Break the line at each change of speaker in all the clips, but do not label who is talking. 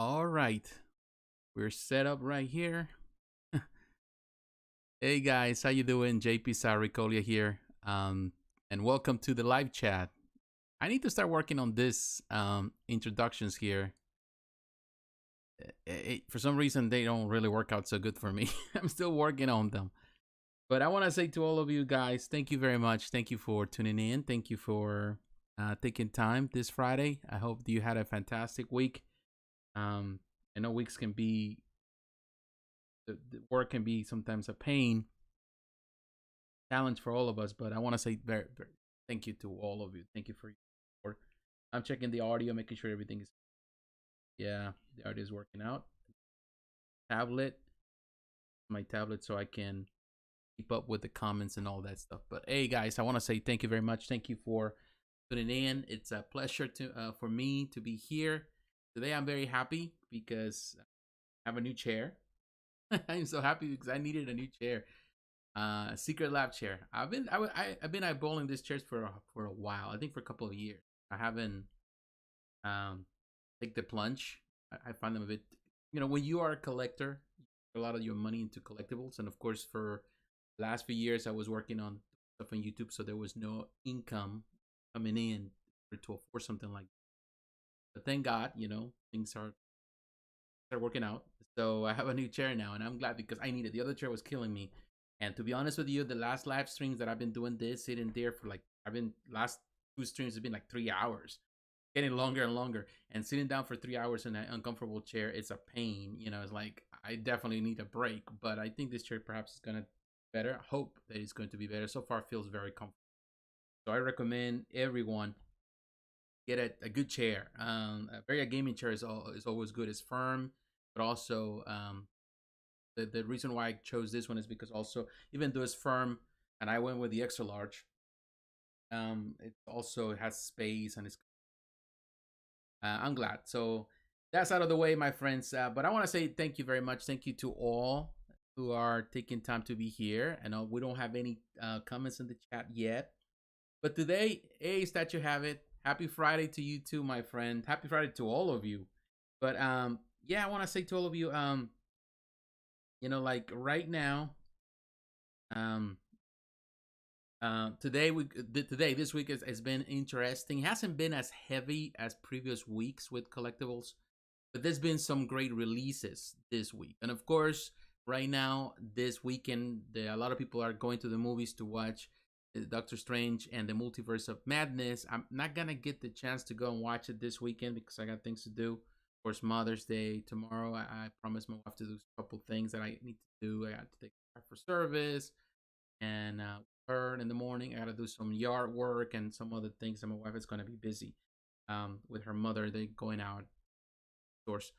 All right, we're set up right here. Hey guys, how you doing? Jpsarrireviews here, and welcome to the live chat. I need to start working on this introductions here. For some reason, they don't really work out so good for me. I'm still working on them. But I want to say to all of you guys, thank you very much. Thank you for tuning in. Thank you for taking time this Friday. I hope you had a fantastic week. I know weeks can be the work can be sometimes a pain challenge for all of us, but I want to say very thank you to all of you. Thank you for your support. I'm checking the audio, making sure everything is the audio is working out. My tablet, so I can keep up with the comments and all that stuff. But hey guys, I want to say thank you very much. Thank you for tuning in. It's a pleasure to for me to be here today. I'm very happy because I have a new chair. I'm so happy because I needed a new chair, secret lab chair. I've been eyeballing this chair for a while. I think for a couple of years. I haven't take the plunge. I find them a bit, when you are a collector, you put a lot of your money into collectibles, and of course for the last few years I was working on stuff on YouTube, so there was no income coming in to afford something like that. But thank God, things are working out. So I have a new chair now, and I'm glad because I needed. The other chair was killing me. And to be honest with you, the last live streams that I've been doing this, sitting there for last two streams have been like 3 hours, getting longer and longer. And sitting down for 3 hours in an uncomfortable chair, it's a pain. It's like I definitely need a break. But I think this chair perhaps is gonna be better. I hope that it's going to be better. So far, it feels very comfortable. So I recommend everyone get a good chair. A gaming chair is always good. It's firm, but also the reason why I chose this one is because also, even though it's firm, and I went with the extra large, it also has space, and it's I'm glad. So that's out of the way, my friends. But I want to say thank you very much. Thank you to all who are taking time to be here. I know we don't have any comments in the chat yet, but today, hey, that you have it. Happy Friday to you too, my friend. Happy Friday to all of you. But yeah, I want to say to all of you, like right now, this week has been interesting. It hasn't been as heavy as previous weeks with collectibles, but there's been some great releases this week. And of course, right now, this weekend, a lot of people are going to the movies to watch Doctor Strange and the Multiverse of Madness. I'm not gonna get the chance to go and watch it this weekend because I got things to do. Of course, Mother's Day tomorrow. I promised my wife to do a couple things that I need to do. I got to take her for service, and her in the morning. I got to do some yard work and some other things. And my wife is gonna be busy with her mother. They going out, of course.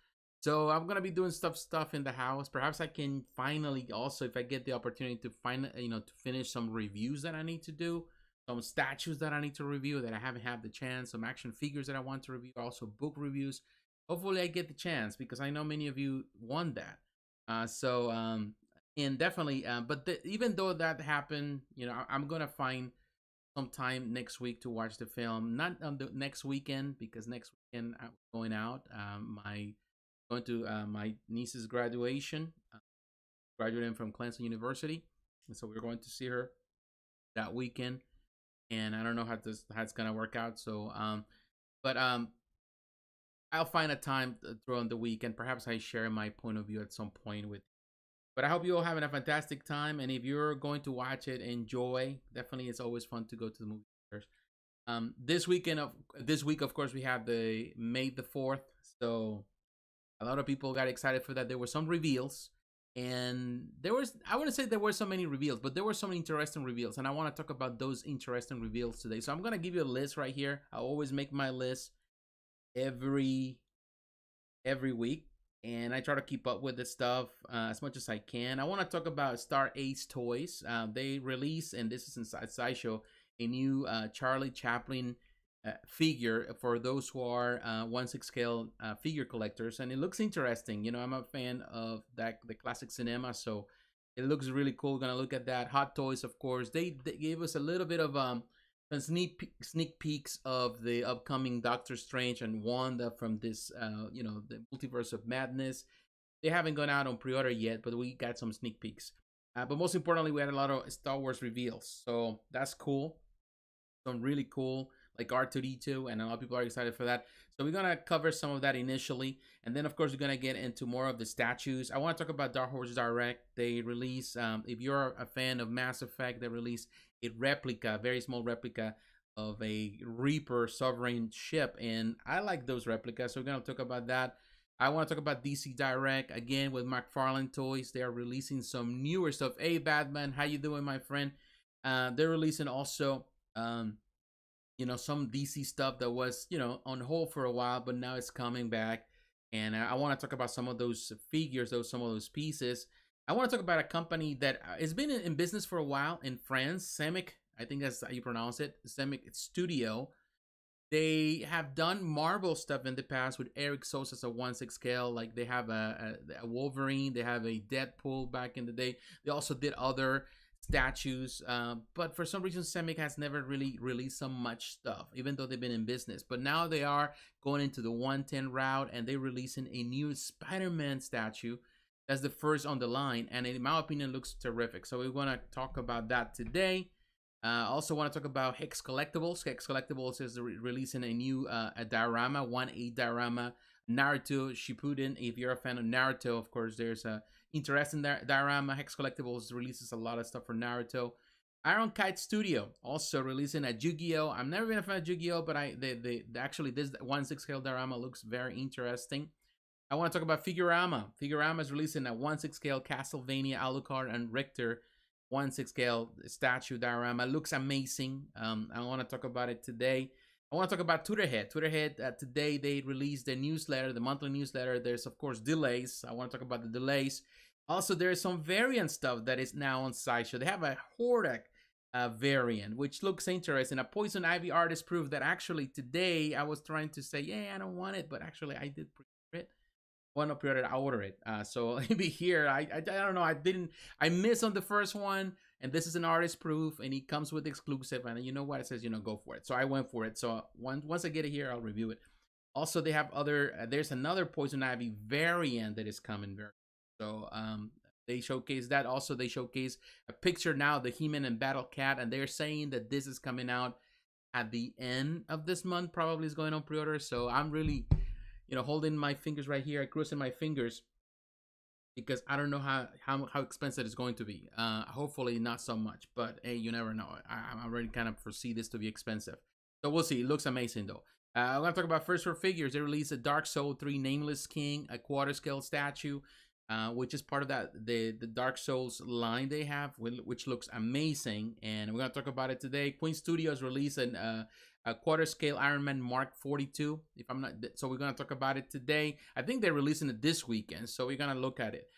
So I'm gonna be doing stuff in the house. Perhaps I can finally also, if I get the opportunity to to finish some reviews that I need to do, some statues that I need to review that I haven't had the chance, some action figures that I want to review, also book reviews. Hopefully I get the chance because I know many of you want that. And definitely, but even though that happened, I'm gonna find some time next week to watch the film. Not on the next weekend because next weekend I'm going out. Going to my niece's graduation, graduating from Clemson University, and so we're going to see her that weekend. And I don't know how it's gonna work out. So, but I'll find a time throughout the week, and perhaps I share my point of view at some point with. But I hope you all having a fantastic time, and if you're going to watch it, enjoy. Definitely, it's always fun to go to the movie theaters. This week, of course, we have the May the 4th, so a lot of people got excited for that. There were some reveals, and I wouldn't say there were so many reveals, but there were some interesting reveals, and I want to talk about those interesting reveals today. So I'm going to give you a list right here. I always make my list every week, and I try to keep up with the stuff as much as I can. I want to talk about Star Ace Toys. They released, and this is inside Sideshow, a new Charlie Chaplin figure for those who are 1/6 scale figure collectors, and it looks interesting. I'm a fan of the classic cinema, so it looks really cool. Gonna look at that. Hot Toys, of course, they gave us a little bit of some sneak peeks of the upcoming Doctor Strange and Wanda from this, the Multiverse of Madness. They haven't gone out on pre-order yet, but we got some sneak peeks. But most importantly, we had a lot of Star Wars reveals, so that's cool. Some really cool, like R2D2, and a lot of people are excited for that. So we're gonna cover some of that initially, and then of course we're gonna get into more of the statues. I want to talk about Dark Horse Direct. They release, if you're a fan of Mass Effect, they release a replica, very small replica of a Reaper sovereign ship, and I like those replicas, so we're gonna talk about that. I want to talk about DC Direct again with McFarlane Toys. They are releasing some newer stuff. Hey Batman, how you doing, my friend? They're releasing also some DC stuff that was on hold for a while, but now it's coming back. And I want to talk about some of those figures, some of those pieces. I want to talk about a company that has been in business for a while in France, Semic. I think that's how you pronounce it, Semic Studio. They have done Marvel stuff in the past with Eric Sosa as a 1/6 scale. Like they have a Wolverine, they have a Deadpool back in the day. They also did other statues, but for some reason Semic has never really released so much stuff, even though they've been in business. But now they are going into the 110 route, and they're releasing a new Spider-Man statue. That's the first on the line, and in my opinion looks terrific. So we want to talk about that today. Also want to talk about Hex Collectibles. Hex Collectibles is releasing a new a diorama, 1/8 diorama, Naruto Shippuden. If you're a fan of Naruto, of course, there's a interesting diorama. Hex Collectibles releases a lot of stuff for Naruto. Iron Kite Studio also releasing a Yu-Gi-Oh! I've never been a fan of Yu-Gi-Oh!, but actually this 1/6 scale diorama looks very interesting. I want to talk about Figurama. Figurama is releasing a 1/6 scale Castlevania, Alucard, and Richter 1/6 scale statue diorama. Looks amazing. I want to talk about it today. I want to talk about Tweeterhead. Tweeterhead, today they released the newsletter, the monthly newsletter. There's, of course, delays. I want to talk about the delays. Also, there is some variant stuff that is now on Sideshow. They have a Hordak variant, which looks interesting. A Poison Ivy artist proof that actually today I was trying to say, yeah, I don't want it, but actually I did pre-order it. Well, not pre-order, I order it. So maybe here, I don't know. I missed on the first one, and this is an artist proof, and it comes with exclusive. And you know what? It says, go for it. So I went for it. So once I get it here, I'll review it. Also, they have there's another Poison Ivy variant that is coming very. So they showcase that. Also, they showcase a picture now, the He-Man and Battle Cat, and they're saying that this is coming out at the end of this month. Probably is going on pre-order. So I'm really holding my fingers right here, crossing my fingers, because I don't know how expensive it's going to be. Hopefully not so much, but hey, you never know. I already kind of foresee this to be expensive. So we'll see. It looks amazing though. I'm going to talk about First for Figures. They released a Dark Soul 3 Nameless King, a quarter scale statue, which is part of the Dark Souls line they have, which looks amazing. And we're going to talk about it today. Quinn Studios released a quarter scale Iron Man Mark 42. So we're going to talk about it today. I think they're releasing it this weekend, so we're going to look at it.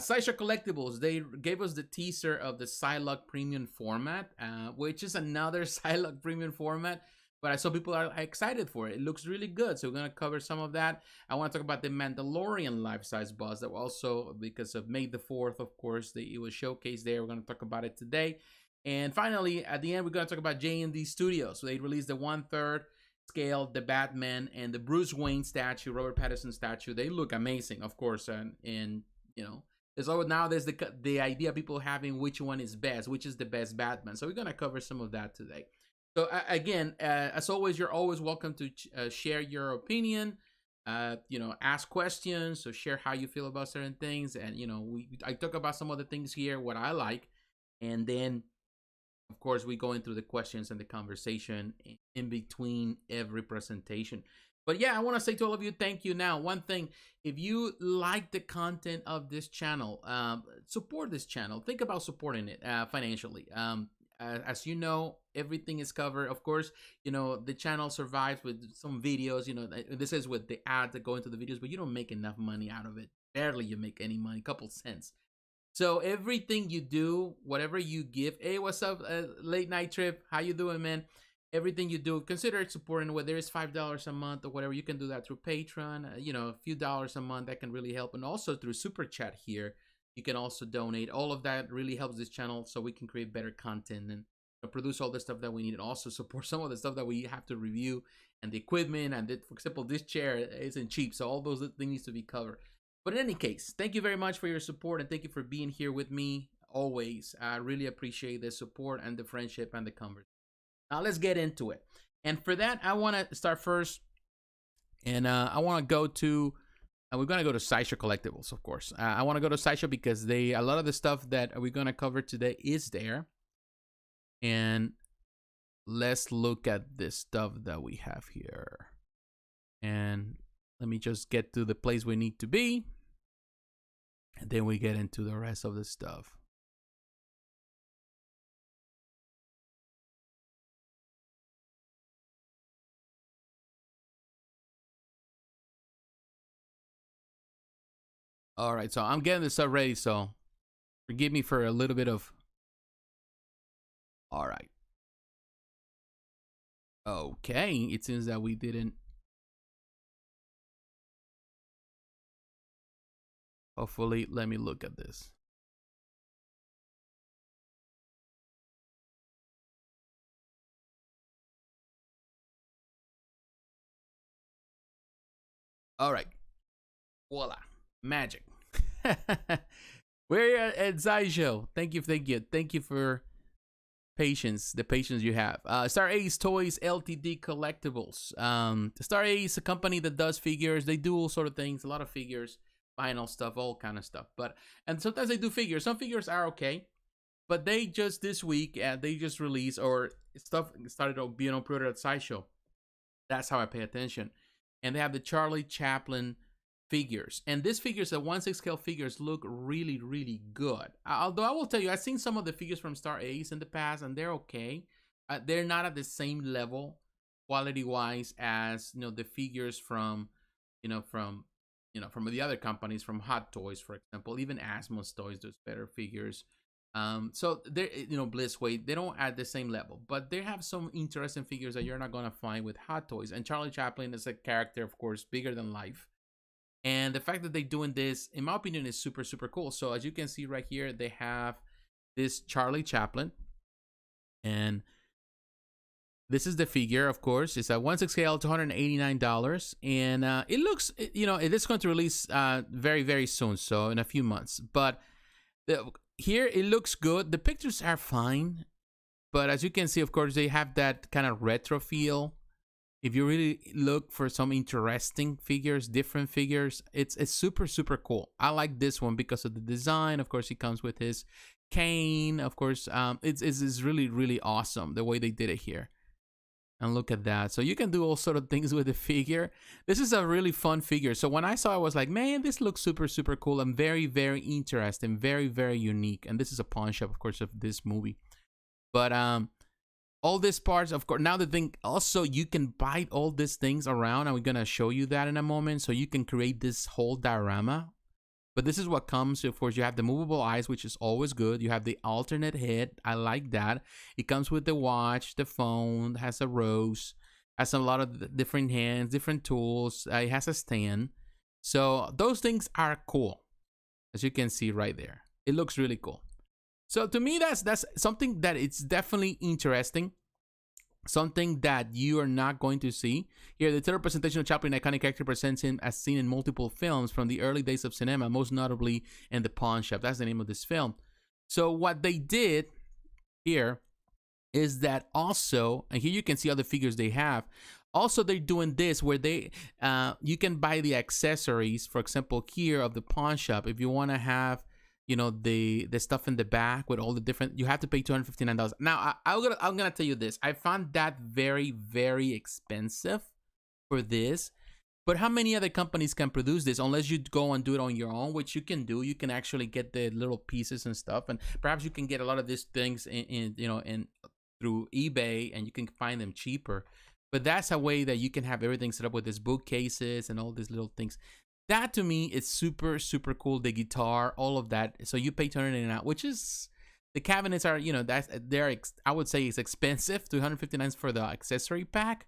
Sideshow Collectibles, they gave us the teaser of the Psylocke premium format, which is another Psylocke premium format, but I saw people are excited for it. It looks really good, so we're going to cover some of that. I want to talk about the Mandalorian life-size bust that also, because of May the 4th, of course, it was showcased there. We're going to talk about it today. And finally, at the end, we're going to talk about JND Studios. So they released the 1/3 scale, the Batman and the Bruce Wayne statue, Robert Pattinson statue. They look amazing, of course. And there's always now there's the idea of people having which one is best, which is the best Batman. So we're going to cover some of that today. So again, as always, you're always welcome to share your opinion. Ask questions. So share how you feel about certain things. And I talk about some of the things here, what I like, and then, of course, we go into the questions and the conversation in between every presentation. But yeah, I want to say to all of you, thank you. Now, one thing, if you like the content of this channel, support this channel. Think about supporting it financially. As you know, everything is covered. Of course, the channel survives with some videos. This is with the ads that go into the videos, but you don't make enough money out of it. Barely you make any money, couple cents. So everything you do, whatever you give, hey, what's up, Late Night Trip? How you doing, man? Everything you do, consider supporting, whether it's $5 a month or whatever. You can do that through Patreon, a few dollars a month. That can really help. And also through Super Chat here, you can also donate. All of that really helps this channel so we can create better content and produce all the stuff that we need and also support some of the stuff that we have to review and the equipment. And for example, this chair isn't cheap, so all those things need to be covered. But in any case, thank you very much for your support, and thank you for being here with me always. I really appreciate the support and the friendship and the conversation. Now let's get into it. And for that, I want to start first, and I want to go to, we're going to go to Sideshow Collectibles, of course. I want to go to Sideshow because a lot of the stuff that we're going to cover today is there. And let's look at this stuff that we have here. And let me just get to the place we need to be. And then we get into the rest of the stuff. All right, so I'm getting this stuff ready, so forgive me for a little bit of... All right. Okay, it seems that we didn't... Hopefully, let me look at this. All right. Voila. Magic. We're at Sideshow. Thank you for patience, the patience you have. Star Ace Toys Ltd Collectibles. Star Ace, a company that does figures. They do all sort of things, a lot of figures, vinyl stuff, all kind of stuff. And sometimes they do figures. Some figures are okay, but they just this week they just released, or stuff started being on pre-order at Sideshow. That's how I pay attention. And they have the Charlie Chaplin figures, and these figures, the 1/6 scale figures, look really, really good. Although I will tell you, I've seen some of the figures from Star Ace in the past, and they're okay. They're not at the same level, quality-wise, as the figures from the other companies, from Hot Toys, for example. Even Asmos Toys does better figures. So they're Blissway, they don't at the same level, but they have some interesting figures that you're not gonna find with Hot Toys. And Charlie Chaplin is a character, of course, bigger than life. And the fact that they're doing this, in my opinion, is super, super cool. So as you can see right here, they have this Charlie Chaplin. And this is the figure, of course. It's a 1/6 scale, $289. And it looks, it is going to release very, very soon. So in a few months. But here, it looks good. The pictures are fine. But as you can see, of course, they have that kind of retro feel. If you really look for some interesting figures, different figures, it's super, super cool. I like this one because of the design. Of course, he comes with his cane. Of course, it's really, really awesome the way they did it here. And look at that. So you can do all sort of things with the figure. This is a really fun figure. So when I saw it, I was like, man, this looks super, super cool and very, very interesting, very, very unique. And this is a pawn shop, of course, of this movie. But all these parts, of course, now the thing, also you can buy all these things around, and we're going to show you that in a moment. So you can create this whole diorama. But this is what comes. Of course, you have the movable eyes, which is always good. You have the alternate head. I like that. It comes with the watch, the phone, has a rose, has a lot of different hands, different tools. It has a stand. So those things are cool, as you can see right there. It looks really cool. So to me, that's something that it's definitely interesting. Something that you are not going to see. Here, the total presentation of Chaplin, iconic character, presents him as seen in multiple films from the early days of cinema, most notably in The Pawn Shop. That's the name of this film. So what they did here is that also, and here you can see all the figures they have. Also, they're doing this where they, you can buy the accessories, for example, here of The Pawn Shop. If you want to have, the stuff in the back with all the different, you have to pay $259. Now, I'm gonna tell you this. I found that very, very expensive for this. But how many other companies can produce this unless you go and do it on your own, which you can do. You can actually get the little pieces and stuff, and perhaps you can get a lot of these things in through eBay, and you can find them cheaper. But that's a way that you can have everything set up with these bookcases and all these little things. That to me is super, super cool. The guitar, all of that. So you pay $289, which is, the cabinets are, I would say it's expensive, $259 for the accessory pack.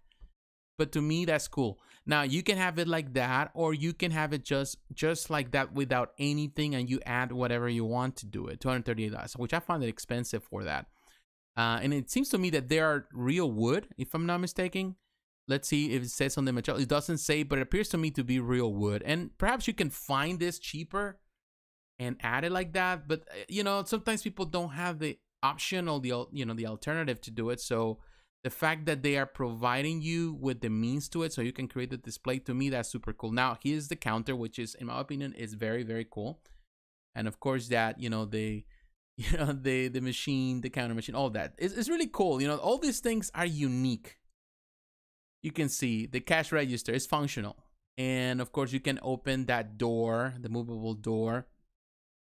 But to me, that's cool. Now you can have it like that, or you can have it just like that without anything, and you add whatever you want to do it. $238, which I find it expensive for that. And it seems to me that they are real wood, if I'm not mistaken. Let's see if it says on the material. It doesn't say, but it appears to me to be real wood. And perhaps you can find this cheaper and add it like that. But you know, sometimes people don't have the option or the the alternative to do it. So the fact that they are providing you with the means to it, so you can create the display, to me that's super cool. Now here's the counter, which is, in my opinion, is very, very cool. And of course that the the machine, the counter machine, all that is really cool. All these things are unique. You can see the cash register is functional. And of course you can open that door, the movable door.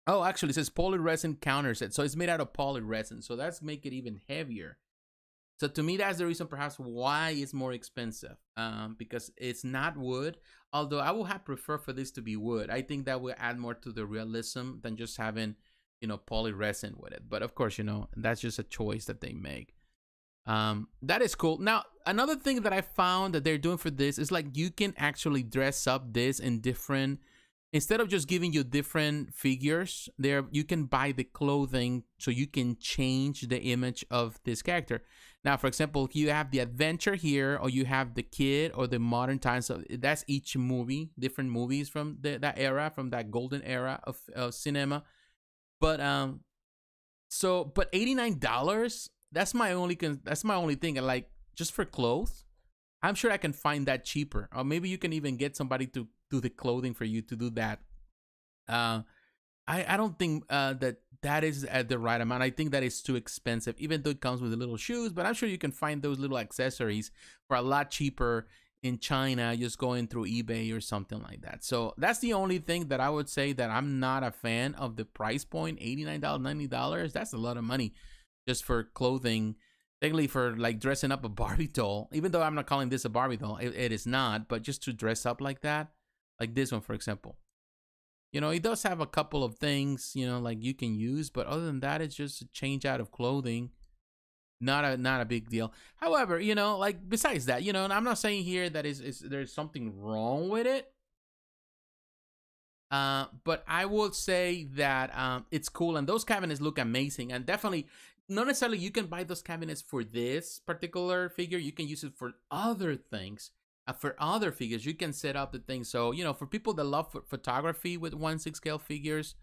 Oh, actually it says polyresin counter set. So it's made out of polyresin. So that's make it even heavier. So to me, that's the reason perhaps why it's more expensive. Because it's not wood. Although I would have preferred for this to be wood. I think that will add more to the realism than just having, polyresin with it. But of course, that's just a choice that they make. That is cool. Now, another thing that I found that they're doing for this is like you can actually dress up this in different, instead of just giving you different figures, there you can buy the clothing so you can change the image of this character. Now, for example, you have the adventure here, or you have the kid, or the modern times. So that's each movie, different movies from that era, from that golden era of cinema. But but $89. That's my only thing. Like, just for clothes, I'm sure I can find that cheaper, or maybe you can even get somebody to do the clothing for you to do that. I don't think that is at the right amount. I think that is too expensive, even though it comes with the little shoes. But I'm sure you can find those little accessories for a lot cheaper in China, just going through eBay or something like that. So that's the only thing that I would say that I'm not a fan of the price point. $89, $90. That's a lot of money just for clothing. Technically, for like dressing up a Barbie doll, even though I'm not calling this a Barbie doll, it is not, but just to dress up like that, like this one, for example. It does have a couple of things, like you can use, but other than that, it's just a change out of clothing. Not a big deal. However, like besides that, and I'm not saying here that there's something wrong with it. But I would say that it's cool, and those cabinets look amazing, and definitely not necessarily you can buy those cabinets for this particular figure. You can use it for other things. For other figures, you can set up the thing. So, for people that love photography with 1/6 scale figures,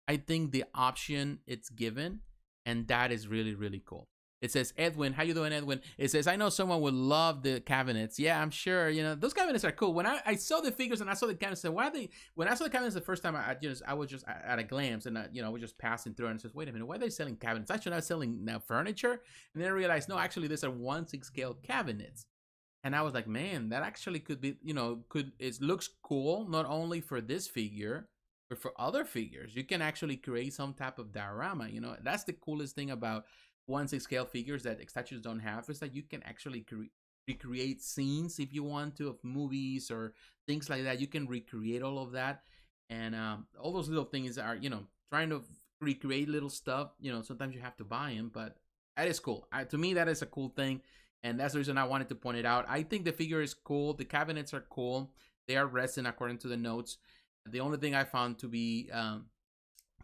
I think the option it's given, and that is really, really cool. It says, Edwin, how you doing, Edwin? It says, I know someone would love the cabinets. Yeah, I'm sure. Those cabinets are cool. When I saw the figures and I saw the cabinets, I said, why are they? When I saw the cabinets the first time, I was just at a glance, and I was just passing through, and I says, wait a minute, why are they selling cabinets? Actually, not selling now furniture. And then I realized, no, actually, these are 1/6 scale cabinets. And I was like, man, that actually could be, it looks cool, not only for this figure, but for other figures. You can actually create some type of diorama. That's the coolest thing about 1/6 scale figures that statues don't have, is that you can actually recreate scenes if you want to, of movies or things like that. You can recreate all of that. And all those little things are, trying to recreate little stuff. Sometimes you have to buy them, but that is cool. To me, that is a cool thing. And that's the reason I wanted to point it out. I think the figure is cool. The cabinets are cool. They are resin according to the notes. The only thing I found to be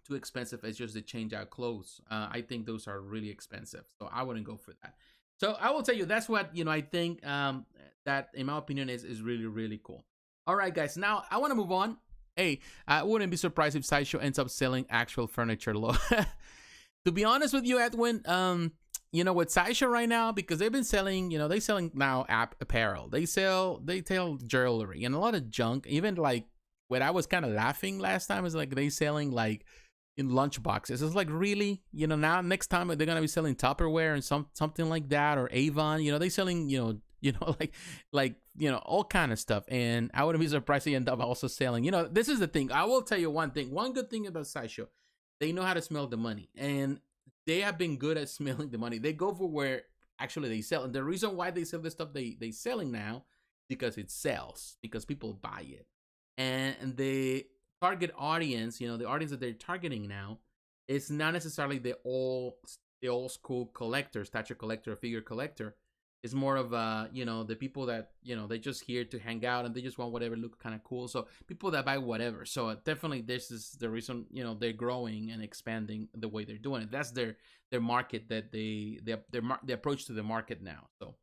too expensive is just the change out clothes. I think those are really expensive. So I wouldn't go for that. So I will tell you, that's what, I think that, in my opinion, is really, really cool. All right, guys. Now I want to move on. Hey, I wouldn't be surprised if Sideshow ends up selling actual furniture. To be honest with you, Edwin, with Sideshow right now, because they've been selling, they selling now apparel. They sell jewelry and a lot of junk. Even like what I was kind of laughing last time is like they selling like in lunch boxes. It's like, really, now next time they're gonna be selling Tupperware and something like that, or Avon. They selling like all kind of stuff. And I wouldn't be surprised they end up also selling. This is the thing. I will tell you one thing. One good thing about Sideshow, they know how to smell the money, and they have been good at smelling the money. They go for where actually they sell. And the reason why they sell the stuff they selling now, because it sells, because people buy it. And the target audience, the audience that they're targeting now, is not necessarily the old school collector, statue collector, figure collector. It's more of you know, the people that, you know, they just here to hang out and they just want whatever look kind of cool. So people that buy whatever. So definitely this is the reason, you know, they're growing and expanding the way they're doing it. That's their market, that their approach to the market now. So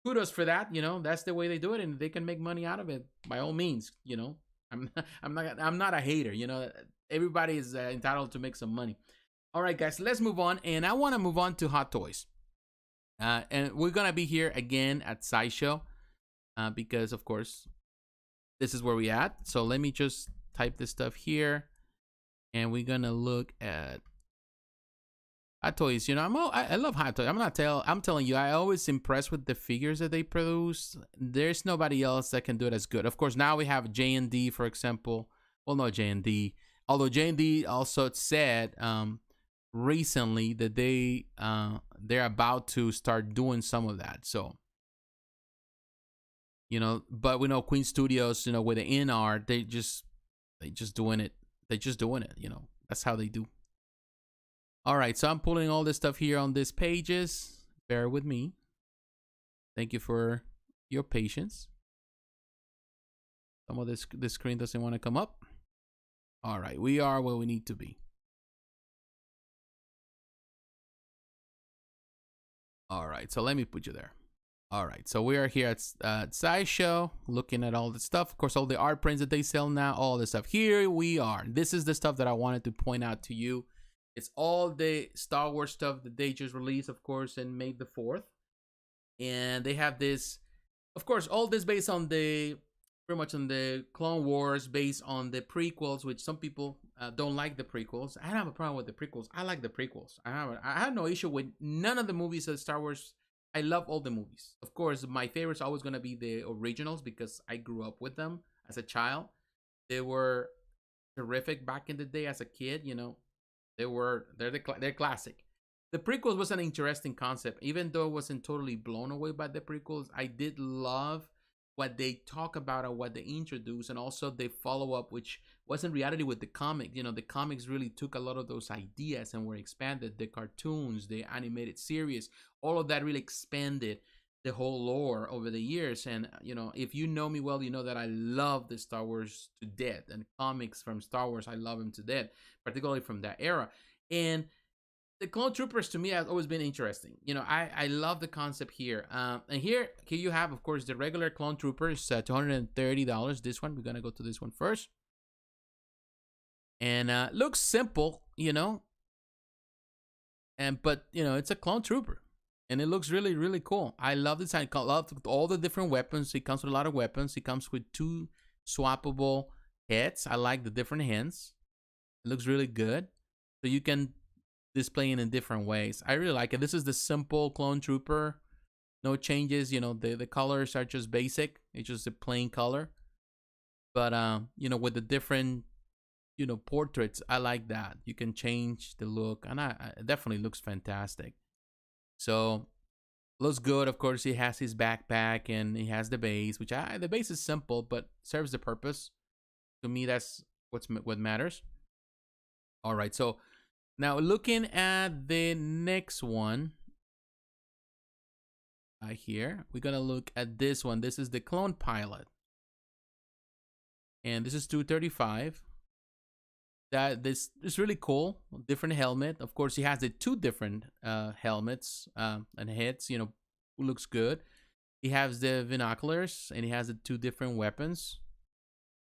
kudos for that. You know, that's the way they do it, and they can make money out of it by all means. You know, I'm not a hater. You know, everybody is entitled to make some money. All right, guys, let's move on, and I want to move on to Hot Toys. And we're gonna be here again at Sideshow, because of course this is where we at. So let me just type this stuff here, and we're gonna look at Hot Toys. You know, I love Hot Toys. I'm telling you, I always impressed with the figures that they produce. There's nobody else that can do it as good. Of course, now we have JND, for example. Well, no JND, although JND also said recently that they're about to start doing some of that. So, you know, but we know Quinn Studios, you know, with the in art, they just doing it. They're just doing it. You know, that's how they do. All right, so I'm pulling all this stuff here on these pages. Bear with me. Thank you for your patience. Some of this screen doesn't want to come up. All right, we are where we need to be. All right, so let me put you there. All right, so we are here at Sideshow, looking at all the stuff. Of course, all the art prints that they sell now, all the stuff. Here we are. This is the stuff that I wanted to point out to you. It's all the Star Wars stuff that they just released, of course, and May the 4th. And they have this, of course, all this based on pretty much on the Clone Wars, based on the prequels, which some people don't like the prequels. I don't have a problem with the prequels. I like the prequels. I have no issue with none of the movies of Star Wars. I love all the movies. Of course, my favorite's always going to be the originals because I grew up with them as a child. They were terrific back in the day as a kid, you know. They're classic. The prequels was an interesting concept. Even though I wasn't totally blown away by the prequels, I did love what they talk about and what they introduce, and also they follow up, which was in reality with the comic. You know, the comics really took a lot of those ideas and were expanded. The cartoons, the animated series, all of that really expanded the whole lore over the years. And, you know, if you know me well, you know that I love the Star Wars to death, and comics from Star Wars, I love them to death, particularly from that era. And the Clone Troopers to me has always been interesting. You know, I love the concept here. And here you have, of course, the regular Clone Troopers, $230. This one, we're gonna go to this one first. And looks simple, you know. But you know, it's a Clone Trooper, and it looks really, really cool. I love the design. I love all the different weapons. It comes with a lot of weapons. It comes with 2 swappable heads. I like the different hands. It looks really good. So you can display it in different ways. I really like it. This is the simple Clone Trooper. No changes. You know, the colors are just basic. It's just a plain color. But you know, with the different, you know, portraits, I like that. You can change the look, and it definitely looks fantastic. So looks good. Of course, he has his backpack and he has the base, which the base is simple but serves the purpose. To me, that's what matters. All right, so now looking at the next one here, we're gonna look at this one. This is the Clone Pilot, and this is $235. This is really cool. Different helmet. Of course, he has the 2 different helmets and heads. You know, looks good. He has the binoculars, and he has the 2 different weapons.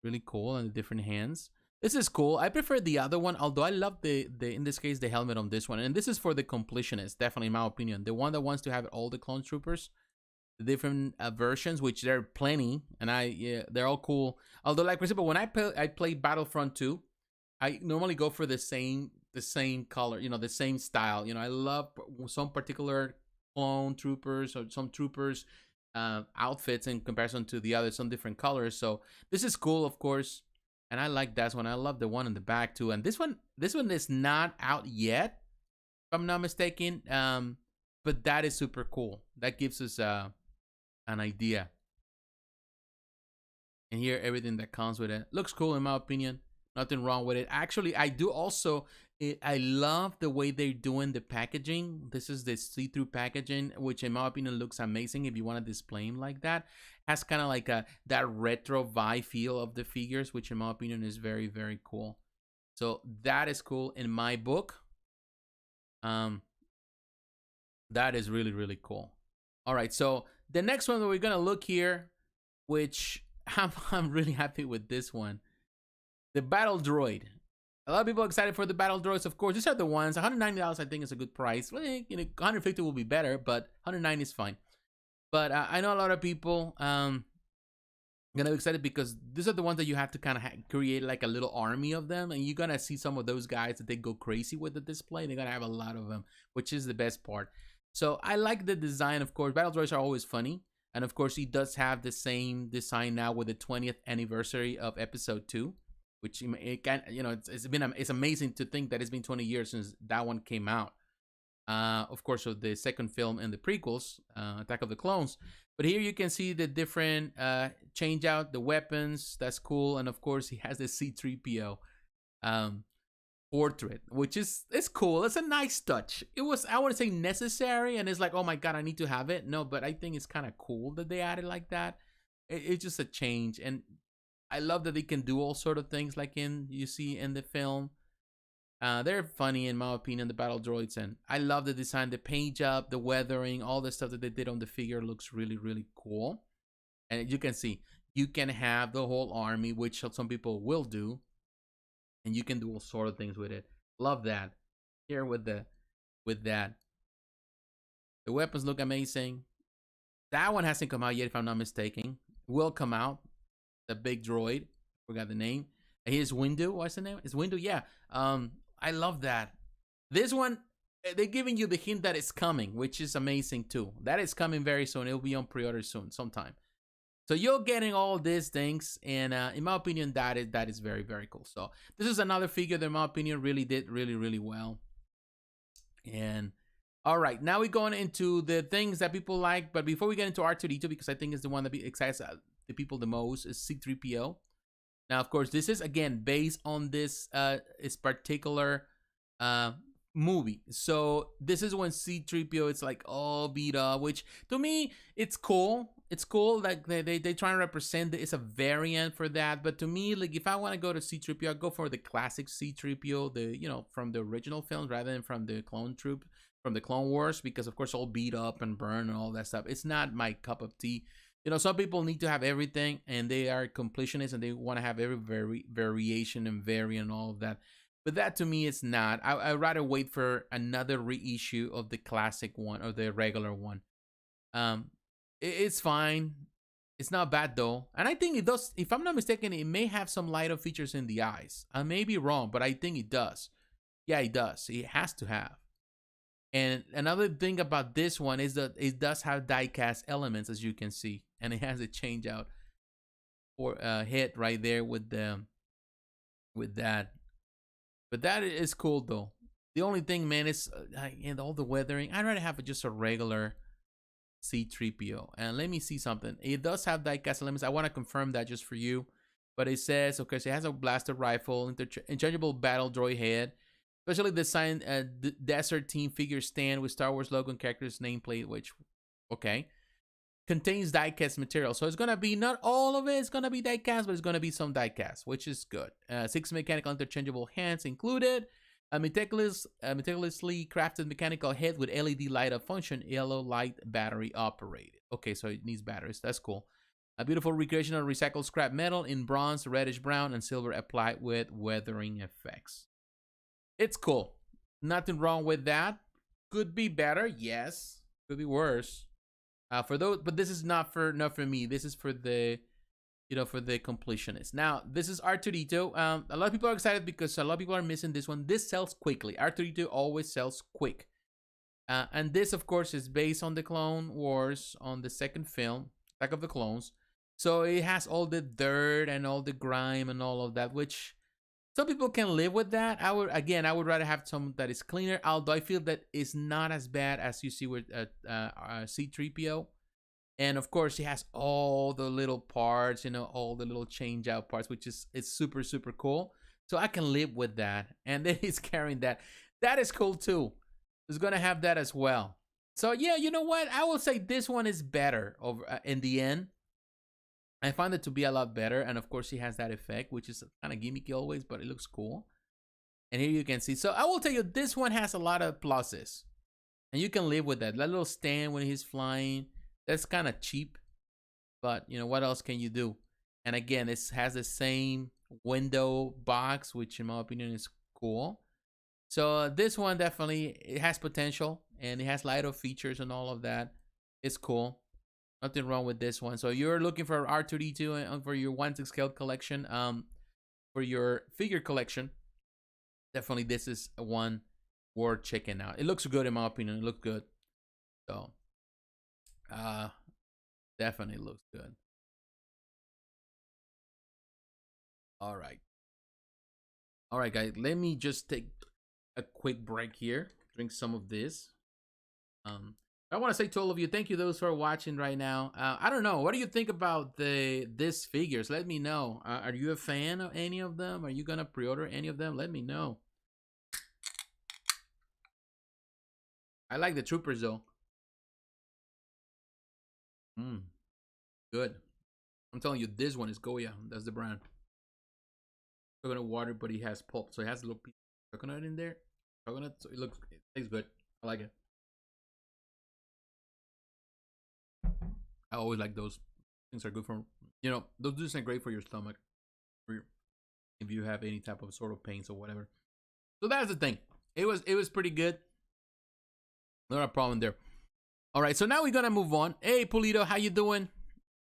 Really cool, and the different hands. This is cool. I prefer the other one, although I love the in this case the helmet on this one. And this is for the completionist, definitely in my opinion. The one that wants to have all the Clone Troopers, the different versions, which there are plenty, and they're all cool. Although, like for example, when I play Battlefront 2, I normally go for the same color, you know, the same style. You know, I love some particular Clone Troopers or some troopers outfits in comparison to the others, some different colors. So this is cool, of course. And I like that one. I love the one in the back too. And this one is not out yet, if I'm not mistaken. But that is super cool. That gives us an idea. And here, everything that comes with it looks cool in my opinion. Nothing wrong with it. Actually, I do also I love the way they're doing the packaging. This is the see-through packaging, which in my opinion looks amazing if you want to display them like that. Has kind of like that retro vibe feel of the figures, which in my opinion is very, very cool. So that is cool in my book. That is really, really cool. All right, so the next one that we're gonna look here, which I'm really happy with this one, the Battle Droid. A lot of people are excited for the Battle Droids. Of course, these are the ones. $190 I think is a good price. Well, you know, 150 will be better, but 190 is fine. But I know a lot of people gonna be excited because these are the ones that you have to kind of create like a little army of them, and you're gonna see some of those guys that they go crazy with the display. They're gonna have a lot of them, which is the best part. So I like the design. Of course, Battle Droids are always funny, and of course he does have the same design now with the 20th anniversary of Episode 2. Which it can, you know, it's amazing to think that it's been 20 years since that one came out. Of course, so the second film and the prequels, Attack of the Clones. But here you can see the different change out, the weapons. That's cool, and of course he has the C-3PO portrait, which it's cool. It's a nice touch. It was, I wouldn't say necessary, and it's like, oh my god, I need to have it. No, but I think it's kind of cool that they added like that. It's just a change, and I love that they can do all sort of things like you see in the film. They're funny in my opinion, the Battle Droids, and I love the design, the paint job, the weathering, all the stuff that they did on the figure looks really, really cool. And you can see, you can have the whole army, which some people will do, and you can do all sort of things with it. Love that. Here with that, the weapons look amazing. That one hasn't come out yet, if I'm not mistaken. Will come out. The big droid, forgot the name. Here's Windu. What's the name? It's Windu. Yeah. I love that. This one, they're giving you the hint that it's coming, which is amazing too. That is coming very soon. It'll be on pre-order soon, sometime. So you're getting all these things, and in my opinion, that is very, very cool. So this is another figure that, in my opinion, really did really, really well. And all right, now we're going into the things that people like. But before we get into R2D2, because I think it's the one that excites the people the most, is C-3PO. Now, of course, this is again based on this particular movie. So this is when C-3PO it's like all beat up, which to me it's cool. It's cool, like they try and represent that it's a variant for that. But to me, like if I want to go to C-3PO, I go for the classic C-3PO, the, you know, from the original films rather than from the Clone Troop, from the Clone Wars, because of course all beat up and burn and all that stuff. It's not my cup of tea. You know, some people need to have everything, and they are completionists, and they want to have every variation and variant and all of that. But that to me is not. I'd rather wait for another reissue of the classic one or the regular one. It's fine. It's not bad though, and I think it does. If I'm not mistaken, it may have some lighter features in the eyes. I may be wrong, but I think it does. Yeah, it does. It has to have. And another thing about this one is that it does have die-cast elements, as you can see, and it has a change out or hit right there with that. But that is cool though. The only thing, man, is and all the weathering. I'd rather have just a regular C-3PO. And let me see something. It does have die-cast elements. I want to confirm that just for you. But it says, okay, so it has a blaster rifle, interchangeable battle droid head. Especially designed the Desert Team figure stand with Star Wars logo and characters nameplate, which, okay, contains die-cast material. So it's going to be, not all of it is going to be die-cast, but it's going to be some die-cast, which is good. 6 mechanical interchangeable hands included. A meticulously crafted mechanical head with LED light-up function, yellow light battery operated. Okay, so it needs batteries. That's cool. A beautiful recreation of recycled scrap metal in bronze, reddish brown, and silver applied with weathering effects. It's cool. Nothing wrong with that. Could be better, yes. Could be worse. For those, but this is not for me. This is for the, you know, for the completionists. Now, this is R2D2. A lot of people are excited because a lot of people are missing this one. This sells quickly. R2D2 always sells quick. And this, of course, is based on the Clone Wars, on the second film, Attack of the Clones. So it has all the dirt and all the grime and all of that, which some people can live with that. I would rather have some that is cleaner, although I feel that it's not as bad as you see with C-3PO. And of course, it has all the little parts, you know, all the little change out parts, which is, it's super, super cool. So I can live with that. And then he's carrying that. That is cool too. It's gonna have that as well. So yeah, you know what? I will say this one is better over in the end. I find it to be a lot better, and of course he has that effect, which is kind of gimmicky always, but it looks cool. And here you can see. So I will tell you, this one has a lot of pluses, and you can live with that. That little stand when he's flying, that's kind of cheap, but you know what else can you do? And again, it has the same window box, which in my opinion is cool. So this one definitely, it has potential, and it has lighter features and all of that. It's cool. Nothing wrong with this one. So you're looking for R2D2 and for your 1/6 scale collection, for your figure collection, definitely this is one worth checking out. It looks good in my opinion. It looks good. So definitely looks good. All right. All right, guys. Let me just take a quick break here. Drink some of this. I want to say to all of you, thank you those who are watching right now. I don't know, what do you think about this figures? Let me know. Are you a fan of any of them? Are you gonna pre-order any of them? Let me know. I like the troopers though. Good. I'm telling you, this one is Goya. That's the brand. Coconut water, but he has pulp, so it has a little piece of coconut in there. Coconut, so it tastes good. I like it. I always like those things. Are good for, you know, those things are great for your stomach, if you have any type of sort of pains or whatever. So that's the thing. It was pretty good. Not a problem there. All right, so now we're gonna move on. Hey Pulido, how you doing?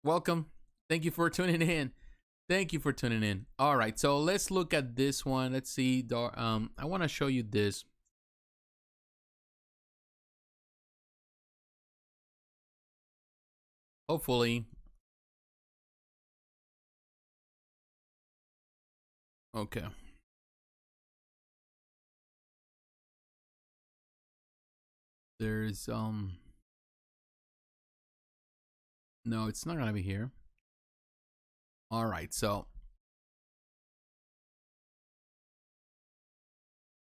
Welcome. Thank you for tuning in. Thank you for tuning in. All right, so let's look at this one. Let's see. I want to show you this. Hopefully. Okay. There's no, it's not gonna be here. All right, so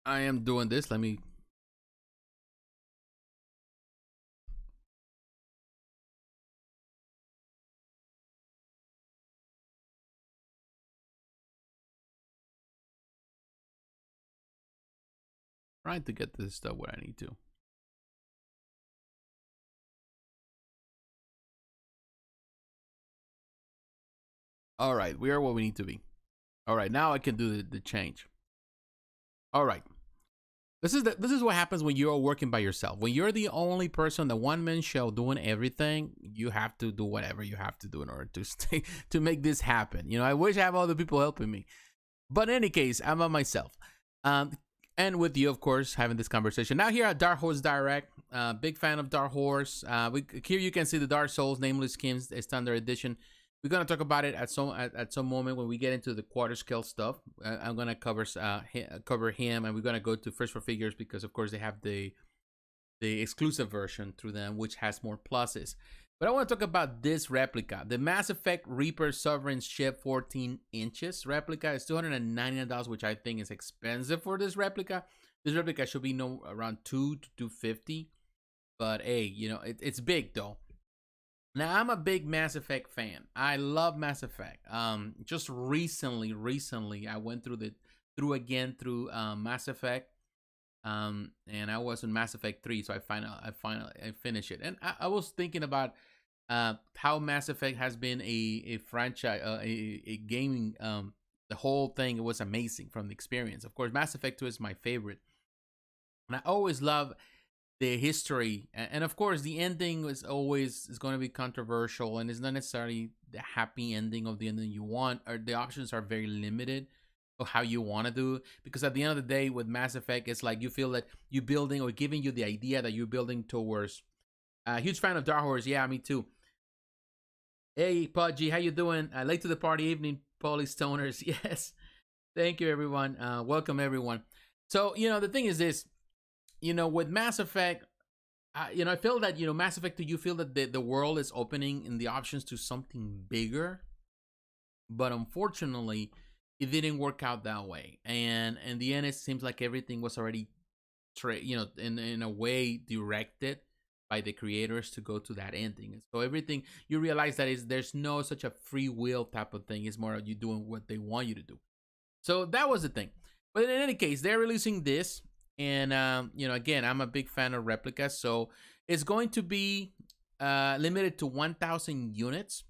I am doing this. Let me. Trying to get this stuff where I need to. All right, we are where we need to be. All right, now I can do the change. All right. This is what happens when you're working by yourself. When you're the only person, the one-man show doing everything, you have to do whatever you have to do in order to stay to make this happen. You know, I wish I have other people helping me. But in any case, I'm by myself. And with you, of course, having this conversation. Now here at Dark Horse Direct, big fan of Dark Horse. Here you can see the Dark Souls Nameless skins, standard edition. We're gonna talk about it at some moment when we get into the quarter scale stuff. I'm gonna cover him, and we're gonna go to First for Figures because, of course, they have the exclusive version through them, which has more pluses. But I want to talk about this replica, the Mass Effect Reaper Sovereign Ship 14 inches replica. Is $299, which I think is expensive for this replica. This replica should be around $200 to $250, but hey, you know it's big though. Now I'm a big Mass Effect fan. I love Mass Effect. Just recently I went through Mass Effect. And I was in Mass Effect 3, so I finally finished it. And I was thinking about how Mass Effect has been a franchise, a gaming. The whole thing, it was amazing from the experience. Of course, Mass Effect 2 is my favorite, and I always love the history. And of course, the ending is going to be controversial, and it's not necessarily the happy ending of the ending you want, or the options are very limited of how you want to do, because at the end of the day with Mass Effect, it's like you feel that you're building or giving you the idea that you're building towards. Huge fan of Dark Horse. Yeah, me too. Hey Pudgy, how you doing? Late to the party evening, Poly Stoners. Yes, thank you everyone. Welcome everyone. So you know the thing is this, you know, with Mass Effect, you know, I feel that, you know, Mass Effect 2, you feel that the world is opening in the options to something bigger, but unfortunately it didn't work out that way, and in the end, it seems like everything was already, in a way directed by the creators to go to that ending. So everything, you realize that is there's no such a free will type of thing. It's more of you doing what they want you to do. So that was the thing. But in any case, they're releasing this, and again, I'm a big fan of Replicas, so it's going to be limited to 1,000 units,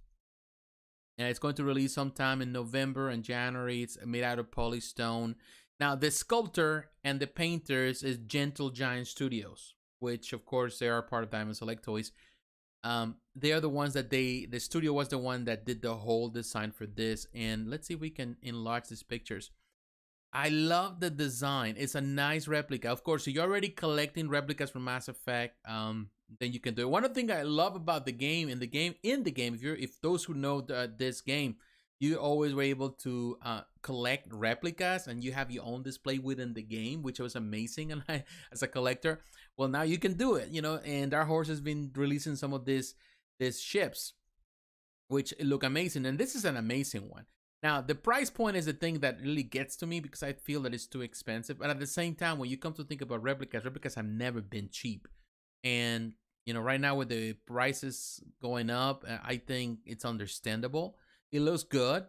and it's going to release sometime in November and January. It's made out of polystone. Now, the sculptor and the painters is Gentle Giant Studios, which of course they are part of Diamond Select Toys. They are the ones that the studio was the one that did the whole design for this. And let's see if we can enlarge these pictures. I love the design. It's a nice replica. Of course, if you're already collecting replicas from Mass Effect, then you can do it. One of the things I love about the game, if those who know this game, you always were able to collect replicas, and you have your own display within the game, which was amazing. And I, as a collector, well, now you can do it, and Dark Horse has been releasing some of these ships, which look amazing. And this is an amazing one. Now, the price point is the thing that really gets to me, because I feel that it's too expensive. But at the same time, when you come to think about replicas have never been cheap. And, right now with the prices going up, I think it's understandable. It looks good.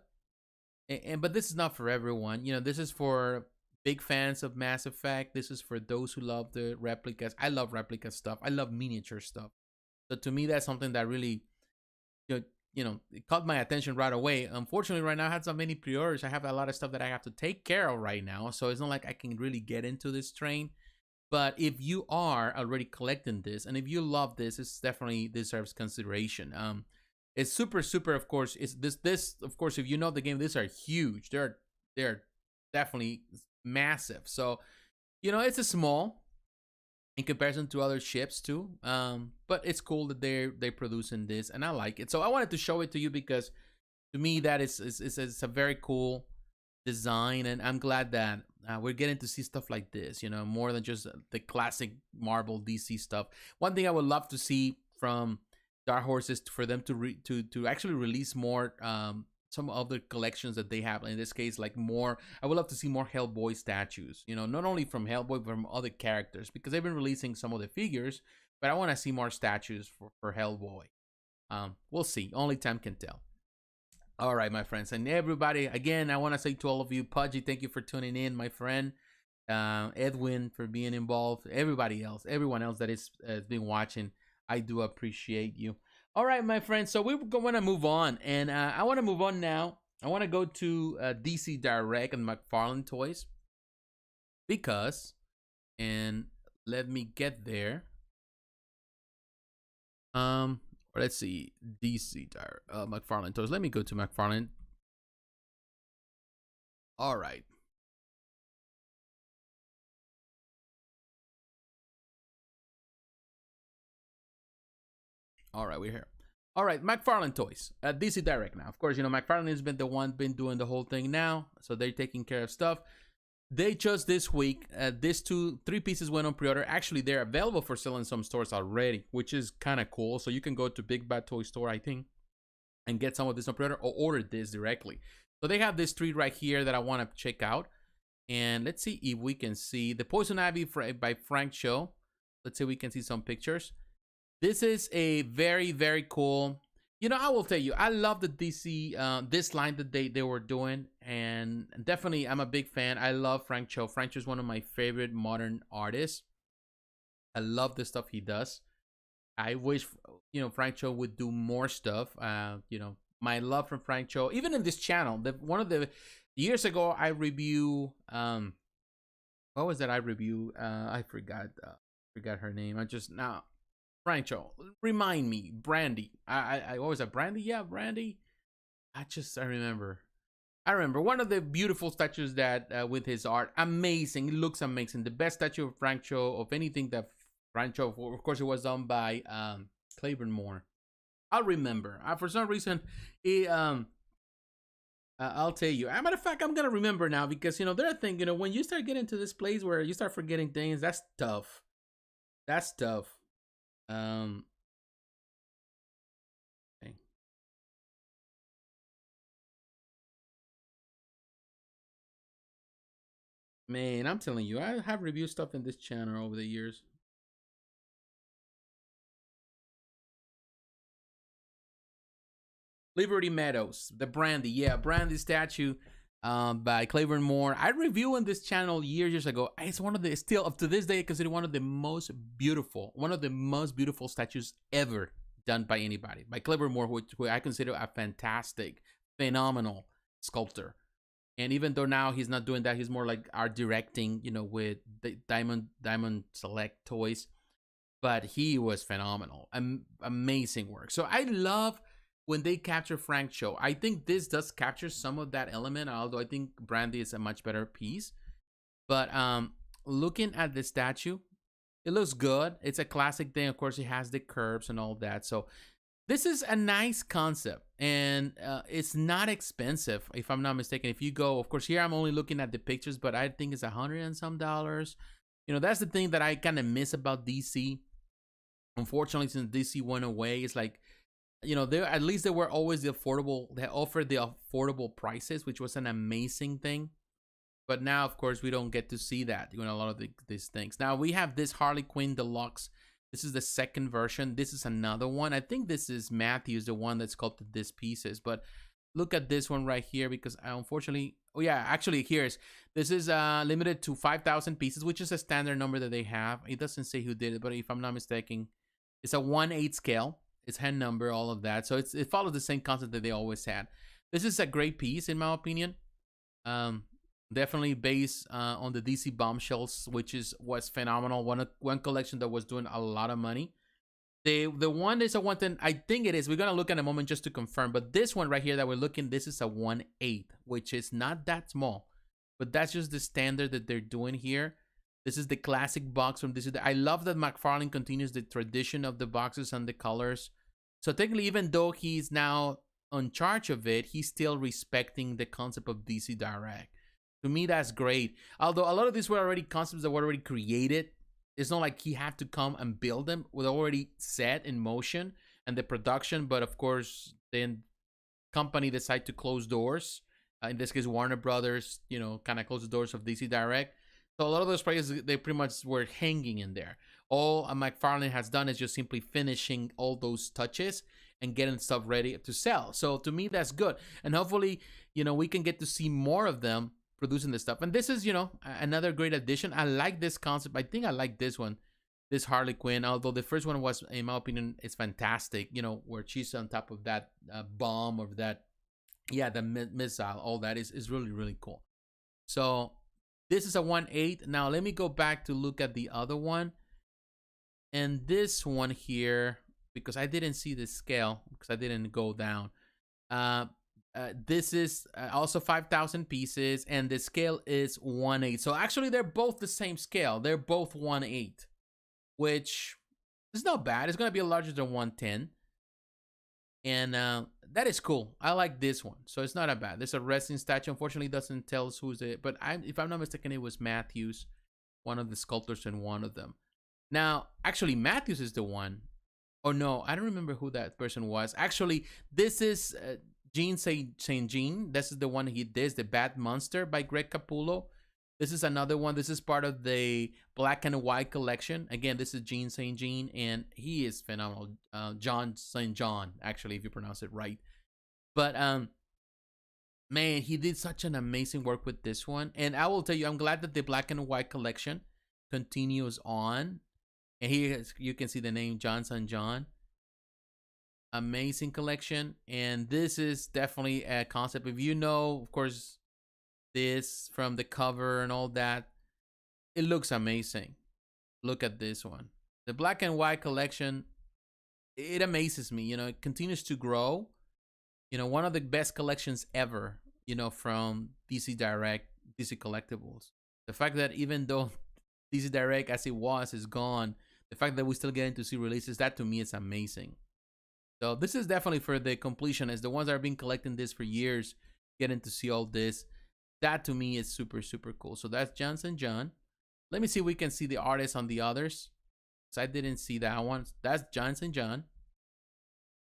But this is not for everyone. This is for big fans of Mass Effect. This is for those who love the replicas. I love replica stuff. I love miniature stuff. So to me, that's something that really, it caught my attention right away. Unfortunately, right now I had so many pre-orders. I have a lot of stuff that I have to take care of right now. So it's not like I can really get into this train. But if you are already collecting this, and if you love this, it definitely deserves consideration. It's super, super, of course. It's this, of course, if you know the game, these are huge. They're definitely massive. So, it's a small in comparison to other ships too, but it's cool that they're producing this, and I like it. So I wanted to show it to you, because to me that is a very cool design, and I'm glad that we're getting to see stuff like this, more than just the classic Marvel DC stuff. One thing I would love to see from Dark Horse is for them to actually release more some other collections that they have. In this case, like more, I would love to see more Hellboy statues, not only from Hellboy, but from other characters, because they've been releasing some of the figures, but I want to see more statues for Hellboy. We'll see. Only time can tell. All right, my friends, and everybody, again, I want to say to all of you, Pudgy, thank you for tuning in, my friend. Edwin for being involved. Everyone else that has been watching, I do appreciate you. All right, my friends, so we're going to move on, and I want to move on now. I want to go to DC Direct and McFarlane Toys, because, and let me get there. Let's see, DC Direct, McFarlane Toys. Let me go to McFarlane. All right. All right, we're here. All right, McFarlane Toys, DC Direct now. Of course, McFarlane has been the one doing the whole thing now, so they're taking care of stuff. They just this week, these three pieces went on pre-order. Actually, they're available for sale in some stores already, which is kind of cool. So you can go to Big Bad Toy Store, I think, and get some of this on pre-order, or order this directly. So they have this three right here that I want to check out. And let's see if we can see the Poison Ivy by Frank Cho. Let's see if we can see some pictures. This is a very, very cool. I will tell you, I love the DC, this line that they were doing. And definitely, I'm a big fan. I love Frank Cho. Frank Cho is one of my favorite modern artists. I love the stuff he does. I wish, Frank Cho would do more stuff. My love from Frank Cho, even in this channel, one of the years ago, I review, what was that I review? I forgot her name. Frank Cho, remind me, Brandy. I what was that, Brandy? Yeah, Brandy. I remember one of the beautiful statues that with his art, amazing. It looks amazing. The best statue of Frank Cho, of anything that Frank Cho. Of course, it was done by Claiborne Moore. I'll remember. For some reason, I'll tell you. As a matter of fact, I'm gonna remember now, because there are things. When you start getting to this place where you start forgetting things, that's tough. That's tough. Okay. Man, I'm telling you, I have reviewed stuff in this channel over the years. Liberty Meadows, the Brandy, yeah, Brandy statue by Claiborne Moore. I reviewed on this channel years ago. It's one of the, still up to this day, considered one of the most beautiful statues ever done by anybody, by Claiborne Moore, who I consider a fantastic, phenomenal sculptor. And even though now he's not doing that, he's more like art directing, you know, with the Diamond Select toys. But he was phenomenal, amazing work. So I love when they capture Frank Cho. I think this does capture some of that element, although I think Brandy is a much better piece. But looking at the statue, it looks good. It's a classic thing. Of course, it has the curves and all that. So this is a nice concept, and it's not expensive, if I'm not mistaken. If you go, of course, here I'm only looking at the pictures, but I think it's $100 and some. You know, that's the thing that I kind of miss about DC. Unfortunately, since DC went away, it's like, you know, at least they were always the affordable. They offered the affordable prices, which was an amazing thing. But now, of course, we don't get to see that, you know, a lot of these things. Now we have this Harley Quinn Deluxe. This is the second version. This is another one. I think this is Matthews, the one that sculpted these pieces. But look at this one right here, because unfortunately, oh yeah, actually this is limited to 5,000 pieces, which is a standard number that they have. It doesn't say who did it, but if I'm not mistaken, it's a 1/8 scale. It's hand number, all of that. So it follows the same concept that they always had. This is a great piece, in my opinion. Definitely based on the DC Bombshells, which was phenomenal. One collection that was doing a lot of money. The one is a 110. I think it is. We're gonna look in a moment just to confirm. But this one right here that we're looking, this is a 1/8, which is not that small, but that's just the standard that they're doing here. This is the classic box from this. I love that McFarlane continues the tradition of the boxes and the colors. So technically, even though he's now on charge of it, he's still respecting the concept of DC Direct. To me, that's great. Although a lot of these were already concepts that were already created. It's not like he had to come and build them. Were already set in motion and the production. But of course, then company decided to close doors. In this case, Warner Brothers, you know, kind of closed the doors of DC Direct. So a lot of those projects, they pretty much were hanging in there. All McFarlane has done is just simply finishing all those touches and getting stuff ready to sell. So to me, that's good. And hopefully, you know, we can get to see more of them producing this stuff. And this is, you know, another great addition. I like this concept. I think I like this one, this Harley Quinn. Although the first one was, in my opinion, is fantastic. You know, where she's on top of that bomb or that, yeah, the missile. All that is really, really cool. So this is a 1/8. Now let me go back to look at the other one. And this one here, because I didn't see the scale, because I didn't go down. This is also 5,000 pieces, and the scale is 1/8. So actually, they're both the same scale. They're both 1/8, which is not bad. It's going to be larger than 110. And that is cool. I like this one. So it's not that bad. There's a resting statue. Unfortunately, it doesn't tell us who's it. But if I'm not mistaken, it was Matthews, one of the sculptors in one of them. Now, actually, Matthews is the one. Oh, no. I don't remember who that person was. Actually, this is Jean St. Jean. This is the one he did, the Batmonster by Greg Capullo. This is another one. This is part of the Black and White collection. Again, this is Jean St. Jean, and he is phenomenal. John St. John, actually, if you pronounce it right. But man, he did such an amazing work with this one. And I will tell you, I'm glad that the Black and White collection continues on. And here you can see the name John St. John. Amazing collection. And this is definitely a concept. If you know, of course, this from the cover and all that, it looks amazing. Look at this one. The Black and White collection, it amazes me. You know, it continues to grow. You know, one of the best collections ever, you know, from DC Direct, DC Collectibles. The fact that even though DC Direct as it was is gone, the fact that we still getting to see releases, that to me is amazing. So this is definitely for the completionists, the ones that have been collecting this for years, getting to see all this. That to me is super, super cool. So that's John St. John. Let me see if we can see the artists on the others, because I didn't see that one. That's John St. John.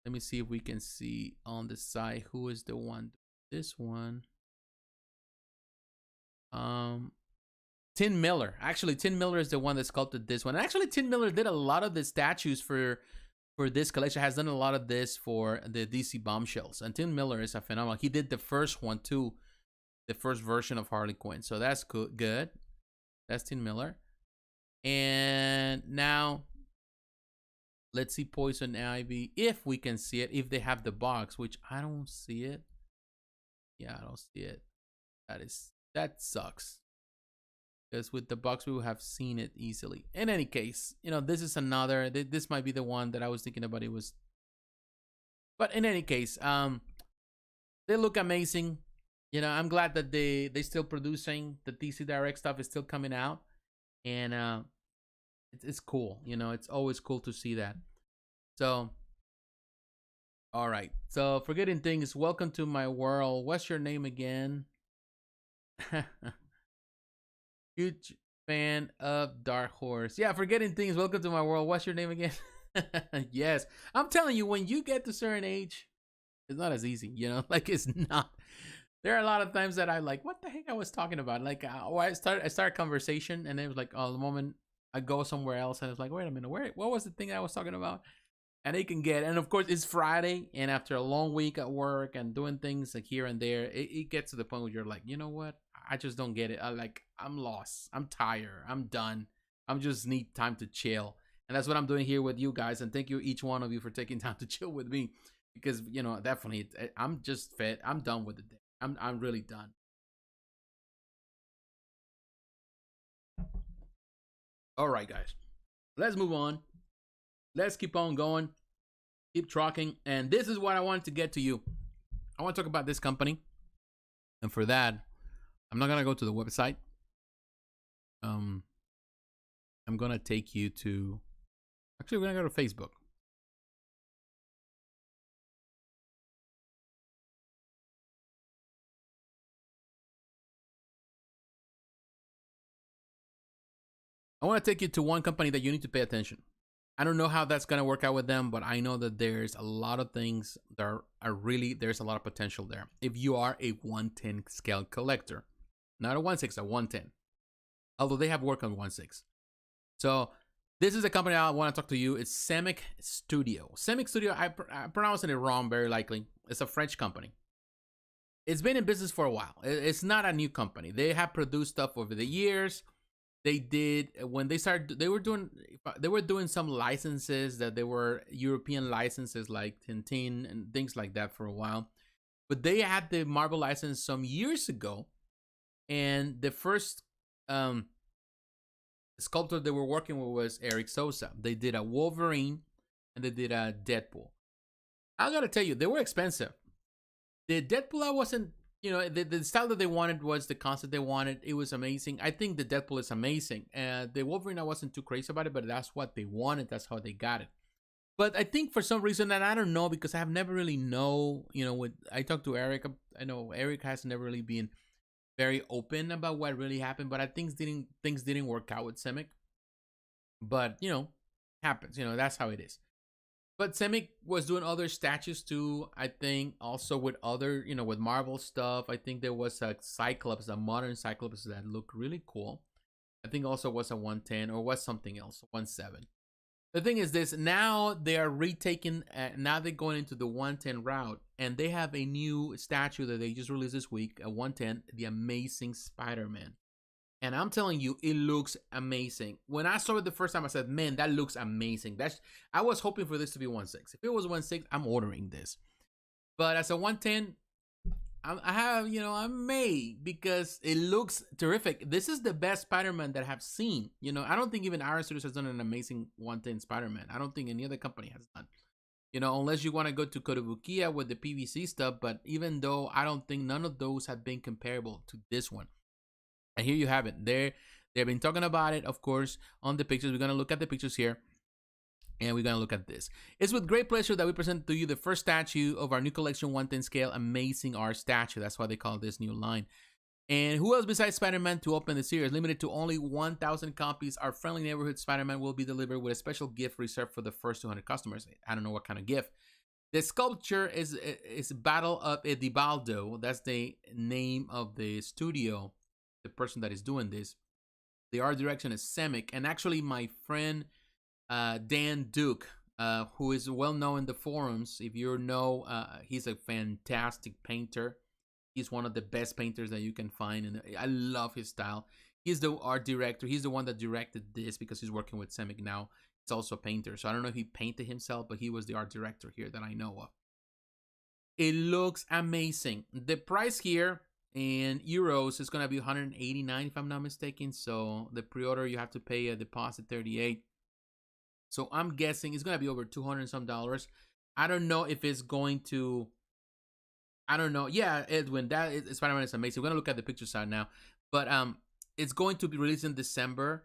Let me see if we can see on the side who is the one. This one. Tim Miller. Actually, Tim Miller is the one that sculpted this one. And actually, Tim Miller did a lot of the statues for this collection. Has done a lot of this for the DC Bombshells. And Tim Miller is a phenomenal. He did the first one too, the first version of Harley Quinn. So that's good. That's Tim Miller. And now let's see Poison Ivy, if we can see it, if they have the box, which I don't see it. Yeah, I don't see it. That sucks. Because with the box, we would have seen it easily. In any case, you know, this is another, this might be the one that I was thinking about. It was, but in any case, they look amazing. You know, I'm glad that they still producing. The DC Direct stuff is still coming out. And it's cool. You know, it's always cool to see that. So, all right. So, forgetting things, welcome to my world. What's your name again? Huge fan of Dark Horse. Yeah, forgetting things, welcome to my world. What's your name again? Yes. I'm telling you, when you get to a certain age, it's not as easy, you know? Like, it's not. There are a lot of times that I'm like, what the heck I was talking about? Like, I start a conversation, and it was like, oh, the moment I go somewhere else, and it's like, wait a minute, what was the thing I was talking about? And it can get, and of course, it's Friday, and after a long week at work and doing things like here and there, it gets to the point where you're like, you know what? I just don't get it. I'm lost. I'm tired. I'm done. I just need time to chill. And that's what I'm doing here with you guys. And thank you, each one of you, for taking time to chill with me. Because, you know, definitely, I'm just fed. I'm done with it. I'm really done. All right, guys. Let's move on. Let's keep on going. Keep trucking. And this is what I wanted to get to you. I want to talk about this company. And for that, I'm not going to go to the website. I'm going to take you to... Actually, we're going to go to Facebook. I want to take you to one company that you need to pay attention. I don't know how that's going to work out with them, but I know that there's a lot of things that are really... There's a lot of potential there. If you are a 110 scale collector. Not a 1/6, a 110. Although they have work on 1/6. So this is a company I want to talk to you. It's Semic Studio. Semic Studio, I'm pronouncing it wrong, very likely. It's a French company. It's been in business for a while. It's not a new company. They have produced stuff over the years. They did, when they started, they were doing some licenses that they were European licenses like Tintin and things like that for a while. But they had the Marvel license some years ago. And the first sculptor they were working with was Eric Sosa. They did a Wolverine and they did a Deadpool. I gotta tell you, they were expensive. The Deadpool, I wasn't, you know, the style that they wanted was the concept they wanted. It was amazing. I think the Deadpool is amazing. The Wolverine, I wasn't too crazy about it, but that's what they wanted. That's how they got it. But I think for some reason, and I don't know, because I have never really I talked to Eric. I know Eric has never really been very open about what really happened, but I think things didn't work out with Semic. But, you know, happens. You know, that's how it is. But Semic was doing other statues too, I think, also with other, you know, with Marvel stuff. I think there was a Cyclops, a modern Cyclops that looked really cool. I think also was a 110 or was something else, 17. The thing is this, now they are retaking, now they're going into the 110 route, and they have a new statue that they just released this week, a 110, the Amazing Spider-Man. And I'm telling you, it looks amazing. When I saw it the first time, I said, man, that looks amazing. I was hoping for this to be 1/6. If it was 1/6, I'm ordering this. But as a 110, I may, because it looks terrific. This is the best Spider-Man that I have seen. You know, I don't think even Iron Studios has done an amazing 110 Spider-Man. I don't think any other company has done. You know, unless you want to go to Kotobukiya with the PVC stuff. But even though I don't think none of those have been comparable to this one. And here you have it. They've been talking about it, of course, on the pictures. We're going to look at the pictures here. And we're going to look at this. It's with great pleasure that we present to you the first statue of our new collection 110 scale Amazing Art statue. That's why they call this new line. And who else besides Spider-Man to open the series? Limited to only 1,000 copies, our friendly neighborhood Spider-Man will be delivered with a special gift reserved for the first 200 customers. I don't know what kind of gift. The sculpture is Battle of Edibaldo. That's the name of the studio, the person that is doing this. The art direction is Semic, and actually my friend Dan Duke, who is well known in the forums, if you know, he's a fantastic painter. He's one of the best painters that you can find, and I love his style. He's the art director. He's the one that directed this because he's working with Semic now. He's also a painter, so I don't know if he painted himself, but he was the art director here that I know of. It looks amazing. The price here in euros is going to be 189 if I'm not mistaken. So the pre-order, you have to pay a deposit 38. So I'm guessing it's going to be over 200 some dollars. I don't know if it's going to, I don't know. Yeah, Edwin, Spider-Man is amazing. We're going to look at the picture side now. But it's going to be released in December.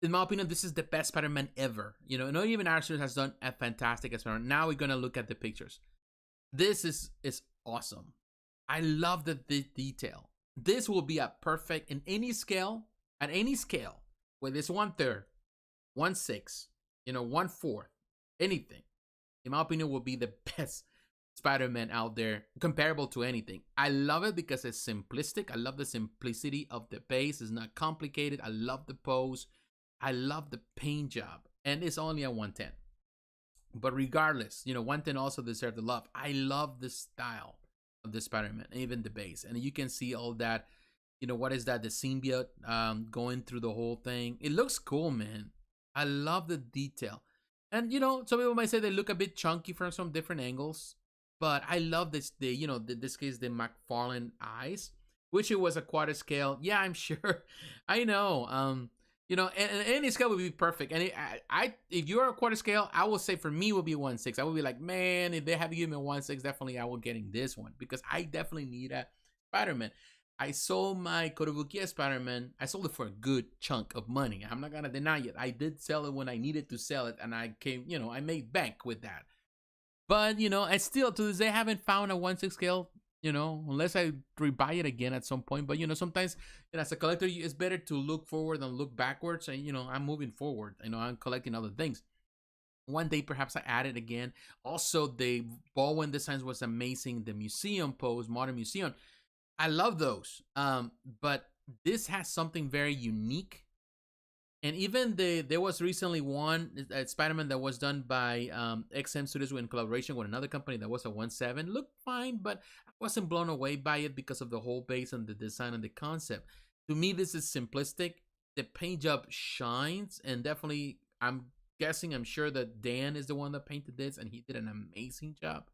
In my opinion, this is the best Spider-Man ever. You know, not even Arthur has done a fantastic Spider-Man. Now we're going to look at the pictures. This is awesome. I love the detail. This will be a perfect in any scale, at any scale, whether it's 1/3, 1/6, 1/4, anything. In my opinion, will be the best Spider-Man out there, comparable to anything. I love it because it's simplistic. I love the simplicity of the base. It's not complicated. I love the pose. I love the paint job, and it's only a 110. But regardless, 110 also deserves the love. I love the style of the Spider-Man, even the base. And you can see all that, what is that? The symbiote going through the whole thing. It looks cool, man. I love the detail. And, some people might say they look a bit chunky from some different angles. But I love this, this case, the McFarlane eyes. Wish it was a quarter scale. Yeah, I'm sure. I know. And any scale would be perfect. And if you're a quarter scale, I will say for me would be 1/6. I would be like, man, if they have to give me a 1/6, definitely I will getting this one because I definitely need a Spider-Man. I sold my Kotobukiya Spider-Man. I sold it for a good chunk of money. I'm not gonna deny it. I did sell it when I needed to sell it, and I I made bank with that. But I still to this day haven't found a 1/6 scale. Unless I rebuy it again at some point. But, sometimes as a collector, it's better to look forward than look backwards. And, I'm moving forward. I'm collecting other things. One day, perhaps I add it again. Also, the Baldwin designs was amazing. The museum pose, Modern Museum. I love those. But this has something very unique. And even there was recently one Spider-Man that was done by XM Studios in collaboration with another company that was a 1/7. Looked fine, but I wasn't blown away by it because of the whole base and the design and the concept. To me, this is simplistic. The paint job shines, and definitely, I'm sure that Dan is the one that painted this, and he did an amazing job.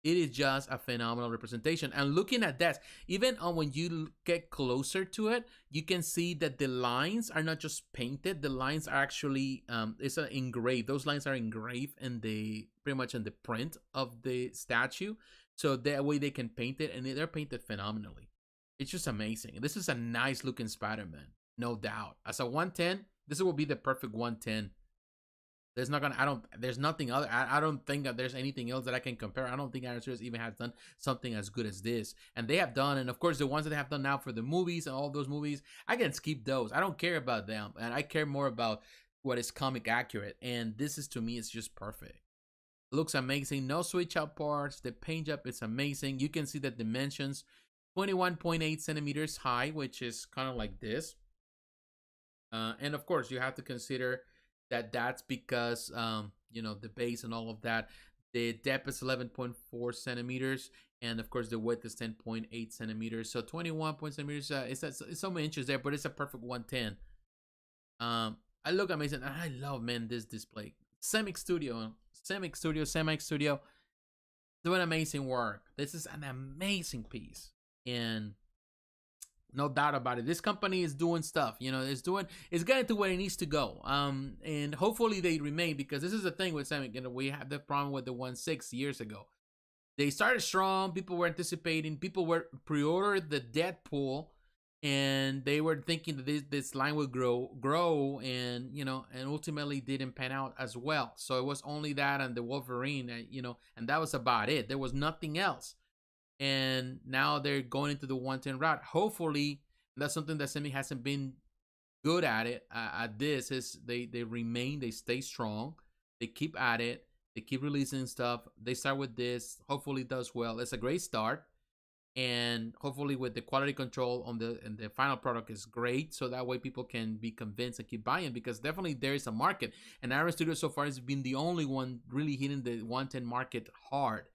It is just a phenomenal representation. And looking at that, even when you get closer to it, you can see that the lines are not just painted. The lines are actually, it's engraved. Those lines are engraved in pretty much in the print of the statue. So that way they can paint it, and they're painted phenomenally. It's just amazing. This is a nice looking Spider-Man, no doubt. As a 110, this will be the perfect 110. There's nothing other. I don't think that there's anything else that I can compare. I don't think Iron Series even has done something as good as this. And they have done, and of course, the ones that they have done now for the movies and all those movies, I can skip those. I don't care about them. And I care more about what is comic accurate. And this is, to me, it's just perfect. It looks amazing. No switch out parts. The paint job is amazing. You can see the dimensions, 21.8 centimeters high, which is kind of like this. And of course, you have to consider that's because the base and all of that. The depth is 11.4 centimeters, and of course the width is 10.8 centimeters. So 21 centimeters. It's some inches there, but it's a perfect 110. I look amazing. I love, man, this display. Semic Studio doing amazing work. This is an amazing piece, and no doubt about it. This company is doing stuff, it's getting to where it needs to go. And hopefully they remain, because this is the thing with Semic. We had the problem with the 1/6 years ago. They started strong. People were anticipating. People were pre-ordered the Deadpool, and they were thinking that this line would grow, and and ultimately didn't pan out as well. So it was only that and the Wolverine, and that was about it. There was nothing else. And now they're going into the 110 route. Hopefully, that's something that Semi hasn't been good at it. At this is they remain, they stay strong, they keep at it, they keep releasing stuff. They start with this. Hopefully, it does well. It's a great start. and hopefully with the quality control on the final product is great, so that way people can be convinced and keep buying, because definitely there is a market, and Iron Studio so far has been the only one really hitting the 110 market hard.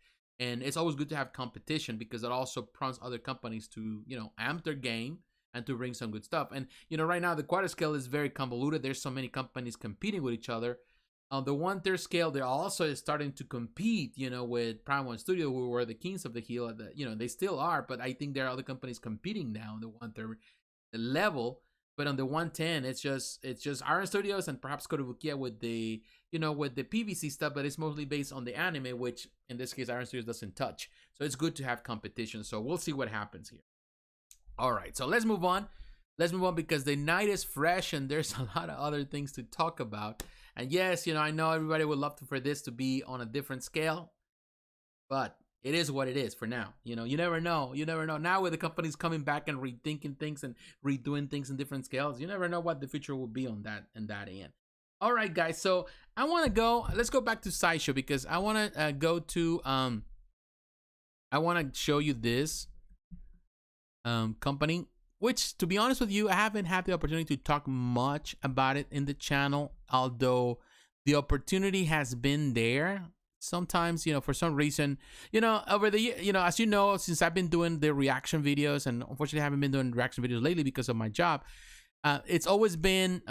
And it's always good to have competition, because it also prompts other companies to, you know, amp their game and to bring some good stuff. And, you know, right now the quarter scale is very convoluted. There's so many companies competing with each other. On the 1/3 scale, they're also starting to compete, you know, with Prime One Studio, who were the kings of the hill. You know, they still are, but I think there are other companies competing now on the 1/3 level. But on the 110, it's just Iron Studios and perhaps Kotobukiya with the, you know, with the PVC stuff, but it's mostly based on the anime, which in this case Iron Studios doesn't touch. So it's good to have competition. So we'll see what happens here. All right, so let's move on. Let's move on, because the night is fresh and there's a lot of other things to talk about. And yes, you know, I know everybody would love for this to be on a different scale, but it is what it is for now. You know, you never know. You never know. Now with the companies coming back and rethinking things and redoing things in different scales, you never know what the future will be on that and that end. All right, guys. So I want to go. Let's go back to Sideshow, because I want to go to. I want to show you this company, which, to be honest with you, I haven't had the opportunity to talk much about it in the channel, although the opportunity has been there. Sometimes, you know, for some reason, you know, over the year, you know, as you know, since I've been doing the reaction videos, and unfortunately I haven't been doing reaction videos lately because of my job, it's always been,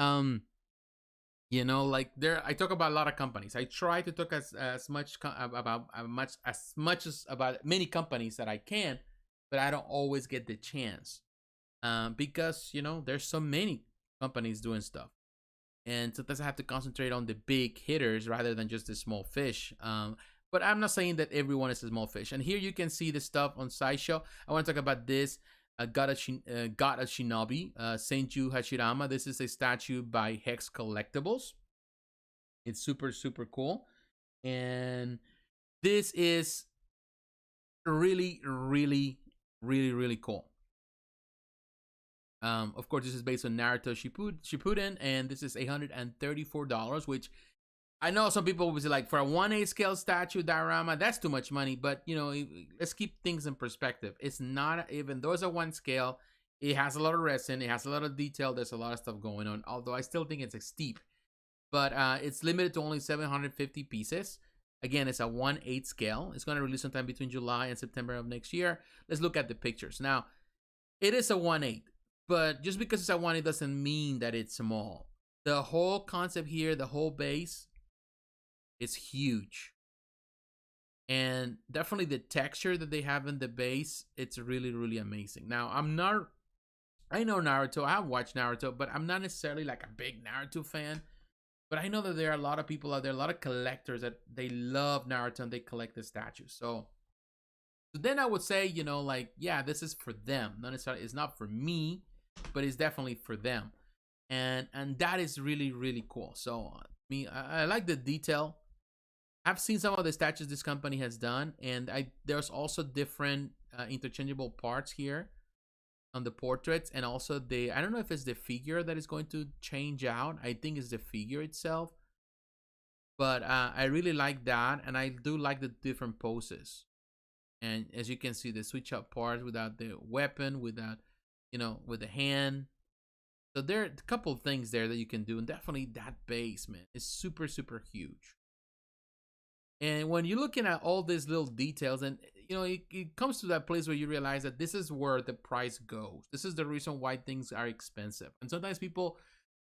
you know, like I talk about a lot of companies. I try to talk as much about many companies that I can, but I don't always get the chance. Because, you know, there's so many companies doing stuff, and sometimes I have to concentrate on the big hitters rather than just the small fish. But I'm not saying that everyone is a small fish. And here you can see the stuff on Sideshow. I want to talk about this God of Shinobi, Senju Hashirama. This is a statue by Hex Collectibles. It's super, super cool. And this is really, really, really, really cool. Of course, this is based on Naruto Shippuden, and this is $834, which I know some people will be like, for a 1/8 scale statue diorama, that's too much money. But, you know, let's keep things in perspective. It's not, even though it's a 1 scale, it has a lot of resin, it has a lot of detail, there's a lot of stuff going on, although I still think it's a steep. But it's limited to only 750 pieces. Again, it's a 1/8 scale. It's going to release sometime between July and September of next year. Let's look at the pictures. Now, it is a 1/8. But just because it's a 1, it doesn't mean that it's small. The whole concept here, the whole base, is huge. And definitely the texture that they have in the base, it's really, really amazing. Now, I know Naruto, I have watched Naruto, but I'm not necessarily like a big Naruto fan. But I know that there are a lot of people out there, a lot of collectors that they love Naruto and they collect the statues. So then I would say, you know, like, yeah, this is for them. Not necessarily, it's not for me, but it's definitely for them. And that is really, really cool. So I like the detail. I've seen some of the statues this company has done, and there's also different interchangeable parts here on the portraits, and also I don't know if it's the figure that is going to change out. I think it's the figure itself. But I really like that, and I do like the different poses. And as you can see, the switch up parts without the weapon, without, you know, with the hand. So there are a couple of things there that you can do, and definitely that base, man, is super, super huge. And when you're looking at all these little details, and, you know, it comes to that place where you realize that this is where the price goes. This is the reason why things are expensive. And sometimes people,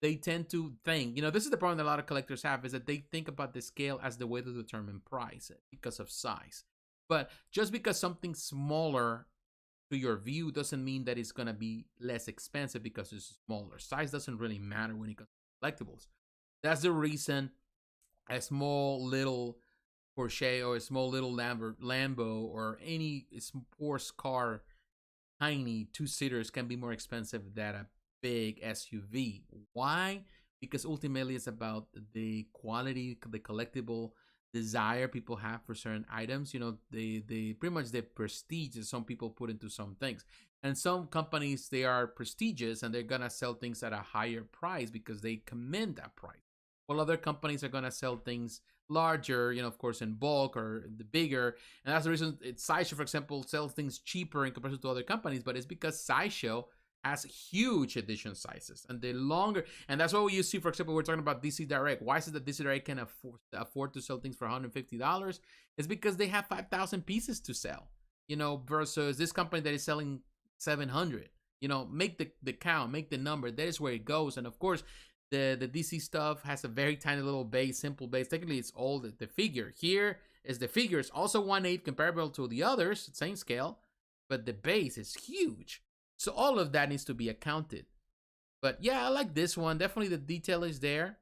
they tend to think, you know, this is the problem that a lot of collectors have, is that they think about the scale as the way to determine price because of size. But just because something's smaller to your view doesn't mean that it's going to be less expensive because it's smaller. Size doesn't really matter when it comes to collectibles. That's the reason a small little Porsche or a small little Lambo or any sports car, tiny 2-seaters, can be more expensive than a big SUV. Why? Because ultimately it's about the quality, the collectible desire people have for certain items. You know, they pretty much the prestige that some people put into some things. And some companies, they are prestigious and they're gonna sell things at a higher price because they command that price. While other companies are gonna sell things larger, you know, of course, in bulk or the bigger. And that's the reason Sideshow, for example, sells things cheaper in comparison to other companies, but it's because Sideshow has huge edition sizes and the longer, and that's what you see. For example, we're talking about DC Direct. Why is it that DC Direct can afford to sell things for $150? It's because they have 5,000 pieces to sell, you know, versus this company that is selling 700. You know, make the count, make the number. That is where it goes. And of course, the DC stuff has a very tiny little base, simple base. Technically, it's all the figure. Here is the figure. It's also 1/8 comparable to the others, same scale, but the base is huge. So all of that needs to be accounted. But yeah, I like this one. Definitely the detail is there.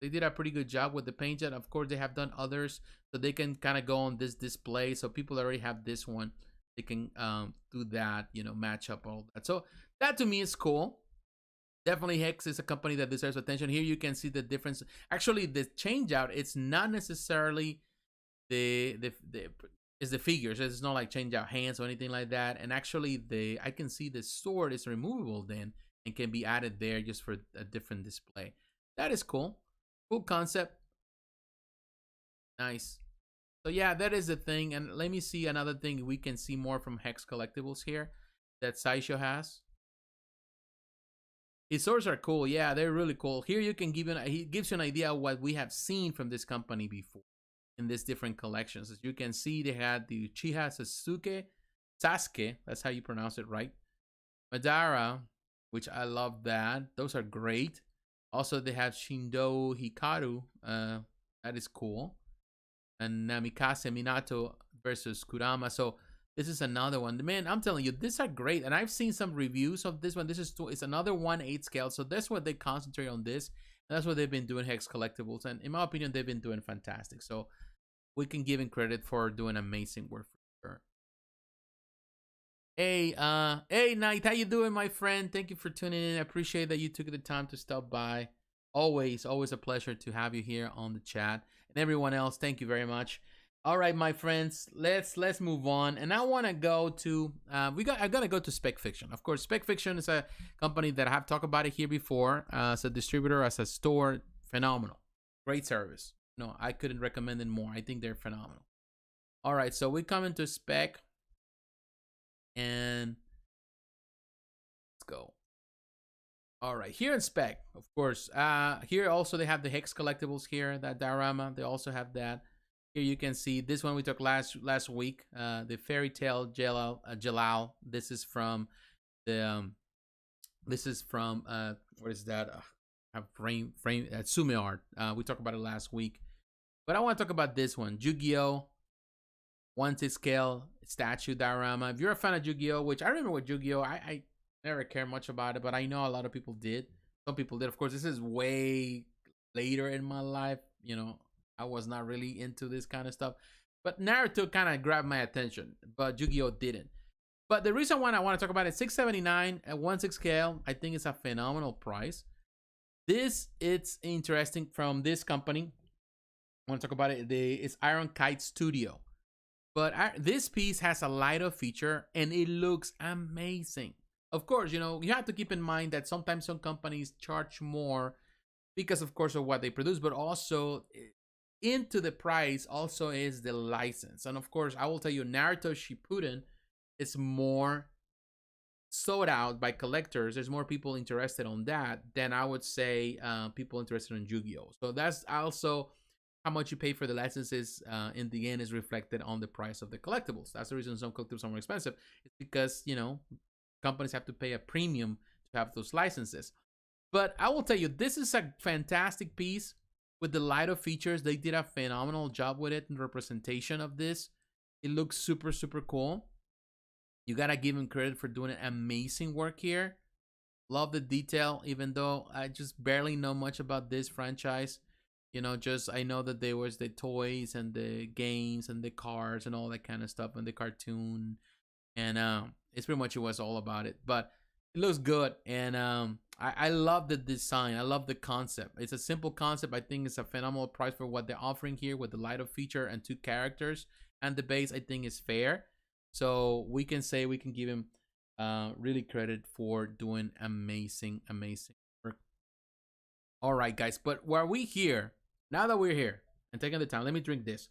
They did a pretty good job with the paint job. Of course, they have done others, so they can kind of go on this display. So people already have this one, they can do that, you know, match up all that. So that to me is cool. Definitely Hex is a company that deserves attention. Here you can see the difference. Actually, the change out, it's not necessarily is the figures. It's not like change out hands or anything like that. And actually, I can see the sword is removable then and can be added there just for a different display. That is cool. Cool concept. Nice. So yeah, that is the thing. And let me see another thing we can see more from Hex Collectibles here that Sideshow has. His swords are cool. Yeah, they're really cool. Here you can he gives you an idea of what we have seen from this company before in these different collections. As you can see, they had the Uchiha Sasuke, that's how you pronounce it, right? Madara, which I love that. Those are great. Also, they have Shindo Hikaru. That is cool. And Namikaze Minato versus Kurama. So this is another one. Man, I'm telling you, these are great. And I've seen some reviews of this one. It's another 1/8 scale. So that's what they concentrate on this. And that's what they've been doing, Hex Collectibles. And in my opinion, they've been doing fantastic. So we can give him credit for doing amazing work for sure. Hey, Knight, how you doing, my friend? Thank you for tuning in. I appreciate that you took the time to stop by. Always a pleasure to have you here on the chat. And everyone else, thank you very much. All right, my friends, let's move on. And I want to go to I'm gonna go to Spec Fiction. Of course, Spec Fiction is a company that I have talked about it here before. As a distributor, as a store, phenomenal, great service. No, I couldn't recommend it more. I think they're phenomenal. All right, so we come into Spec, and let's go. All right, here in Spec, of course. Here also they have the Hex Collectibles here, that diorama. They also have that. Here you can see this one we took last week. The Fairy Tale Jalal. This is from the what is that? Frame Sume art. We talked about it last week, but I want to talk about this one, Yu-Gi-Oh! 1/6 scale statue diorama. If you're a fan of Yu-Gi-Oh!, which I remember with Yu-Gi-Oh!, I never cared much about it, but I know a lot of people did. Some people did. Of course, this is way later in my life. You know, I was not really into this kind of stuff. But Naruto kind of grabbed my attention, but Yu-Gi-Oh! Didn't. But the reason why I want to talk about it, $679 at 1/6 scale, I think it's a phenomenal price. It's interesting from this company. I want to talk about it. It's Iron Kite Studio. But this piece has a light-up feature, and it looks amazing. Of course, you know, you have to keep in mind that sometimes some companies charge more because, of course, of what they produce, but also into the price also is the license. And of course, I will tell you, Naruto Shippuden is more sold out by collectors. There's more people interested on that than I would say people interested in Yu-Gi-Oh! So that's also how much you pay for the licenses in the end is reflected on the price of the collectibles. That's the reason some collectibles are more expensive. It's because, you know, companies have to pay a premium to have those licenses. But I will tell you, this is a fantastic piece with the light-up features. They did a phenomenal job with it in representation of this. It looks super, super cool. You gotta give him credit for doing amazing work here. Love the detail, even though I just barely know much about this franchise. You know, just I know that there was the toys and the games and the cars and all that kind of stuff and the cartoon. And it's pretty much it was all about it. But it looks good. And I love the design. I love the concept. It's a simple concept. I think it's a phenomenal price for what they're offering here with the light-up feature and 2 characters. And the base, I think, is fair. So we can say we can give him really credit for doing amazing, amazing work. All right, guys. But while we here, now that we're here, and taking the time. Let me drink this.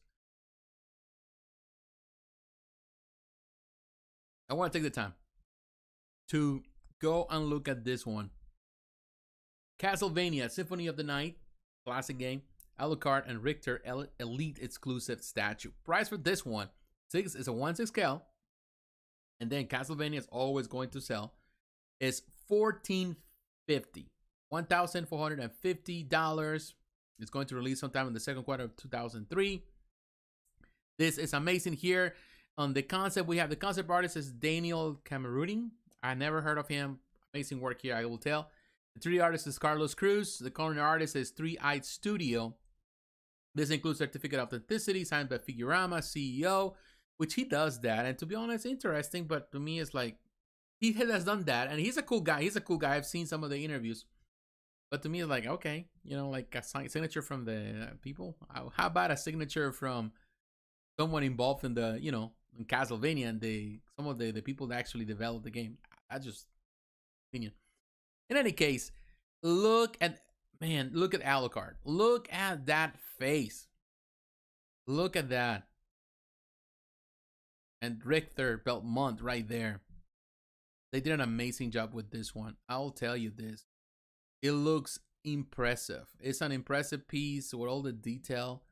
I want to take the time to go and look at this one. Castlevania Symphony of the Night, classic game. Allucard and Richter Elite exclusive statue. Price for this one is a 1/6 scale, and then Castlevania is always going to sell. Is $1,450. $1,450. It's going to release sometime in the second quarter of 2003. This is amazing. Here on the concept, we have the concept artist is Daniel Camerooni. I never heard of him. Amazing work here, I will tell. The 3D artist is Carlos Cruz. The coloring artist is 3-Eyed Studio. This includes certificate of authenticity signed by Figurama CEO, which he does that. And to be honest, interesting. But to me, it's like he has done that, and he's a cool guy. He's a cool guy. I've seen some of the interviews. But to me, it's like, okay, you know, like a signature from the people. How about a signature from someone involved in the, you know, in Castlevania and some of the people that actually developed the game? I just opinion. In any case, look at Alucard. Look at that face. Look at that. And Richter Belmont right there. They did an amazing job with this one. I'll tell you this. It looks impressive. It's an impressive piece with all the detail.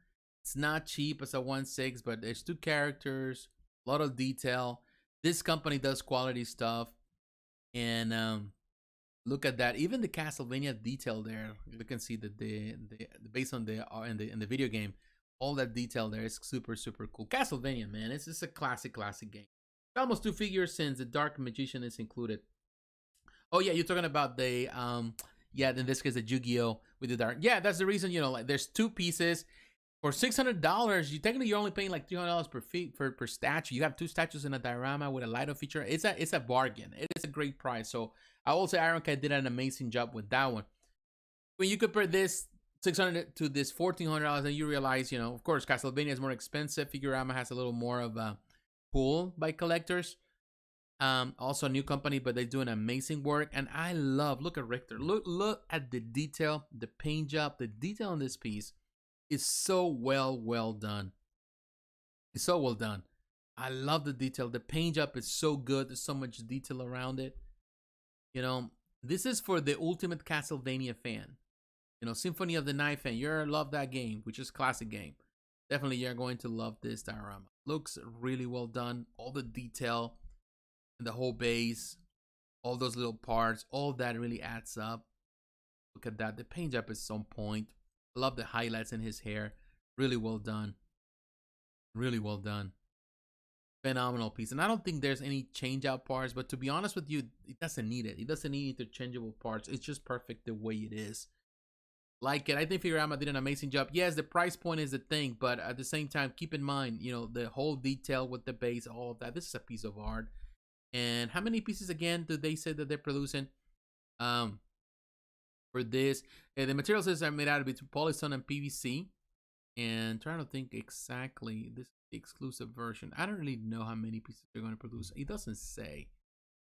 It's not cheap as a 1/6, but there's 2 characters, a lot of detail. This company does quality stuff. And look at that. Even the Castlevania detail there. You can see that the based on in the video game, all that detail there is super, super cool. Castlevania, man, it's just a classic game. Almost 2 figures since the Dark Magician is included. Oh yeah, you're talking about the yeah, in this case the Yu-Gi-Oh with the Dark. Yeah, that's the reason, you know, like there's 2 pieces for $600. You're only paying like $300 per statue. You have 2 statues in a diorama with a light-up feature. It's a bargain. It is a great price. So I will say Iron Kite did an amazing job with that one. When you compare this $600 to this $1,400, and you realize, you know, of course, Castlevania is more expensive. Figurama has a little more of a pull by collectors. Also a new company, but they do an amazing work. And I look at Richter. Look at the detail, the paint job, the detail on this piece is so well done. It's so well done. I love the detail. The paint job is so good. There's so much detail around it. You know, this is for the ultimate Castlevania fan. You know, Symphony of the Night fan. You're love that game, which is a classic game. Definitely you're going to love this diorama. Looks really well done. All the detail in the whole base, all those little parts, all that really adds up. Look at that. The paint job is on point. I love the highlights in his hair. Really well done. Really well done. Phenomenal piece. And I don't think there's any change out parts, but to be honest with you, it doesn't need it. It doesn't need interchangeable parts. It's just perfect the way it is. Like it. I think Figurama did an amazing job. Yes, the price point is the thing, but at the same time, keep in mind, you know, the whole detail with the base, all of that. This is a piece of art. And how many pieces again do they say that they're producing? For this, the materials are made out of between polystone and PVC. And trying to think exactly, this is the exclusive version. I don't really know how many pieces they're going to produce. It doesn't say.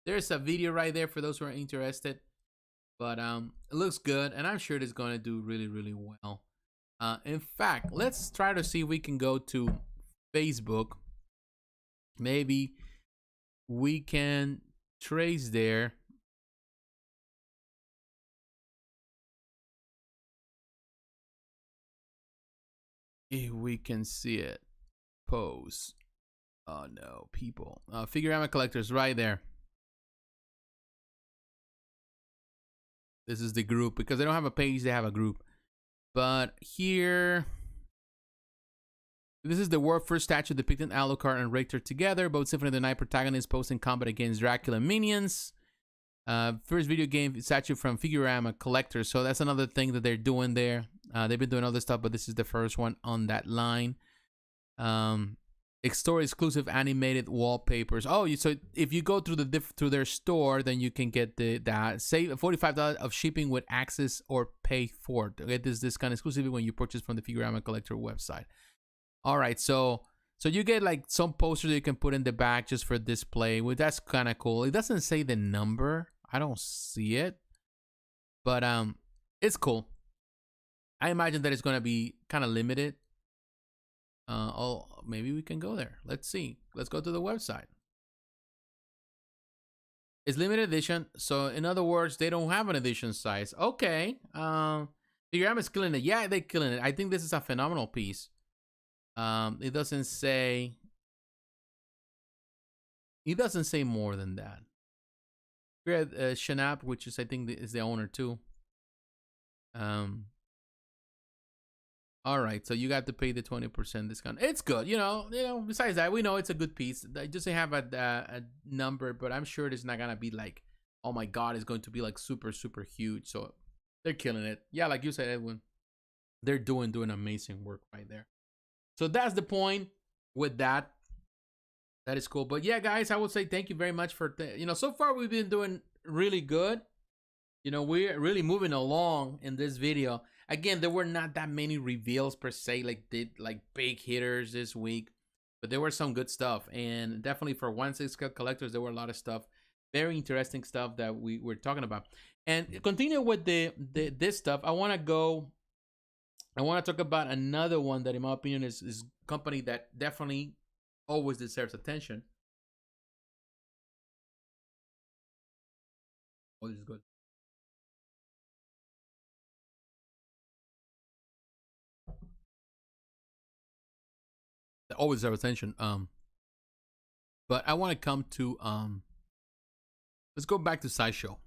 There's a video right there for those who are interested. But it looks good, and I'm sure it's going to do really well. In fact, let's try to see if we can go to Facebook. Maybe we can trace there. If we can see it. Pose. Oh no, people. Figurama collectors right there. This is the group, because they don't have a page, they have a group. But here, this is the world's first statue depicting Alucard and Richter together. Both Symphony of the Night protagonists posed in combat against Dracula minions. First video game statue from Figurama collectors. So that's another thing that they're doing there. They've been doing other stuff, but this is the first one on that line. Store exclusive animated wallpapers. Oh, so if you go through through their store, then you can get that save $45 of shipping with access or pay for it. Get this discount exclusively when you purchase from the Figurama collector website. All right, so you get like some posters that you can put in the back just for display. Well, that's kind of cool. It doesn't say the number. I don't see it, but it's cool. I imagine that it's gonna be kind of limited. Oh, maybe we can go there. Let's see. Let's go to the website. It's limited edition, so in other words, they don't have an edition size. Okay. Figurama is killing it. Yeah, they're killing it. I think this is a phenomenal piece. It doesn't say. It doesn't say more than that. We had Shanap, which is I think is the owner too. All right, so you got to pay the 20% discount. It's good, you know. Besides that, we know it's a good piece. It doesn't have a number, but I'm sure it's not gonna be like, oh my god, it's going to be like super super huge. So they're killing it. Yeah, like you said, Edwin, they're doing amazing work right there. So that's the point with that. That is cool. But yeah, guys, I would say thank you very much for so far we've been doing really good. We're really moving along in this video. Again, there were not that many reveals per se, like big hitters this week, but there were some good stuff, and definitely for 1/6 collectors, there were a lot of stuff, very interesting stuff that we were talking about. And continue with this stuff. I want to talk about another one that, in my opinion, is a company that definitely always deserves attention. Oh, this is good. That always deserves attention. But I want to come to let's go back to Sideshow.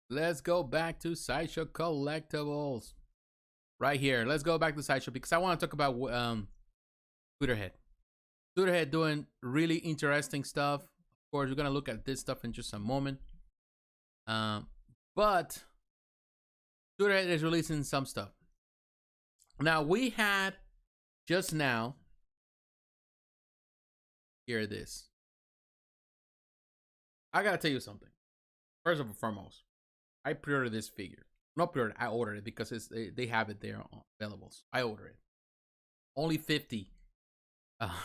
Let's go back to Sideshow Collectibles. Right here. Let's go back to Sideshow because I want to talk about tweeterhead. Tweeterhead doing really interesting stuff. Of course, we're going to look at this stuff in just a moment. But tweeterhead is releasing some stuff. Now, we had just now. Here it is. I got to tell you something. First and foremost, I pre-ordered this figure. Not pre-ordered, I ordered it because they have it there on available. I ordered it. Only 50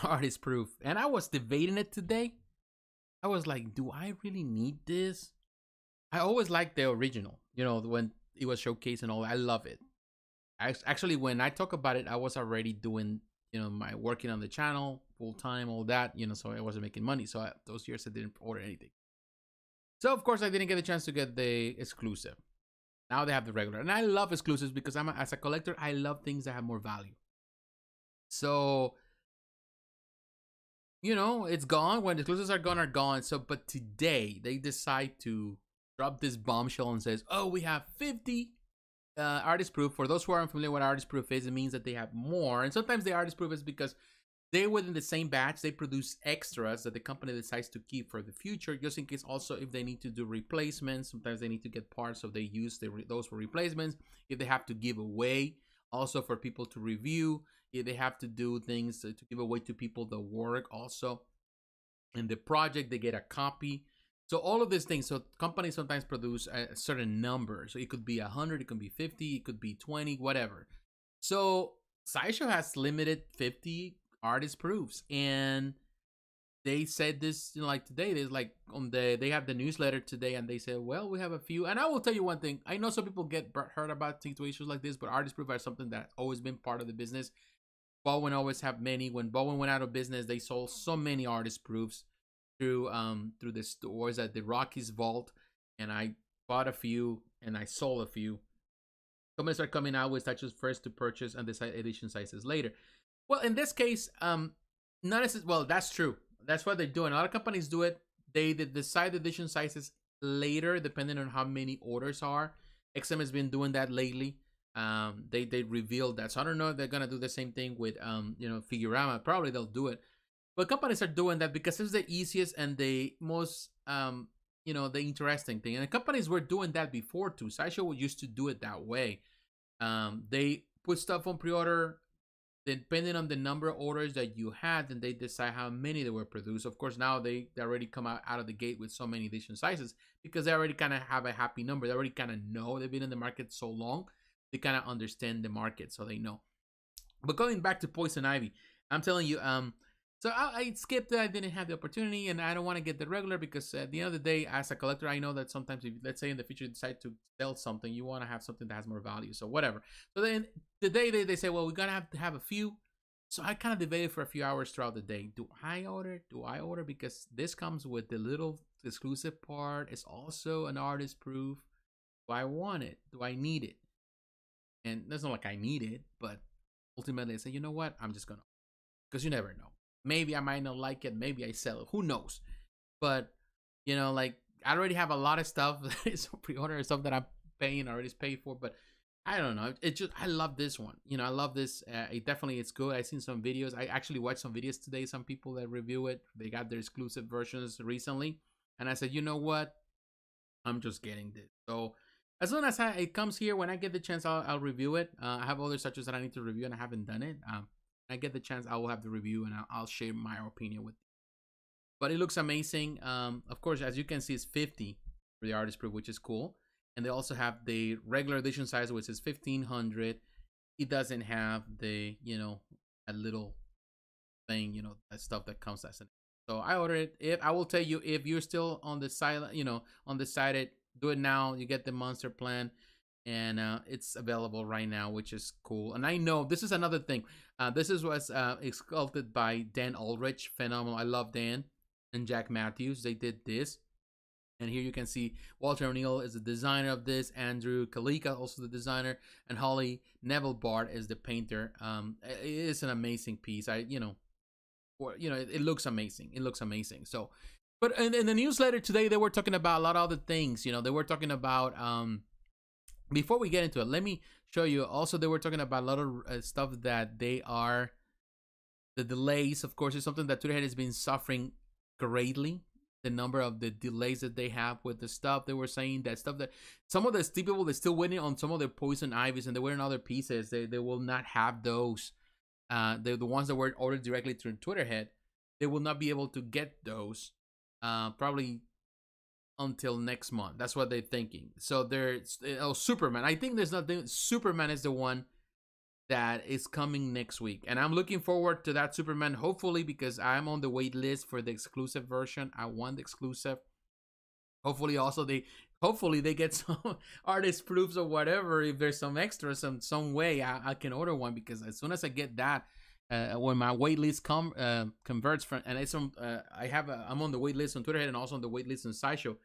artist proof. And I was debating it today. I was like, do I really need this? I always liked the original, when it was showcased and all. I love it. Actually, when I talk about it, I was already doing, my working on the channel full time, all that, so I wasn't making money. So those years I didn't order anything. So of course I didn't get a chance to get the exclusive. Now they have the regular, and I love exclusives because as a collector, I love things that have more value. So, it's gone. When the exclusives are gone. So, but today they decide to drop this bombshell and says, oh, we have 50 artist proof. For those who aren't familiar with what artist proof is, it means that they have more. And sometimes the artist proof is because they, within the same batch, they produce extras that the company decides to keep for the future, just in case also if they need to do replacements. Sometimes they need to get parts, so they use those for replacements. If they have to give away, also for people to review. If they have to do things to give away to people the work also. In the project, they get a copy. So all of these things. So companies sometimes produce a certain number. So it could be 100, it could be 50, it could be 20, whatever. So Sideshow has limited 50 artist proofs, and they said this like today. There's like they have the newsletter today, and they said, well, we have a few. And I will tell you one thing. I know some people get hurt about situations like this, but artist proof are something that's always been part of the business. Bowen always have many. When Bowen went out of business, they sold so many artist proofs through the stores at the Rockies Vault, and I bought a few and I sold a few. Companies are coming out with Statues first to purchase and decide edition sizes later. Well, in this case, not necessarily. Well, that's true. That's what they're doing. A lot of companies do it. They decide edition sizes later, depending on how many orders are. XM has been doing that lately. They revealed that. So I don't know if they're gonna do the same thing with Figurama. Probably they'll do it. But companies are doing that because it's the easiest and the most the interesting thing. And the companies were doing that before too. Sideshow used to do it that way. They put stuff on pre-order. Depending on the number of orders that you had, then they decide how many they were produced. Of course, now they already come out of the gate with so many edition sizes because they already kind of have a happy number. They already kind of know. They've been in the market so long. They kind of understand the market, so they know. But going back to Poison Ivy, I'm telling you, So I skipped it. I didn't have the opportunity, and I don't want to get the regular because at the end of the day, as a collector, I know that sometimes, if let's say in the future you decide to sell something, you want to have something that has more value. So whatever. So then the day they say, well, we're gonna have to have a few. So I kind of debated for a few hours throughout the day. Do I order? Do I order? Because this comes with the little exclusive part. It's also an artist proof. Do I want it? Do I need it? And it's not like I need it, but ultimately I say, you know what? I'm just gonna, because you never know. Maybe I might not like it. Maybe I sell it. Who knows? But like I already have a lot of stuff that is pre-order, stuff that I'm paying, already paid for. But I don't know. It just, I love this one. I love this. It definitely, it's good. I've seen some videos. I actually watched some videos today. Some people that review it, they got their exclusive versions recently, and I said, you know what? I'm just getting this. So as soon as it comes here, when I get the chance, I'll review it. I have other statues that I need to review, and I haven't done it. I get the chance, I will have the review, and I'll share my opinion with you. But it looks amazing. Of course, as you can see, it's 50 for the artist proof, which is cool. And they also have the regular edition size, which is 1500. It doesn't have the, a little thing, that stuff that comes as an. So I ordered it. If I will tell you, if you're still on the silent, undecided, do it now. You get the monster plan, and it's available right now, which is cool. And I know this is another thing. This was sculpted by Dan Ulrich. Phenomenal. I love Dan and Jack Matthews. They did this. And here you can see Walter O'Neill is the designer of this. Andrew Kalika, also the designer. And Holly Neville Bard is the painter. It is an amazing piece. It looks amazing. It looks amazing. So, but in the newsletter today, they were talking about a lot of other things. They were talking about, before we get into it, let me show you. Also, they were talking about a lot of stuff that the delays, of course, is something that Tweeterhead has been suffering greatly. The number of the delays that they have with the stuff. They were saying that stuff that some of the people they're still waiting on some of the poison ivies, and they're waiting on other pieces. They will not have those. The ones that were ordered directly through Tweeterhead, they will not be able to get those probably until next month. That's what they're thinking. So there's Superman. I think there's nothing. Superman is the one that is coming next week, and I'm looking forward to that Superman, hopefully, because I'm on the wait list for the exclusive version. I want the exclusive. Hopefully they get some artist proofs or whatever. If there's some extra, some way I can order one, because as soon as I get that, when my wait list converts from, and it's I'm on the wait list on Tweeterhead and also on the wait list on Sideshow.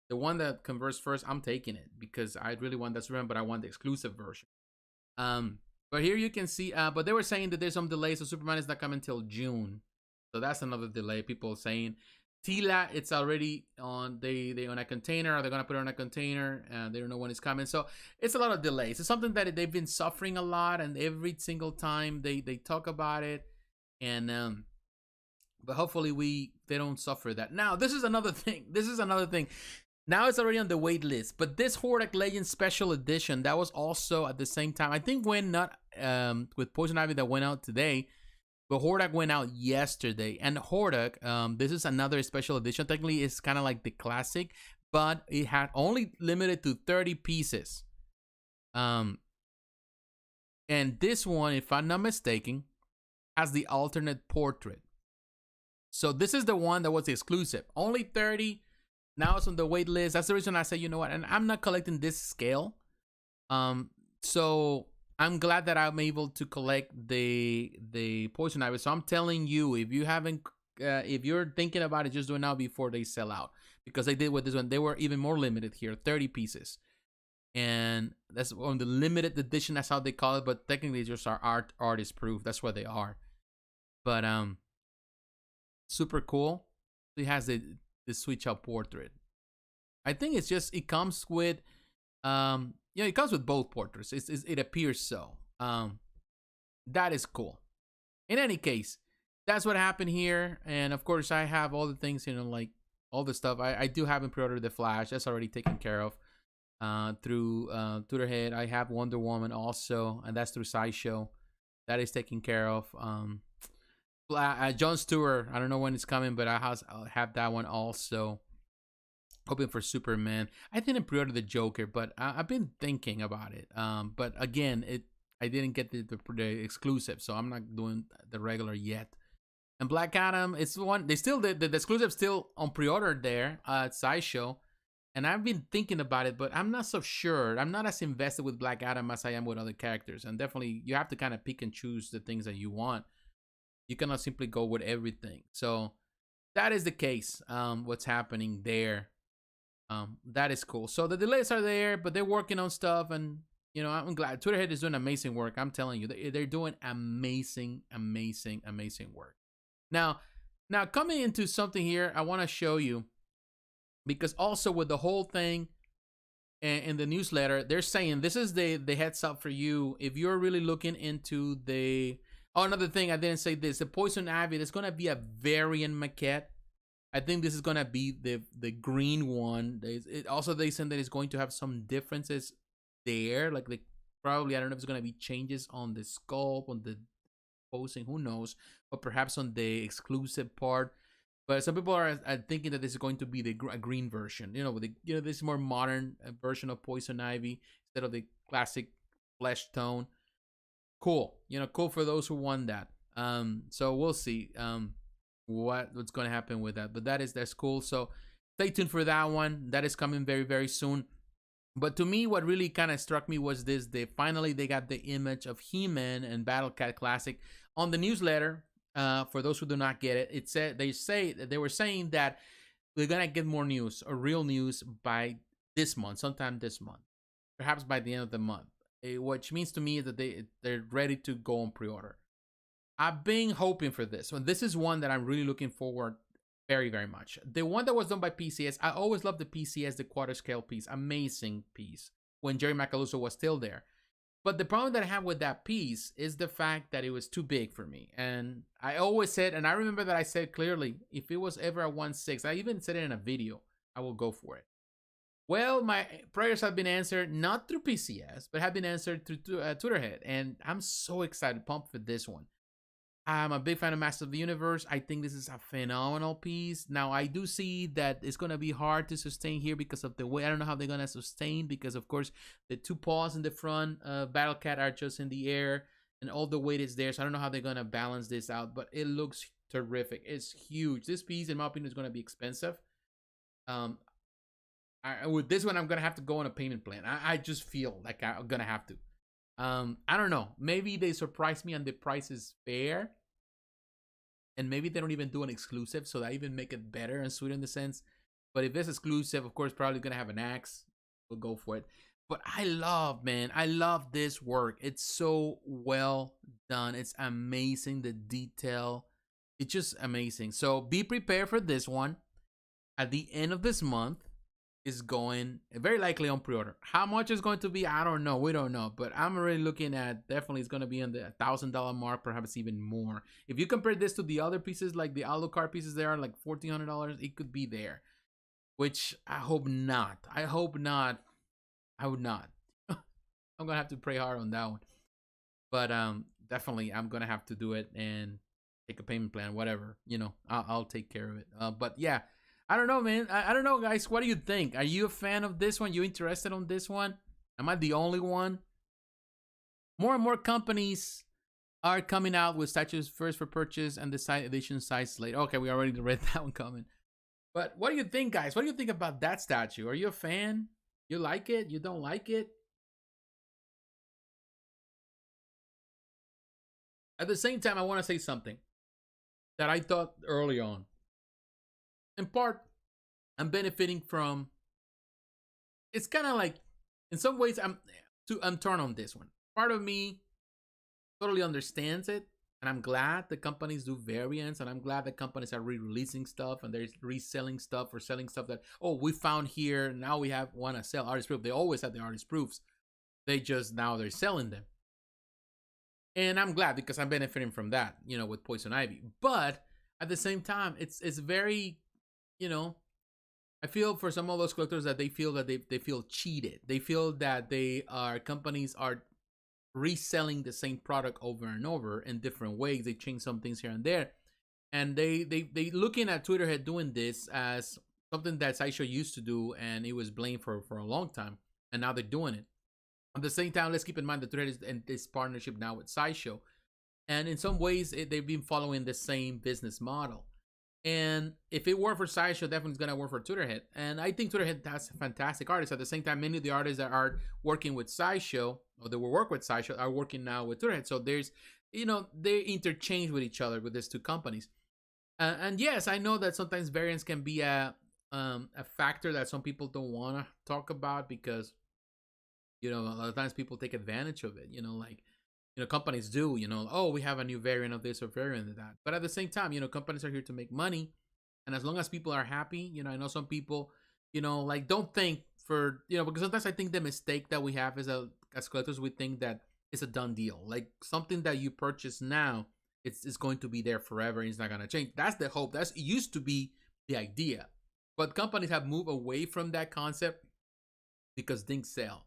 The one that converts first, I'm taking it, because I really want that Superman, but I want the exclusive version. But here you can see, but they were saying that there's some delays, so Superman is not coming until June. So that's another delay. People saying Tila, it's already on they on a container, or they're gonna put it on a container, and they don't know when it's coming. So it's a lot of delays. It's something that they've been suffering a lot, and every single time they talk about it, and but hopefully they don't suffer that. Now this is another thing. Now it's already on the wait list, but this Hordak Legends Special Edition, that was also at the same time. I think when not with Poison Ivy that went out today, but Hordak went out yesterday. And Hordak, this is another special edition. Technically, it's kind of like the classic, but it had only limited to 30 pieces. And this one, if I'm not mistaken, has the alternate portrait. So this is the one that was exclusive. Only 30. Now it's on the wait list. That's the reason I say, you know what, and I'm not collecting this scale. So I'm glad that I'm able to collect the Poison Ivy. So I'm telling you, if you haven't, if you're thinking about it, just do it now before they sell out, because they did with this one. They were even more limited here, 30 pieces, and that's on the limited edition. That's how they call it. But technically, it's just our artist proof. That's what they are. But super cool. It has the switch out portrait. I think it's just, it comes with it comes with both portraits. It appears so. That is cool. In any case, that's what happened here. And of course, I have all the things, like all the stuff. I do have in pre-order the Flash. That's already taken care of through Tweeterhead. I have Wonder Woman also, and that's through Sideshow. That is taken care of. John Stewart, I don't know when it's coming, but I'll have that one also. Hoping for Superman. I didn't pre-order the Joker, but I've been thinking about it. But again, I didn't get the exclusive, so I'm not doing the regular yet. And Black Adam, it's the one they still the exclusive still on pre-order there at Sideshow. And I've been thinking about it, but I'm not so sure. I'm not as invested with Black Adam as I am with other characters. And definitely, you have to kind of pick and choose the things that you want. You cannot simply go with everything. So that is the case. What's happening there? That is cool. So the delays are there, but they're working on stuff, and you know, I'm glad. Tweeterhead is doing amazing work. I'm telling you, they're doing amazing work. Now coming into something here, I want to show you. Because also with the whole thing in the newsletter, they're saying this is the heads up for you. If you're really looking into the... Oh, another thing, I didn't say this. The Poison Ivy, there's going to be a variant maquette. I think this is going to be the green one. Also, they said that it's going to have some differences there. Like, probably, I don't know if it's going to be changes on the sculpt, on the posing, who knows. But perhaps on the exclusive part. But some people are thinking that this is going to be a green version, you know, with this more modern version of Poison Ivy instead of the classic flesh tone. Cool, cool for those who want that. So we'll see what's going to happen with that. But that's cool. So stay tuned for that one. That is coming very, very soon. But to me, what really kind of struck me was this: finally they got the image of He-Man and Battle Cat Classic on the newsletter. For those who do not get it, they were saying that we're gonna get more news or real news by this month, sometime this month, perhaps by the end of the month. Which means to me that they're ready to go on pre-order. I've been hoping for this. So this is one that I'm really looking forward very, very much. The one that was done by PCS, I always loved the PCS, the quarter scale piece, amazing piece when Jerry Macaluso was still there. But the problem that I have with that piece is the fact that it was too big for me. And I always said, and I remember that I said clearly, if it was ever a 1/6, I even said it in a video, I will go for it. Well, my prayers have been answered, not through PCS, but have been answered through Tweeterhead. And I'm so excited, pumped for this one. I'm a big fan of Master of the Universe. I think this is a phenomenal piece. Now, I do see that it's going to be hard to sustain here because of the way. I don't know how they're going to sustain because, of course, the two paws in the front Battle Cat are just in the air and all the weight is there. So I don't know how they're going to balance this out, but it looks terrific. It's huge. This piece, in my opinion, is going to be expensive. With this one, I'm going to have to go on a payment plan. I just feel like I'm going to have to. I don't know. Maybe they surprise me and the price is fair. And maybe they don't even do an exclusive, so that even make it better and sweeter in the sense. But if it's exclusive, of course, probably going to have an axe. We'll go for it. But I love this work. It's so well done. It's amazing. The detail. It's just amazing. So be prepared for this one. At the end of this month, is going very likely on pre-order. How much is going to be? I don't know. We don't know. But I'm already looking at definitely it's going to be in the $1,000 mark, perhaps even more. If you compare this to the other pieces, like the Allucard pieces, they are like $1,400. It could be there, which I hope not. I hope not. I would not. I'm gonna have to pray hard on that one. But definitely I'm gonna have to do it and take a payment plan, whatever. I'll take care of it. But yeah. I don't know, man. I don't know, guys. What do you think? Are you a fan of this one? You interested on this one? Am I the only one? More and more companies are coming out with statues first for purchase and the side edition size slate. Okay, we already read that one coming. But what do you think, guys? What do you think about that statue? Are you a fan? You like it? You don't like it? At the same time, I want to say something that I thought early on. In part, I'm benefiting from. It's kind of like, in some ways, I'm torn on this one. Part of me totally understands it, and I'm glad the companies do variants, and I'm glad the companies are re-releasing stuff and they're reselling stuff or selling stuff that we found here. Now we want to sell artist proof. They always had the artist proofs. Now they're selling them, and I'm glad because I'm benefiting from that. With Poison Ivy, but at the same time, it's very. I feel for some of those collectors that they feel that they feel cheated. They feel that companies are reselling the same product over and over in different ways. They change some things here and there. And they looking at Tweeterhead doing this as something that Sideshow used to do, and it was blamed for a long time. And now they're doing it. At the same time, let's keep in mind that Tweeterhead is in this partnership now with Sideshow. And in some ways, they've been following the same business model. And if it worked for Sideshow, definitely it's gonna work for Tweeterhead. And I think Tweeterhead has fantastic artists. At the same time, many of the artists that are working with Sideshow or that will work with Sideshow are working now with Tweeterhead. So there's, they interchange with each other with these two companies. And yes, I know that sometimes variance can be a factor that some people don't want to talk about because, a lot of times people take advantage of it. Companies do, oh, we have a new variant of this or variant of that. But at the same time, companies are here to make money. And as long as people are happy, I know some people, don't think because sometimes I think the mistake that we have is as collectors, we think that it's a done deal. Like something that you purchase now, it's going to be there forever and it's not going to change. That's the hope. It used to be the idea. But companies have moved away from that concept because things sell.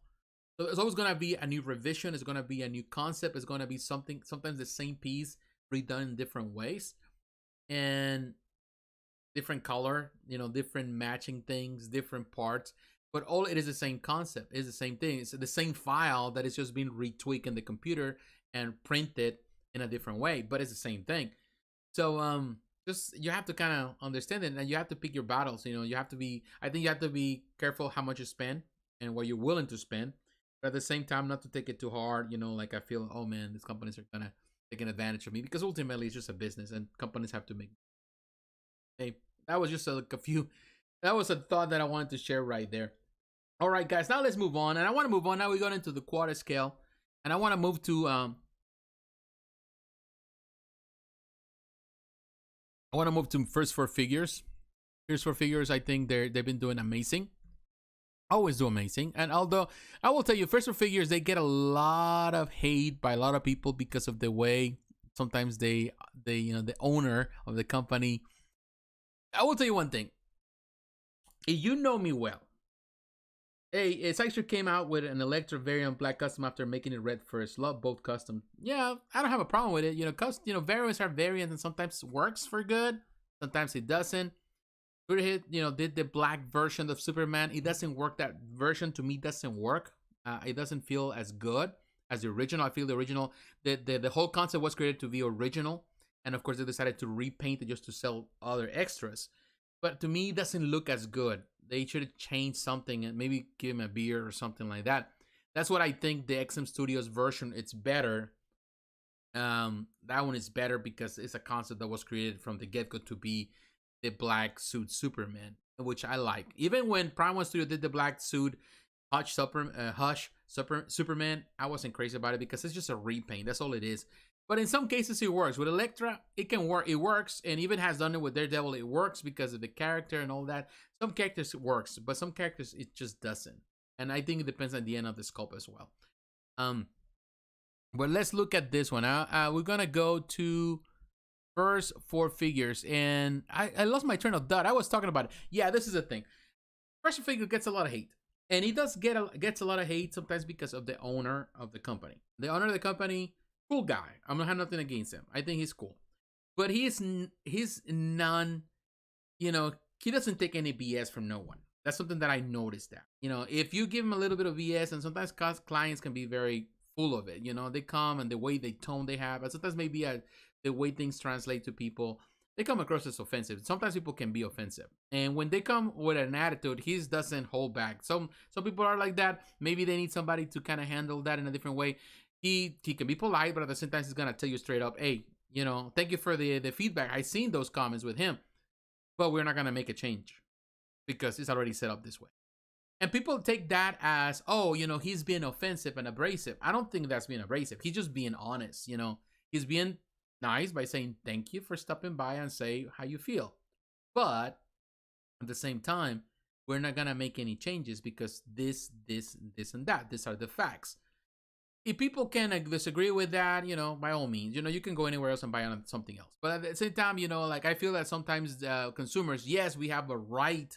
So there's always going to be a new revision. It's going to be a new concept. It's going to be something, sometimes the same piece redone in different ways and different color, different matching things, different parts. But all it is the same concept. It's the same thing. It's the same file that is just being retweaked in the computer and printed in a different way. But it's the same thing. So just you have to kind of understand it, and you have to pick your battles. You have to be. I think you have to be careful how much you spend and what you're willing to spend. But at the same time, not to take it too hard, like I feel, oh man, these companies are gonna take an advantage of me because ultimately it's just a business and companies have to make. Hey, that was just that was a thought that I wanted to share right there. All right, guys, now let's move on. And I want to move on. Now we're going into the quarter scale. And I want to move to First Four Figures. First Four Figures, I think they've been doing amazing. Always do amazing. And although I will tell you, First Four Figures, they get a lot of hate by a lot of people because of the way sometimes the owner of the company. I will tell you one thing. If you know me well, it's actually came out with an Electra variant black custom after making it red first. Love both custom. Yeah, I don't have a problem with it. Variants are variants and sometimes works for good. Sometimes it doesn't. Tweeterhead, did the black version of Superman. It doesn't work. That version to me doesn't work. It doesn't feel as good as the original. I feel the original, the whole concept was created to be original. And of course they decided to repaint it just to sell other extras. But to me, it doesn't look as good. They should have changed something and maybe give him a beer or something like that. That's what I think the XM Studios version, it's better. That one is better because it's a concept that was created from the get-go to be the black suit Superman, which I like. Even when Prime One Studio did the black suit Hush Superman, I wasn't crazy about it because it's just a repaint. That's all it is. But in some cases it works. With Electra, it can work. It works, and even has done it with Daredevil. It works because of the character and all that. Some characters it works, but some characters it just doesn't. And I think it depends on the end of the sculpt as well. But let's look at this one. We're gonna go to First Four Figures, and I lost my train of thought. I was talking about it. Yeah, this is the thing. First Four Figure gets a lot of hate, and he does gets a lot of hate sometimes because of the owner of the company. The owner of the company. Cool guy. I'm gonna have nothing against him. I think he's cool, but he's none. He doesn't take any BS from no one. That's something that I noticed. That if you give him a little bit of BS, and sometimes clients can be very full of it. They come and the way they tone they have, and sometimes maybe the way things translate to people, they come across as offensive. Sometimes people can be offensive, and when they come with an attitude, he doesn't hold back. Some people are like that. Maybe they need somebody to kind of handle that in a different way. He can be polite, but at the same time, he's gonna tell you straight up, hey, thank you for the feedback. I seen those comments with him, but we're not gonna make a change because it's already set up this way. And people take that as, oh, he's being offensive and abrasive. I don't think that's being abrasive. He's just being honest. He's being nice by saying thank you for stopping by and say how you feel. But at the same time, we're not gonna make any changes because this, and that. These are the facts. If people can disagree with that, by all means, you can go anywhere else and buy something else. But at the same time, I feel that sometimes consumers, yes, we have a right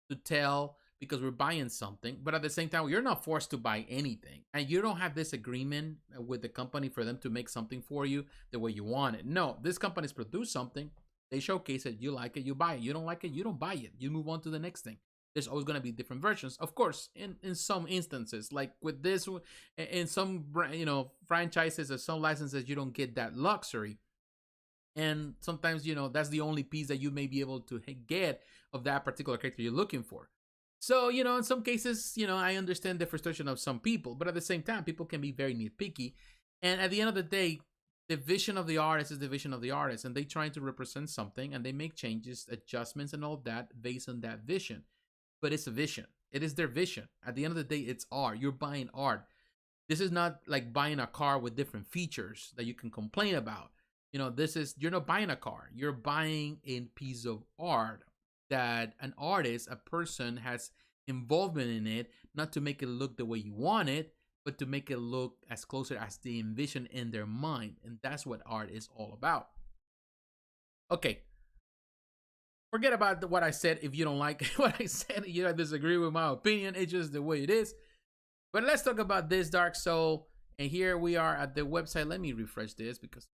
to tell because we're buying something. But at the same time, you're not forced to buy anything. And you don't have this agreement with the company for them to make something for you the way you want it. No, this company's produced something. They showcase it. You like it, you buy it. You don't like it, you don't buy it. You move on to the next thing. there's always going to be different versions. Of course, in some instances, like with this, in some franchises or some licenses, you don't get that luxury. And sometimes, that's the only piece that you may be able to get of that particular character you're looking for. So, in some cases, I understand the frustration of some people, but at the same time, people can be very nitpicky. And at the end of the day, the vision of the artist is the vision of the artist, and they trying to represent something, and they make changes, adjustments, and all that based on that vision. But it's a vision. It is their vision. At the end of the day, it's art. You're buying art. This is not like buying a car with different features that you can complain about. You're not buying a car. You're buying a piece of art that an artist, a person, has involvement in it, not to make it look the way you want it, but to make it look as closer as they envision in their mind. And that's what art is all about. Okay. Forget about what I said. If you don't like what I said, you don't disagree with my opinion, it's just the way it is. But let's talk about this Dark Soul. And here we are at the website. Let me refresh this because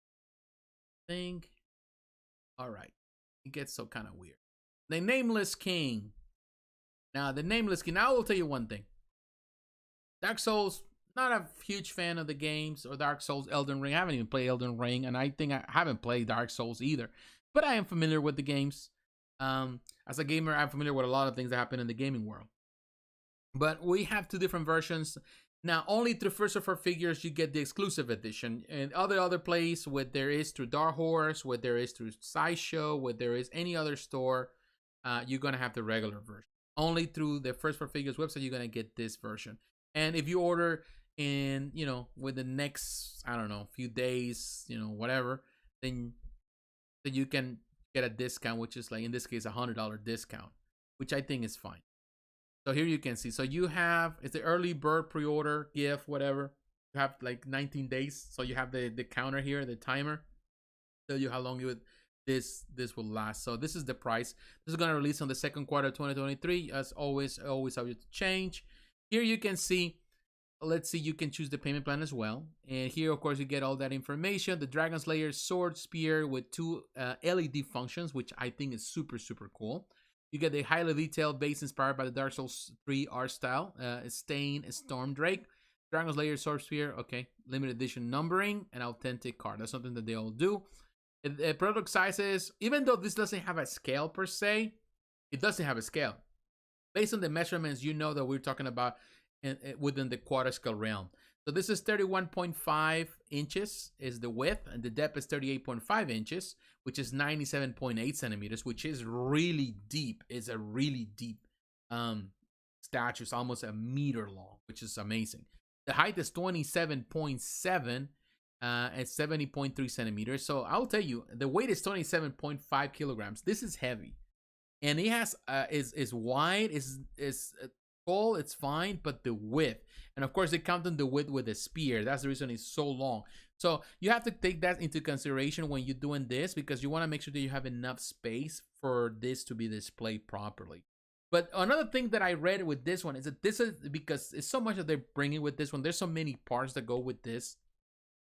all right, it gets so kind of weird. The Nameless King. Now, the Nameless King. Now, I will tell you one thing. Dark Souls, not a huge fan of the games, or Dark Souls, Elden Ring. I haven't even played Elden Ring, and I think I haven't played Dark Souls either. But I am familiar with the games. As a gamer, I'm familiar with a lot of things that happen in the gaming world. But we have two different versions. Now, only through First of Four Figures, you get the exclusive edition. And other place, where there is through Dark Horse, where there is through Sideshow, where there is any other store, you're going to have the regular version. Only through the First Four Figures website, you're going to get this version. And if you order in, with the next, I don't know, few days, whatever, then you can get a discount, which is like, in this case, $100 discount, which I think is fine. So here you can see. So you have, it's the early bird pre-order gift, whatever. You have like 19 days. So you have the counter here, the timer. Tell you how long this will last. So this is the price. This is going to release on the second quarter of 2023. As always subject to change. Here you can see, let's see, you can choose the payment plan as well. And here, of course, you get all that information. The Dragon Slayer sword spear with 2 LED functions, which I think is super, super cool. You get the highly detailed base inspired by the Dark Souls 3 art style. Stain, Storm Drake, Dragon Slayer sword spear. Okay, limited edition numbering, and authentic card. That's something that they all do. Product sizes, even though this doesn't have a scale per se, it doesn't have a scale. Based on the measurements, that we're talking about within the quarter scale realm. So this is 31.5 inches is the width, and the depth is 38.5 inches, which is 97.8 centimeters, which is really deep. It's a really deep statue. It's almost a meter long, which is amazing. The height is 27.7 and 70.3 centimeters. So I'll tell you, the weight is 27.5 kilograms. This is heavy. And it has is wide, is tall, it's fine, but the width, and of course they count on the width with the spear. That's the reason it's so long. So you have to take that into consideration when you're doing this, because you want to make sure that you have enough space for this to be displayed properly. But another thing that I read with this one is that this is, because it's so much that they're bringing with this one, there's so many parts that go with this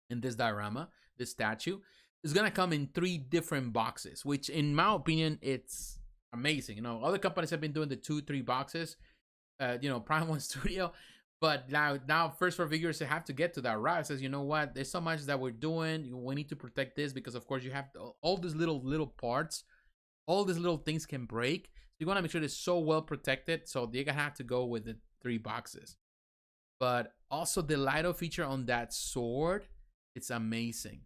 in this diorama, this statue. It's gonna come in 3 different boxes, which in my opinion, it's amazing. Other companies have been doing the 2-3 boxes, Prime One Studio, but now First Four Figures have to get to that route. It says, you know what, there's so much that we're doing, we need to protect this, because of course you have all these little parts, all these little things can break. So you want to make sure it's so well protected, so they're gonna have to go with the 3 boxes. But also the Lido feature on that sword, it's amazing.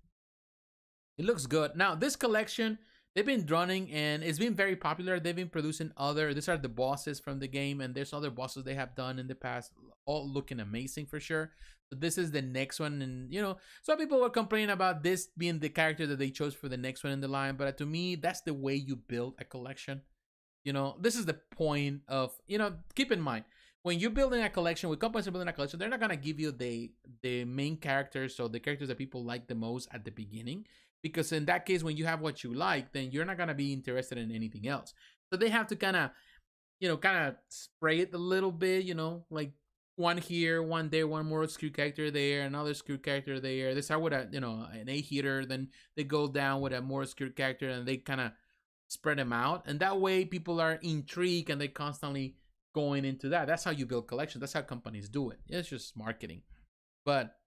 It looks good. Now this collection, they've been running and it's been very popular. They've been producing these are the bosses from the game, and there's other bosses they have done in the past, all looking amazing for sure. So this is the next one, and some people were complaining about this being the character that they chose for the next one in the line, but to me, that's the way you build a collection. This is the point of, keep in mind, when you're building a collection, when companies are building a collection, they're not gonna give you the main characters, so the characters that people like the most at the beginning. Because in that case, when you have what you like, then you're not going to be interested in anything else. So they have to kind of spray it a little bit, like one here, one there, one more screw character there, another screw character there. They start with an A hitter, then they go down with a more screw character, and they kind of spread them out. And that way people are intrigued and they constantly going into that. That's how you build collections. That's how companies do it. It's just marketing. But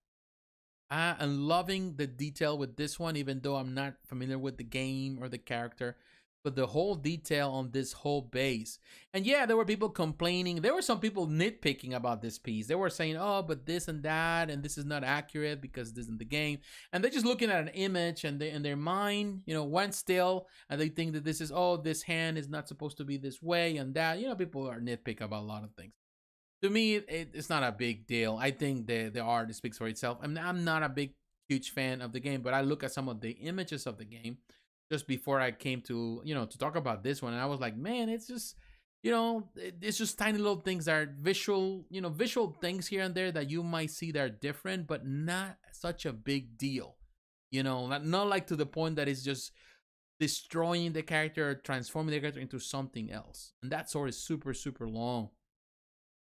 I'm loving the detail with this one, even though I'm not familiar with the game or the character. But the whole detail on this whole base. And yeah, there were people complaining. There were some people nitpicking about this piece. They were saying, oh, but this and that, and this is not accurate because this isn't the game. And they're just looking at an image, and they, in their mind, you know, went still, and they think that this is, oh, this hand is not supposed to be this way and that. You know, people are nitpick about a lot of things. To me, it's not a big deal. I think the art speaks for itself. I'm not a huge fan of the game, but I look at some of the images of the game just before I came to, you know, to talk about this one, and I was like, man, it's just, you know, it's just tiny little things that are visual, you know, visual things here and there that you might see that are different, but not such a big deal, you know, not like to the point that it's just destroying the character, transforming the character into something else. And that sword is super, super long.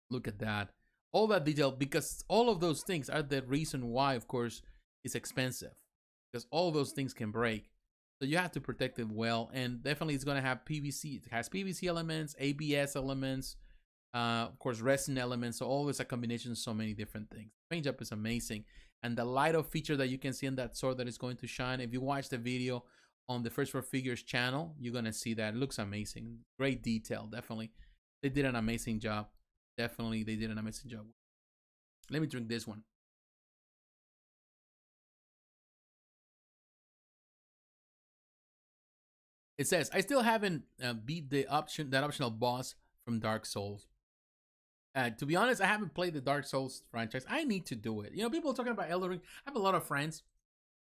Look at that. All that detail, because all of those things are the reason why, of course, it's expensive. Because all those things can break. So you have to protect it well. And definitely it's going to have PVC. It has PVC elements, ABS elements, of course, resin elements. So always a combination of so many different things. Paint job is amazing. And the light up feature that you can see in that sword that is going to shine. If you watch the video on the First for Figures channel, you're going to see that. It looks amazing. Great detail, definitely. They did an amazing job. Definitely, they did an amazing job. Let me drink this one. It says, I still haven't beat that optional boss from Dark Souls. To be honest, I haven't played the Dark Souls franchise. I need to do it. You know, people are talking about Elden Ring. I have a lot of friends,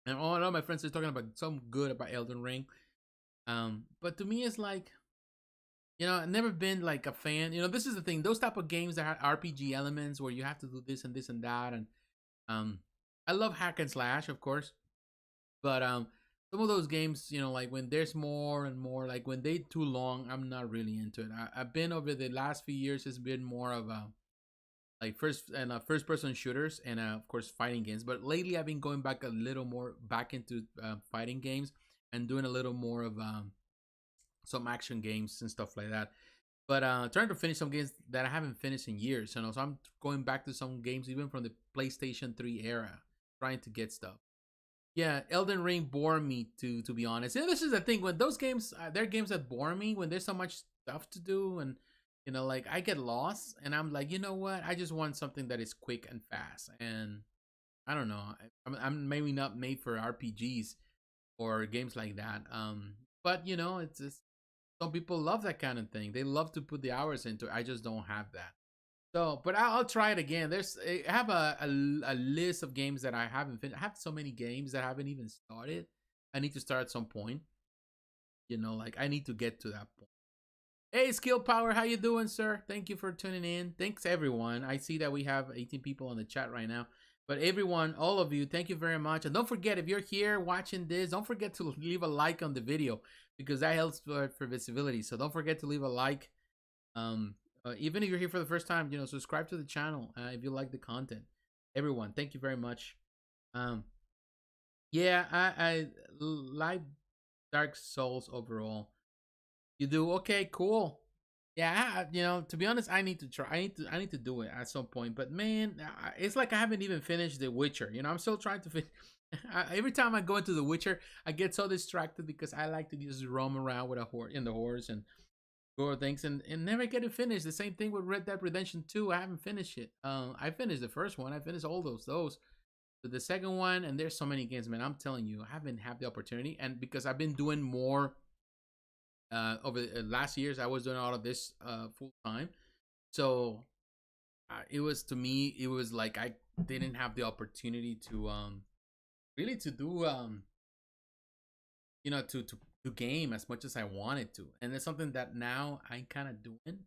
and all of my friends are talking about some good about Elden Ring. But to me, it's like, you know, I've never been like a fan. You know, this is the thing. Those type of games that have RPG elements where you have to do this and this and that. And I love hack and slash, of course. But some of those games, you know, like when there's more and more, like when they're too long, I'm not really into it. I've been over the last few years, it's been more of a like first person shooters and of course fighting games. But lately, I've been going back a little more back into fighting games and doing a little more of some action games and stuff like that. But trying to finish some games that I haven't finished in years. You know, so I'm going back to some games even from the PlayStation 3 era, trying to get stuff. Yeah, Elden Ring bore me to be honest. And this is the thing, when those games, they're games that bore me when there's so much stuff to do, and you know, like I get lost, and I'm like, you know what? I just want something that is quick and fast. And I don't know, I'm maybe not made for RPGs or games like that. But you know, it's just some people love that kind of thing. They love to put the hours into it. I just don't have that. So, but I'll try it again. I have a list of games that I haven't finished. I have so many games that I haven't even started. I need to start at some point. You know, like I need to get to that point. Hey, Skill Power, how you doing, sir? Thank you for tuning in. Thanks, everyone. I see that we have 18 people on the chat right now. But everyone, all of you, thank you very much. And don't forget, if you're here watching this, don't forget to leave a like on the video, because that helps for visibility. So don't forget to leave a like. Even if you're here for the first time, you know, subscribe to the channel if you like the content. Everyone, thank you very much. Yeah, I like Dark Souls overall. You do? Okay, cool. Yeah, you know, to be honest, I need to try. I need to do it at some point. But man, it's like I haven't even finished The Witcher. You know, I'm still trying to finish. Every time I go into The Witcher, I get so distracted because I like to just roam around with a horse in the horse and go things and never get it finished. The same thing with Red Dead Redemption 2. I haven't finished it. I finished the first one. I finished all those. But the second one, and there's so many games, man. I'm telling you, I haven't had the opportunity, and because I've been doing more over the last years, I was doing all of this full time. So it was, to me, it was like I didn't have the opportunity to really to do you know, to game as much as I wanted to. And it's something that now I'm kind of doing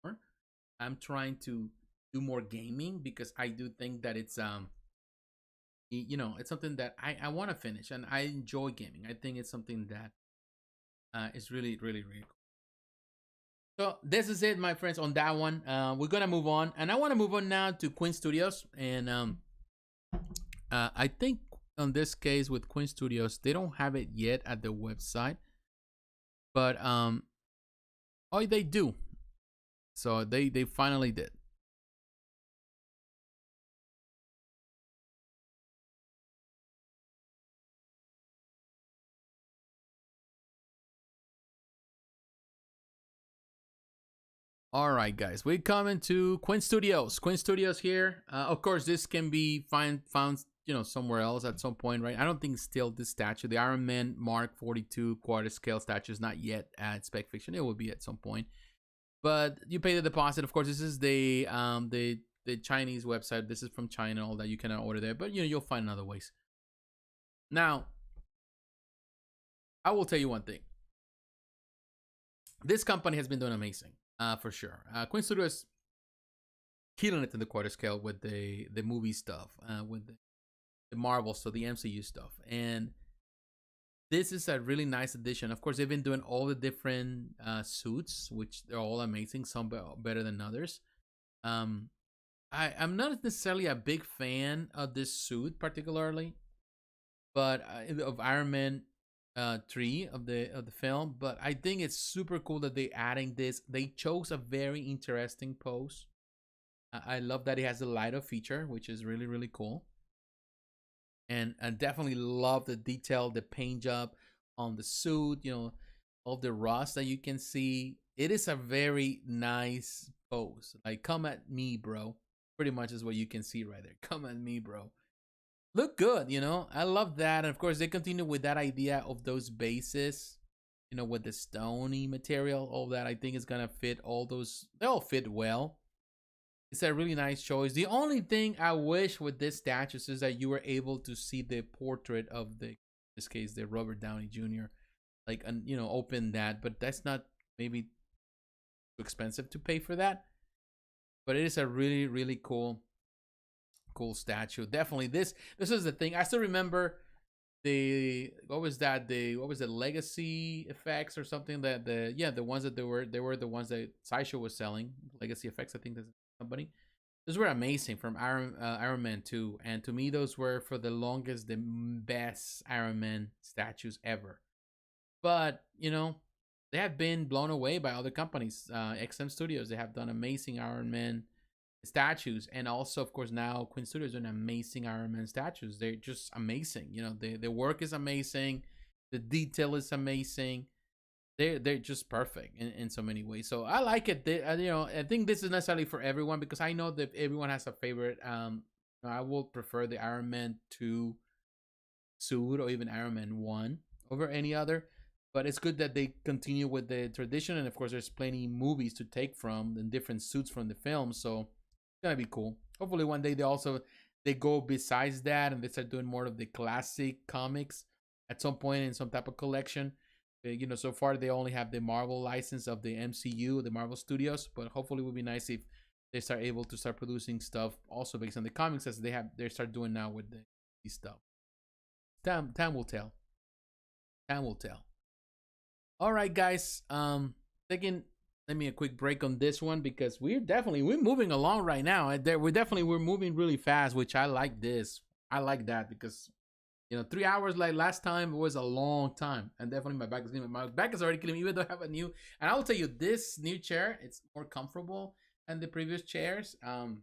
more. I'm trying to do more gaming because I do think that it's you know, it's something that I want to finish, and I enjoy gaming. I think it's something that is really, really, really cool. So this is it, my friends, on that one. We're gonna move on, and I want to move on now to Quinn Studios. And I think on this case with Quinn Studios, they don't have it yet at the website, but oh, they do. So they finally did. All right, guys, we come into Quinn Studios. Quinn Studios here. Of course, this can be found, somewhere else at some point, right? I don't think still this statue, the Iron Man Mark 42 quarter scale statue, is not yet at Spec Fiction. It will be at some point, but you pay the deposit. Of course, this is the Chinese website. This is from China, all that you cannot order there, but you'll find other ways. Now, I will tell you one thing. This company has been doing amazing. For sure. Quinn Studios killing it in the quarter scale with the movie stuff, with the Marvel, so the MCU stuff. And this is a really nice addition. Of course, they've been doing all the different suits, which they're all amazing, some better than others. I'm not necessarily a big fan of this suit particularly, but of Iron Man 3 of the film, but I think it's super cool that they adding this. They chose a very interesting pose. I love that it has the light up feature, which is really, really cool. And I definitely love the detail, the paint job on the suit, all the rust that you can see. It is a very nice pose. Like, come at me, bro. Pretty much is what you can see right there. Come at me, bro. Look good, I love that. And of course, they continue with that idea of those bases, with the stony material. All that, I think, is gonna fit all those. They all fit well. It's a really nice choice. The only thing I wish with this statue is that you were able to see the portrait of in this case, the Robert Downey Jr. Like, open that, but that's not maybe too expensive to pay for that. But it is a really, really cool statue. Definitely, this is the thing. I still remember what was the legacy effects or something, that the ones that they were the ones that Sideshow was selling. Legacy effects, I think that's the company. Those were amazing from Iron Man 2, and to me those were for the longest the best Iron Man statues ever. But they have been blown away by other companies. XM Studios, they have done amazing Iron Man statues, and also of course now Quinn Studios doing amazing Iron Man statues. They're just amazing. The work is amazing, the detail is amazing. They're just perfect in so many ways. So I like it. I think this is necessarily for everyone, because I know that everyone has a favorite. I will prefer the Iron Man 2 suit or even Iron Man 1 over any other. But it's good that they continue with the tradition, and of course there's plenty movies to take from and different suits from the film. So gonna be cool. Hopefully one day they go besides that and they start doing more of the classic comics at some point in some type of collection. So far they only have the Marvel license of the MCU, the Marvel Studios, but hopefully it would be nice if they start able to start producing stuff also based on the comics, as they start doing now with the stuff. Time will tell. Time will tell. All right, guys. Let me a quick break on this one, because we're moving along right now. We're moving really fast, which I like this. I like that, because 3 hours like last time was a long time, and definitely my back is already killing me, even though I have a new. And I will tell you, this new chair, it's more comfortable than the previous chairs. Although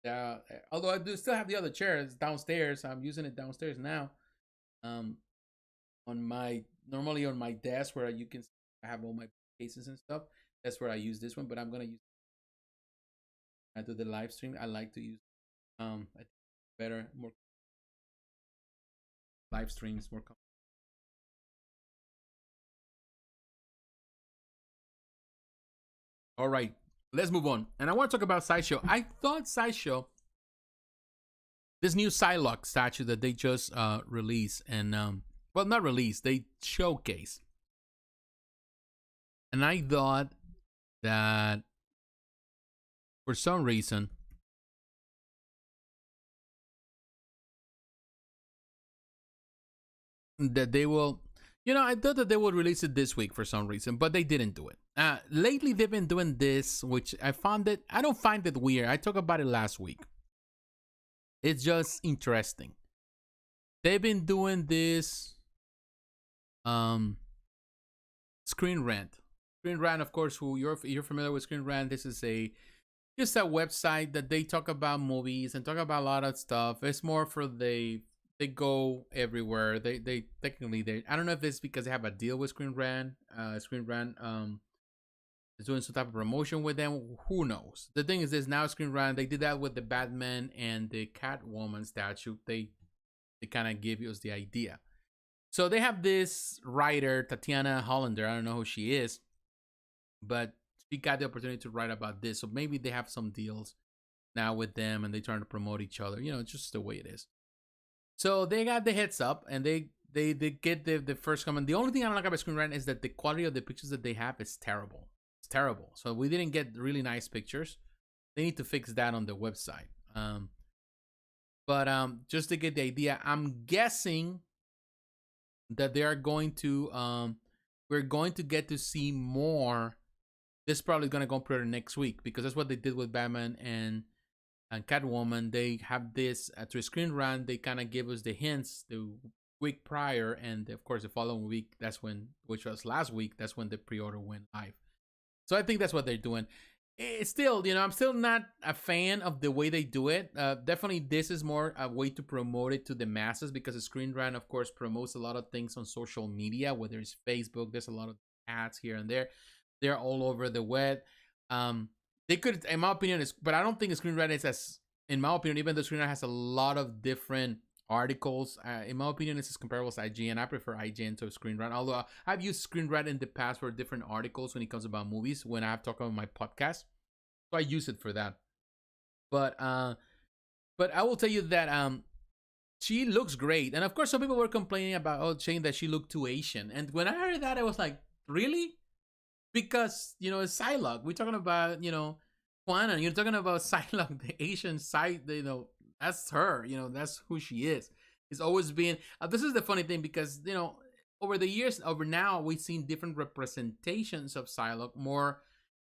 I do still have the other chairs downstairs. I'm using it downstairs now. Normally on my desk where you can have all my cases and stuff, that's where I use this one. But I'm gonna use. I do the live stream. I like to use I think better, more live streams, more comfortable. All right, let's move on. And I want to talk about Sideshow. I thought Sideshow, this new Psylocke statue that they just released, and well, not released, they showcase. And I thought that for some reason that they will, I thought that they would release it this week for some reason, but they didn't do it. Lately they've been doing this, which I don't find it weird. I talked about it last week. It's just interesting. They've been doing this screen rant Screen Rant, of course, who you're familiar with Screen Rant. This is just a website that they talk about movies and talk about a lot of stuff. It's more for they go everywhere. They technically they I don't know if it's because they have a deal with Screen Rant. Screen Rant is doing some type of promotion with them. Who knows? The thing is this, now Screen Rant, they did that with the Batman and the Catwoman statue. They kind of give us the idea. So they have this writer, Tatiana Hollander. I don't know who she is, but she got the opportunity to write about this. So maybe they have some deals now with them and they're trying to promote each other. You know, it's just the way it is. So they got the heads up and they get the first comment. The only thing I don't like about Screen Rant is that the quality of the pictures that they have is terrible. It's terrible. So we didn't get really nice pictures. They need to fix that on the website. But just to get the idea, I'm guessing that they are going to we're going to get to see more. This is probably going to go pre-order next week because that's what they did with Batman and Catwoman. They have this through Screen Rant. They kind of give us the hints the week prior, and of course the following week, that's when, which was last week, that's when the pre-order went live. So I think that's what they're doing. It's still, you know, I'm still not a fan of the way they do it. Definitely, this is more a way to promote it to the masses because the Screen Rant, of course, promotes a lot of things on social media, whether it's Facebook. There's a lot of ads here and there. They're all over the web. They could, in my opinion, but I don't think the Screen Rant is as, in my opinion, even though Screen Rant has a lot of different articles, in my opinion, it's as comparable as IGN. I prefer IGN to Screen Rant, although I've used Screen Rant in the past for different articles when it comes about movies, when I've talked about my podcast. So I use it for that. But I will tell you that she looks great. And of course, some people were complaining about, saying that she looked too Asian. And when I heard that, I was like, really? Because, you know, it's Psylocke. We're talking about, you know, Quinn, and you're talking about Psylocke, the Asian side, you know, that's her, you know, that's who she is. It's always been, this is the funny thing because, you know, over the years, over now, we've seen different representations of Psylocke, more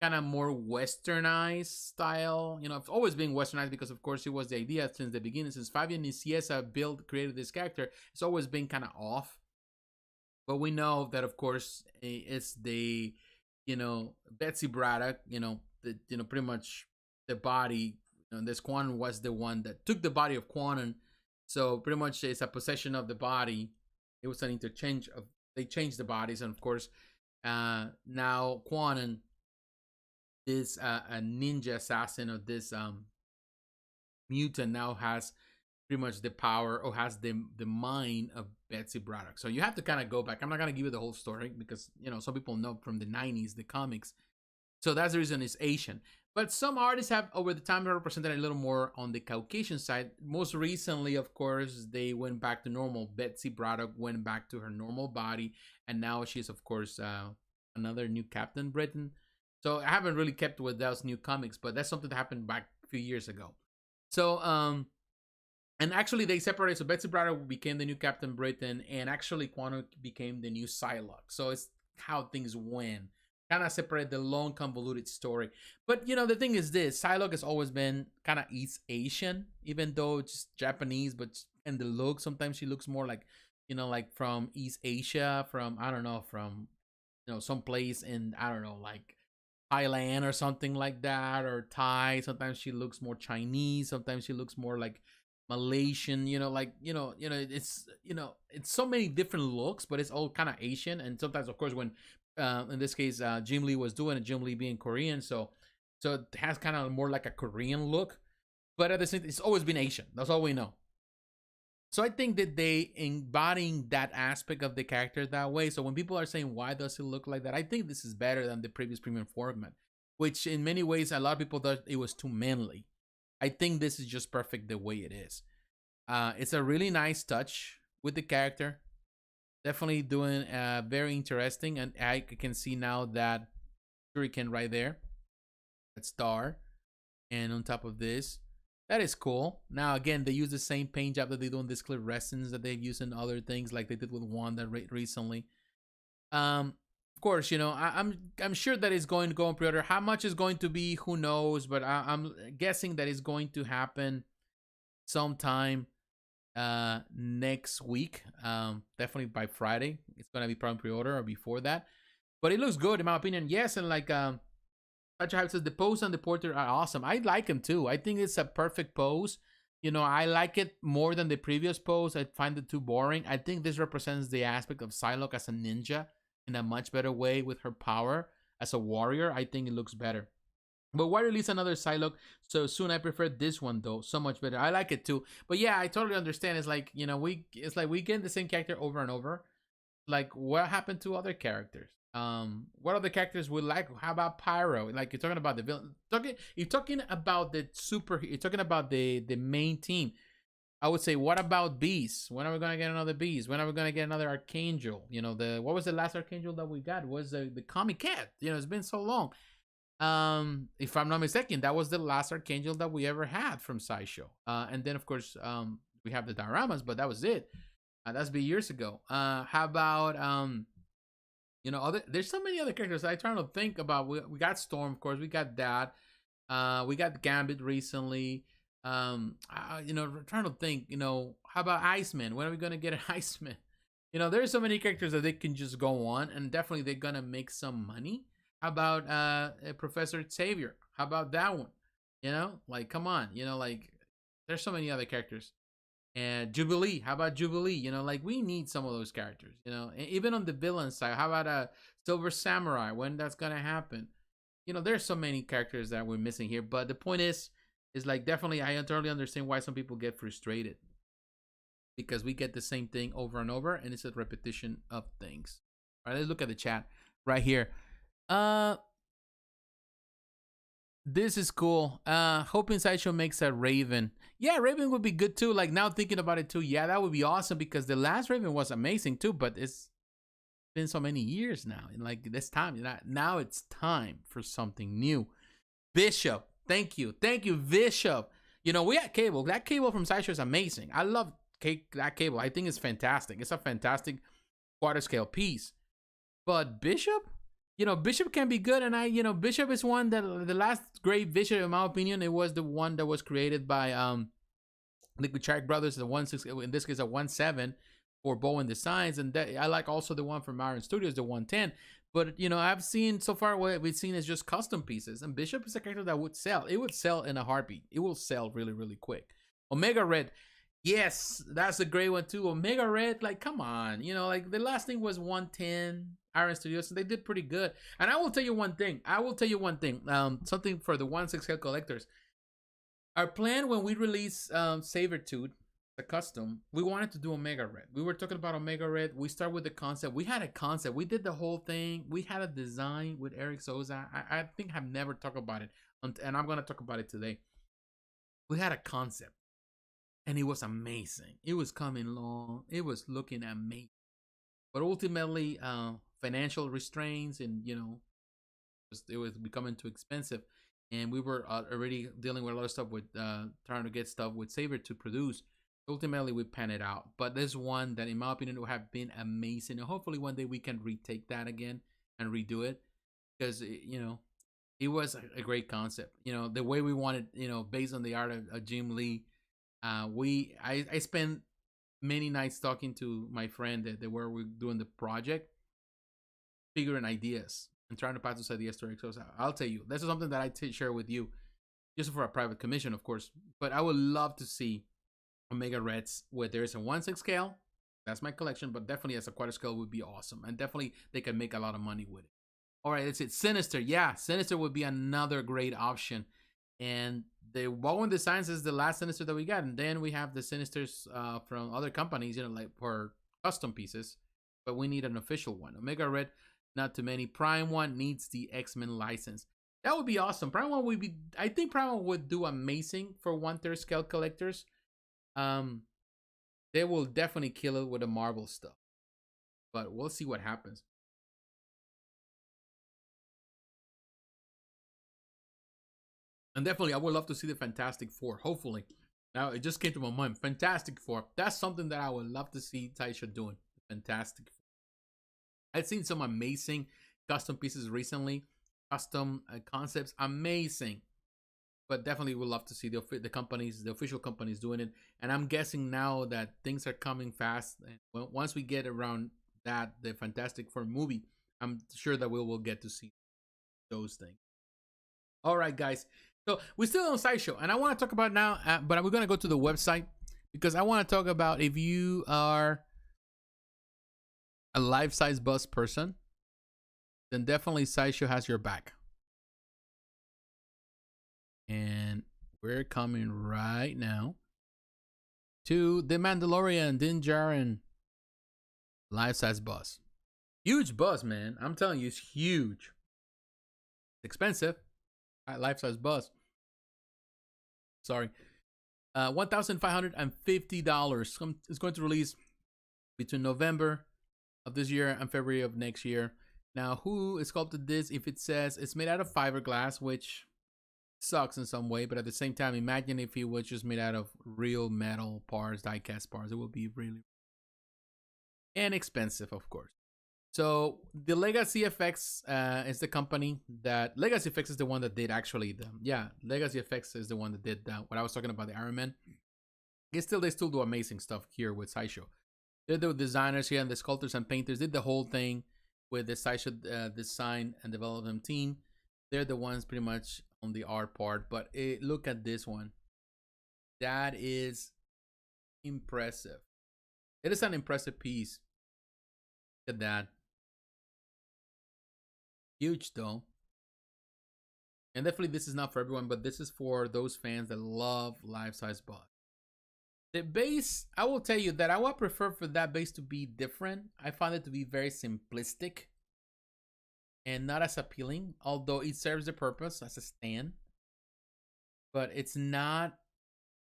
westernized style. You know, it's always been westernized because, of course, it was the idea since the beginning. Since Fabian Nicieza created this character, it's always been kind of off. But we know that, of course, it's the, you know, Betsy Braddock, you know, pretty much the body. And this Quan was the one that took the body of Quanon. So pretty much it's a possession of the body. It was an interchange of, they changed the bodies. And of course, now Quanon is a ninja assassin of this mutant, now has pretty much the power, or has the mind of Betsy Braddock. So you have to kind of go back. I'm not going to give you the whole story because, you know, some people know from the 90s, the comics. So that's the reason it's Asian. But some artists have, over the time, represented a little more on the Caucasian side. Most recently, of course, they went back to normal. Betsy Braddock went back to her normal body. And now she's, of course, another new Captain Britain. So I haven't really kept with those new comics, but that's something that happened back a few years ago. So, and actually they separated. So Betsy Braddock became the new Captain Britain, and actually Quantum became the new Psylocke. So it's how things went. Kind of separate the long, convoluted story. But, you know, the thing is this. Psylocke has always been kind of East Asian, even though it's Japanese, but in the look, sometimes she looks more like, you know, like from East Asia, from, I don't know, from, you know, someplace in, I don't know, like Thailand or something like that, or Thai. Sometimes she looks more Chinese. Sometimes she looks more like Malaysian, you know, like, it's so many different looks, but it's all kind of Asian. And sometimes, of course, when, in this case, Jim Lee was doing it, Jim Lee being Korean, so it has kind of more like a Korean look, but at the same time, it's always been Asian. That's all we know. So I think that they embodying that aspect of the character that way. So when people are saying, why does it look like that? I think this is better than the previous premium format, which in many ways, a lot of people thought it was too manly. I think this is just perfect the way it is. It's a really nice touch with the character. Definitely doing very interesting. And I can see now that Shuriken right there. That star. And on top of this, that is cool. Now, again, they use the same paint job that they do in this clear resins that they've used in other things, like they did with Wanda recently. Of course, you know, I'm sure that it's going to go on pre-order. How much is going to be, who knows? But I'm guessing that it's going to happen sometime next week. Definitely by Friday. It's going to be probably pre-order or before that. but it looks good in my opinion. Yes, and like Sideshow says, the pose and the portrait are awesome. I like him too. I think it's a perfect pose. I like it more than the previous pose. I find it too boring. I think this represents the aspect of Psylocke as a ninja in a much better way with her power as a warrior. I think it looks better. But why release another Psylocke so soon? I prefer this one though, so much better. I like it too. But yeah, I totally understand. It's like we get the same character over and over. Like, what happened to other characters? What other characters would like? How about Pyro? Like, you're talking about the villain. You're talking about the super. You're talking about the main team. I would say, what about Beast? When are we gonna get another Beast? When are we gonna get another Archangel? What was the last Archangel that we got? Was the Comic Cat? It's been so long. If I'm not mistaken, that was the last Archangel that we ever had from Sideshow. And then of course, we have the dioramas, but that was it. That's been years ago. How about there's so many other characters I'm trying to think about. We got Storm, of course. We got that. We got Gambit recently. Trying to think. How about Iceman? When are we gonna get an Iceman? There's so many characters that they can just go on, and definitely they're gonna make some money. How about Professor Xavier? How about that one? Like, come on. There's so many other characters. And Jubilee, how about Jubilee? Like, we need some of those characters. Even on the villain side, how about a Silver Samurai? When that's gonna happen? There's so many characters that we're missing here. But the point is like, definitely, I totally understand why some people get frustrated, because we get the same thing over and over, and it's a repetition of things. All right, let's look at the chat right here. This is cool. Hoping Sideshow makes a Raven. Yeah, Raven would be good too. Like, now thinking about it too, yeah, that would be awesome, because the last Raven was amazing too, but it's been so many years now. And like, this time, now it's time for something new. Bishop. Thank you, Bishop. We had Cable. That Cable from Sideshow is amazing. I love that Cable. I think it's fantastic. It's a fantastic quarter scale piece. But Bishop? Bishop can be good, and Bishop is one that the last great Bishop, in my opinion, it was the one that was created by Liquid Shark Brothers, the 1/6, in this case a 1/7 for Bowen Designs, and I like also the one from Iron Studios, the 1/10. But I've seen so far, what we've seen is just custom pieces, and Bishop is a character that would sell. It would sell in a heartbeat. It will sell really, really quick. Omega Red. Yes, that's a great one too. Omega Red, like, come on. Like, the last thing was 1/10 Iron Studios, and they did pretty good. And I will tell you one thing. Something for the 1/6 scale collectors. Our plan when we release Sabertooth, the custom, we wanted to do Omega Red. We were talking about Omega Red. We start with the concept. We had a concept. We did the whole thing. We had a design with Eric Souza. I think I've never talked about it, and I'm gonna talk about it today. We had a concept, and it was amazing. It was coming along. It was looking amazing. But ultimately, financial restraints, and it was becoming too expensive, and we were already dealing with a lot of stuff with trying to get stuff with Saber to produce. Ultimately, we panned it out. But there's one that, in my opinion, would have been amazing, and hopefully one day we can retake that again and redo it, because it was a great concept. The way we wanted, based on the art of Jim Lee. I spent many nights talking to my friend that were doing the project, figuring ideas and trying to pass those ideas to Eric. So I'll tell you, this is something that I share with you, just for a private commission, of course. But I would love to see Omega Reds where there is a 1/6 scale. That's my collection, but definitely as a quarter scale would be awesome, and definitely they can make a lot of money with it. All right, that's it. Sinister, yeah, Sinister would be another great option. And the Bowen Designs is the last Sinister that we got, and then we have the Sinisters from other companies, like for custom pieces. But we need an official one. Omega Red, not too many. Prime One needs the X-Men license. That would be awesome. Prime One would be. I think Prime One would do amazing for 1/3 scale collectors. They will definitely kill it with the Marvel stuff, but we'll see what happens. And definitely, I would love to see the Fantastic Four. Hopefully, now it just came to my mind. Fantastic Four. That's something that I would love to see Sideshow doing. Fantastic Four. I've seen some amazing custom pieces recently. Custom concepts, amazing. But definitely would love to see the companies, the official companies doing it. And I'm guessing now that things are coming fast. And once we get around that, the Fantastic Four movie, I'm sure that we will get to see those things. All right, guys. So we're still on Sideshow, and I want to talk about now, but we're gonna go to the website because I want to talk about if you are a life-size bust person, then definitely Sideshow has your back. And we're coming right now to the Mandalorian Din Djarin life-size bust. Huge bust, man. I'm telling you, it's huge. It's expensive. Life-size bust. Sorry. $1,550. It's going to release between November of this year and February of next year. Now, who sculpted this? If it says it's made out of fiberglass, which sucks in some way, but at the same time, imagine if it was just made out of real metal parts, die-cast parts. It would be really inexpensive, of course. So the Legacy Effects is the company that Legacy Effects is the one that did actually Legacy Effects is the one that did what I was talking about, the Iron Man. They still do amazing stuff here with Sideshow. They're the designers here and the sculptors and painters did the whole thing with the Sideshow design and development team. They're the ones pretty much on the art part, but look at this one. That is impressive. It is an impressive piece. Look at that. Huge though. And definitely this is not for everyone, but this is for those fans that love life-size bust. The base, I will tell you that I would prefer for that base to be different. I find it to be very simplistic and not as appealing, although it serves the purpose as a stand. But it's not,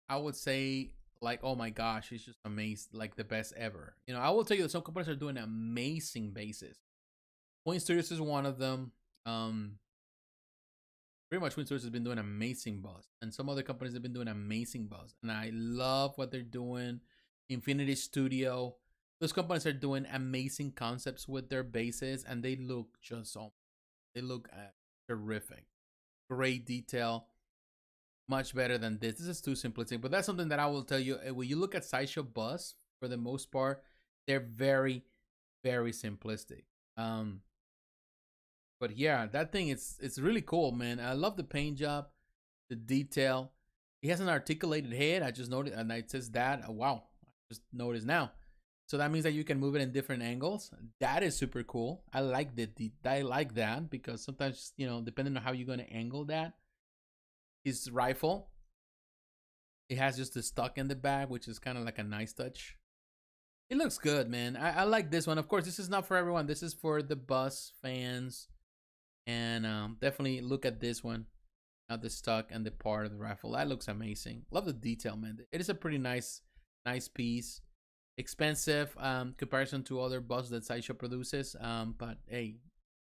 I would say, like, oh my gosh, it's just amazing, like the best ever. You know, I will tell you that some companies are doing amazing bases. Quinn Studios is one of them. Pretty much Quinn Studios has been doing amazing buzz, and some other companies have been doing amazing buzz, and I love what they're doing. Infinity Studio, those companies are doing amazing concepts with their bases, and they look just they look terrific. Great detail, much better than this. This is too simplistic, but that's something that I will tell you. When you look at Sideshow buzz, for the most part, they're very, very simplistic. But yeah, that thing it's really cool, man. I love the paint job, the detail. He has an articulated head. I just noticed, and it says that. Oh, wow, I just noticed now. So that means that you can move it in different angles. That is super cool. I like I like that because sometimes, you know, depending on how you're gonna angle that, his rifle, it has just the stock in the back, which is kind of like a nice touch. It looks good, man. I like this one. Of course, this is not for everyone. This is for the bus fans. And definitely look at this one. Now the stock and the part of the rifle. That looks amazing. Love the detail, man. It is a pretty nice piece. Expensive comparison to other buses that Sideshow produces. But hey,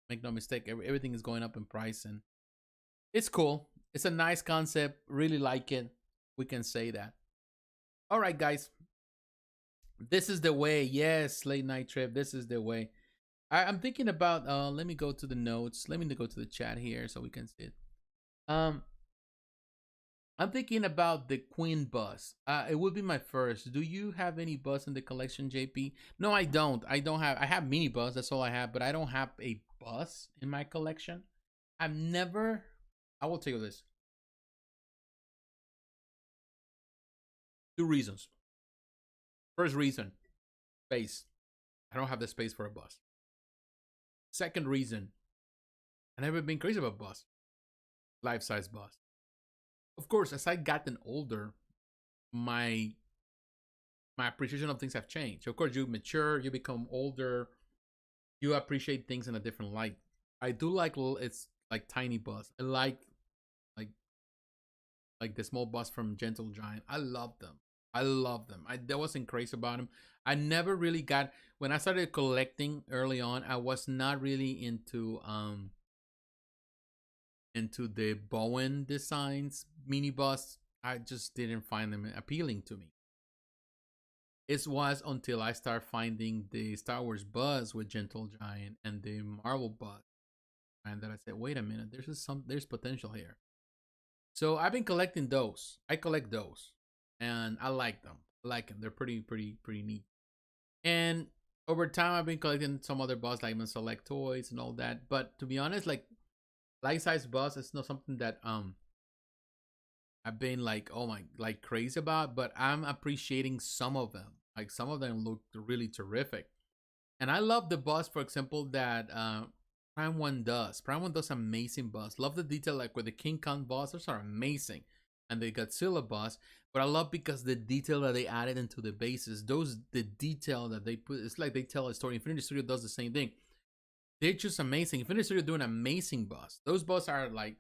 make no mistake, everything is going up in price, and it's cool. It's a nice concept. Really like it. We can say that. All right, guys. This is the way. Yes, late night trip. This is the way. I'm thinking about, let me go to the notes. Let me go to the chat here so we can see it. I'm thinking about the Quinn bus. It would be my first. Do you have any bus in the collection, JP? No, I don't. I have mini bus. That's all I have, but I don't have a bus in my collection. I will tell you this. 2 reasons. First reason, space. I don't have the space for a bus. Second reason, I've never been crazy about bus, life-size bus. Of course, as I gotten older, my appreciation of things have changed. Of course, you mature, you become older, you appreciate things in a different light. I do like it's like tiny bus. I like the small bus from Gentle Giant. I love them. I wasn't crazy about them. I never really got, when I started collecting early on, I was not really into the Bowen designs mini bus. I just didn't find them appealing to me. It was until I started finding the Star Wars bus with Gentle Giant and the Marvel bus, and that I said, wait a minute, there's potential here. So I've been collecting those. I collect those, and I like them. They're pretty neat. And over time I've been collecting some other bus like select toys and all that. But to be honest, like life size bus, it's not something that I've been like, oh my, like crazy about. But I'm appreciating some of them. Like some of them look really terrific. And I love the bus, for example, that Prime One does. Prime One does amazing bus. Love the detail, like with the King Kong bus, those are amazing. And the Godzilla bus, but I love because the detail that they added into the bases, the detail that they put, it's like they tell a story. Infinity Studio does the same thing. They're just amazing. Infinity Studio doing an amazing bus. Those bus are like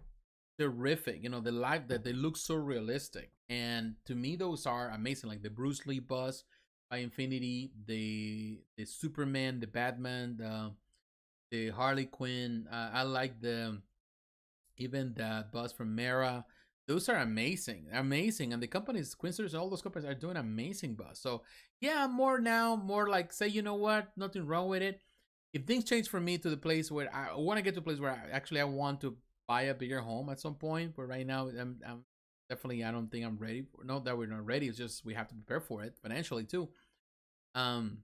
terrific. You know, the life that they look so realistic, and to me, those are amazing. Like the Bruce Lee bus by Infinity, the Superman, the Batman, the Harley Quinn. I like the even the bus from Mera. Those are amazing, amazing, and the companies, Quinn Studios, all those companies are doing amazing bus. So yeah, more now, more like say, you know what, nothing wrong with it. If things change for me to the place where I want to get to a place where I want to buy a bigger home at some point, but right now I'm definitely, I don't think I'm ready. Not that we're not ready, it's just we have to prepare for it financially too. Um,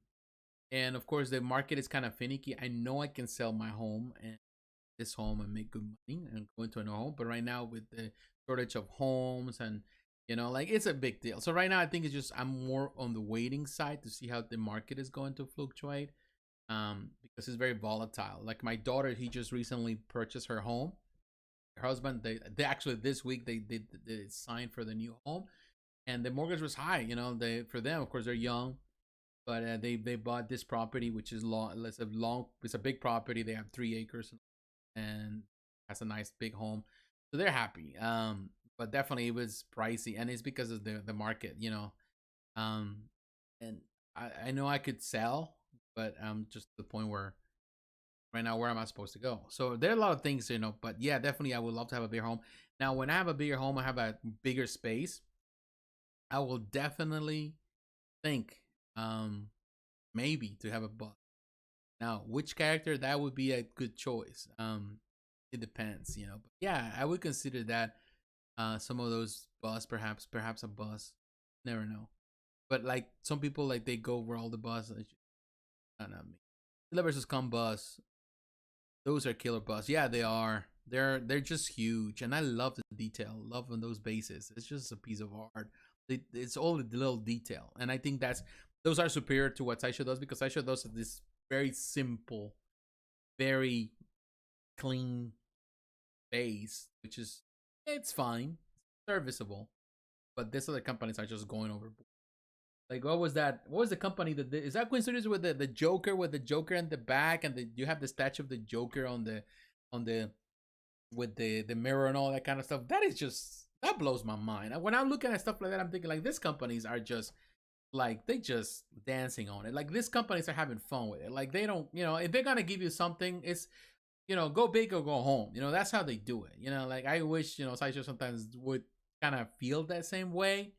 and of course the market is kind of finicky. I know I can sell my home and this home and make good money and go into a new home, but right now with the shortage of homes and you know, like it's a big deal. So right now I think it's just I'm more on the waiting side to see how the market is going to fluctuate, because it's very volatile. Like my daughter, he just recently purchased her home. Her husband, they actually this week they signed for the new home, and the mortgage was high. You know, they for them, of course, they're young, but they bought this property, which is long. It's a big property. They have 3 acres and has a nice big home, so they're happy. But definitely it was pricey, and it's because of the market. You know, um, and I know I could sell, but I'm just to the point where right now where am I supposed to go? So there are a lot of things, you know, but yeah, definitely I would love to have a bigger home. Now, when I have a bigger home, I have a bigger space. I will definitely think, maybe to have a bus. Now, which character that would be a good choice? It depends, you know. But yeah, I would consider that. Some of those bus, perhaps a bus. Never know. But like some people, like they go over all the bus. I don't know me. Godzilla versus Kong bus. Those are killer bus. Yeah, they are. They're just huge, and I love the detail. Love on those bases. It's just a piece of art. It's all the little detail, and I think those are superior to what Sideshow does, because Sideshow does this very simple, very clean base, which is it's fine, serviceable. But these other companies are just going overboard. Like what was that? What was the company that is that Quinn Studios with the Joker, with the Joker in the back, and you have the statue of the Joker on the with the mirror and all that kind of stuff? That is just that blows my mind. When I'm looking at stuff like that, I'm thinking like these companies are just like they just dancing on it. Like these companies are having fun with it. Like they don't, you know, if they're gonna give you something, it's you know, go big or go home. You know, that's how they do it. You know, like I wish, you know, Sideshow sometimes would kind of feel that same way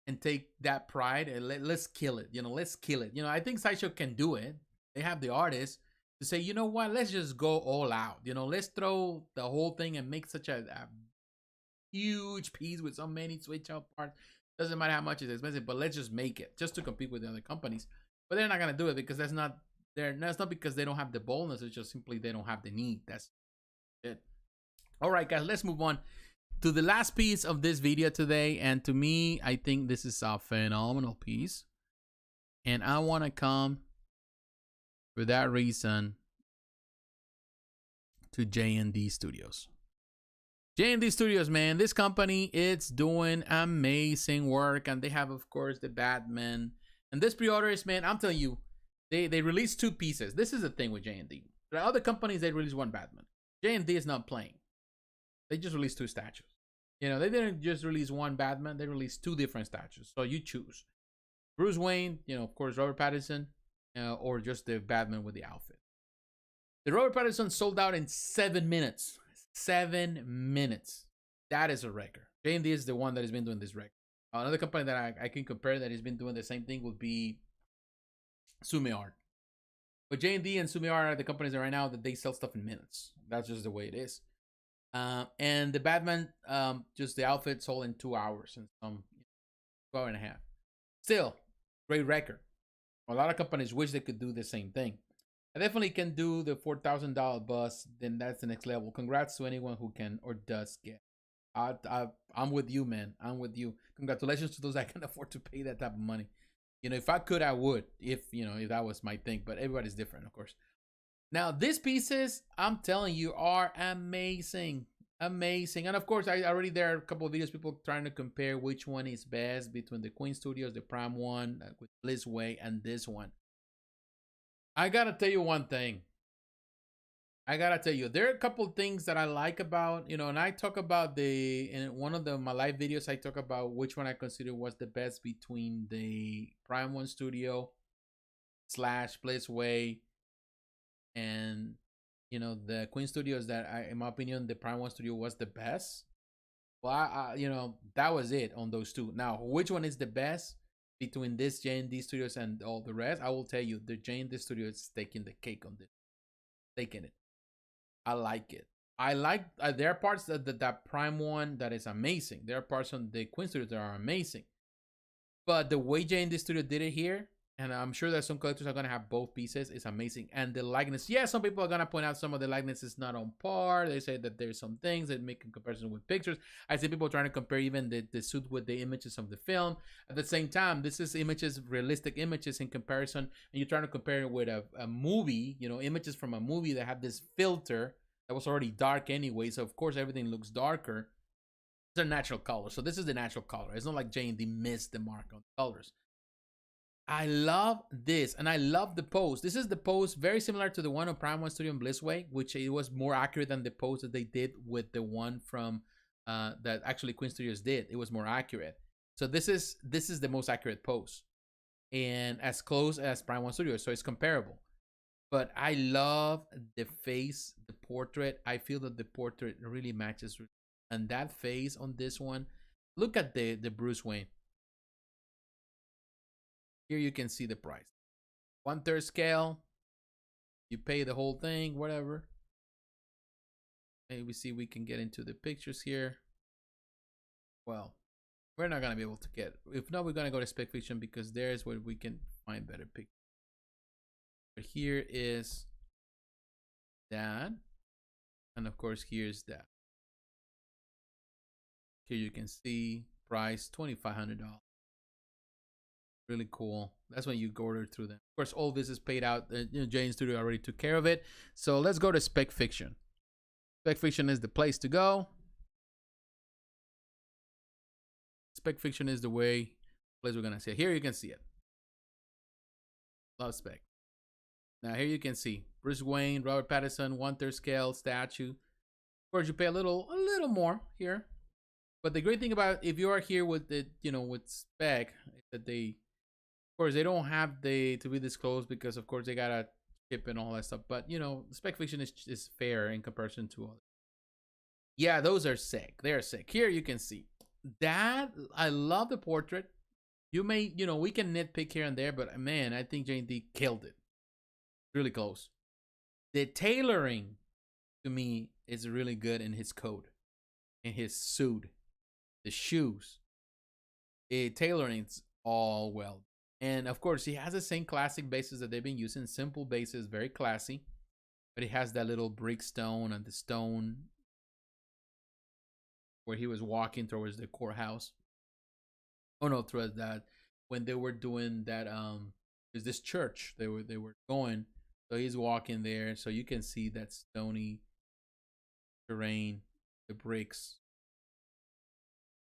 and take that pride and let's kill it. You know, let's kill it. You know, I think Sideshow can do it. They have the artists to say, you know what, let's just go all out. You know, let's throw the whole thing and make such a huge piece with so many switch out parts. Doesn't matter how much it's expensive, but let's just make it just to compete with the other companies. But they're not gonna do it because that's not because they don't have the boldness. It's just simply they don't have the need. That's it. All right, guys, let's move on to the last piece of this video today. And to me, I think this is a phenomenal piece. And I want to come for that reason to JND Studios. JND Studios, man, this company, it's doing amazing work. And they have, of course, the Batman. And this pre-orders, man, I'm telling you, they released 2 pieces. This is the thing with JND. There are other companies, they release 1 Batman. JND is not playing. They just released 2 statues. You know, they didn't just release 1 Batman. They released 2 different statues. So you choose. Bruce Wayne, you know, of course, Robert Pattinson, or just the Batman with the outfit. The Robert Pattinson sold out in 7 minutes. 7 minutes. That is a record. JND is the one that has been doing this record. Another company that I can compare that has been doing the same thing would be Sume Art. But JND and Sume Art are the companies that right now that they sell stuff in minutes. That's just the way it is. And the Batman, just the outfit sold in 2 hours and some 2 hours and a half. Still, great record. A lot of companies wish they could do the same thing. I definitely can do the $4,000 bus. Then that's the next level. Congrats to anyone who can or does get. I'm with you, man. I'm with you. Congratulations to those that can afford to pay that type of money. You know, if I could, I would. If if that was my thing. But everybody's different, of course. Now, these pieces, I'm telling you, are amazing. Amazing. And of course, there are a couple of videos people trying to compare which one is best between the Quinn Studios, the Prime one with Blissway, and this one. I gotta tell you one thing. There are a couple of things that I like about, and I talk about in one of my live videos, I talk about which one I consider was the best between the Prime One Studio / Blissway and the Quinn Studios. That in my opinion, the Prime One Studio was the best. Well, that was it on those two. Now, which one is the best between this JND Studios and all the rest? I will tell you, the JND Studio is taking the cake on this. Taking it. I like it. I like there are parts that Prime one that is amazing. There are parts on the Quinn Studios that are amazing. But the way JND Studio did it here, and I'm sure that some collectors are going to have both pieces, is amazing. And the likeness, yeah, some people are going to point out some of the likeness is not on par. They say that there's some things that make a comparison with pictures. I see people trying to compare even the suit with the images of the film. At the same time, this is images, realistic images in comparison. And you're trying to compare it with a movie, images from a movie that have this filter that was already dark anyway. So, of course, everything looks darker. They're natural colors. So this is the natural color. It's not like JND missed the mark on the colors. I love this, and I love the pose. This is the pose very similar to the one on Prime One Studio and Blissway, which it was more accurate than the pose that they did with the one from that actually Quinn Studios did. It was more accurate. So this is the most accurate pose, and as close as Prime One Studio, so it's comparable. But I love the face, the portrait. I feel that the portrait really matches, and that face on this one. Look at the Bruce Wayne. Here you can see the price. 1/3 scale. You pay the whole thing, whatever. Maybe see we can get into the pictures here. Well, we're not gonna be able to get. If not, we're gonna go to Spec Fiction because there's where we can find better pictures. But here is that, and of course here's that. Here you can see price $2,500. Really cool. That's when you order through them. Of course, all this is paid out. JND Studio already took care of it. So let's go to Spec Fiction. Spec Fiction is the place to go. Spec Fiction is the place we're gonna see it. Here you can see it. Love Spec. Now here you can see Bruce Wayne, Robert Pattinson, 1/3 scale statue. Of course, you pay a little more here. But the great thing about if you are here with the with Spec is that of course, they don't have to be disclosed because, of course, they gotta ship and all that stuff. But Spec Fiction is fair in comparison to others. Yeah, those are sick. They're sick. Here you can see that. I love the portrait. You may, we can nitpick here and there, but man, I think JND killed it. Really close. The tailoring to me is really good in his coat, in his suit, the shoes. Tailoring's all well. And of course, he has the same classic bases that they've been using. Simple bases, very classy. But he has that little brick stone and the stone where he was walking towards the courthouse. Oh no, towards that when they were doing that there's this church they were going. So he's walking there. So you can see that stony terrain, the bricks.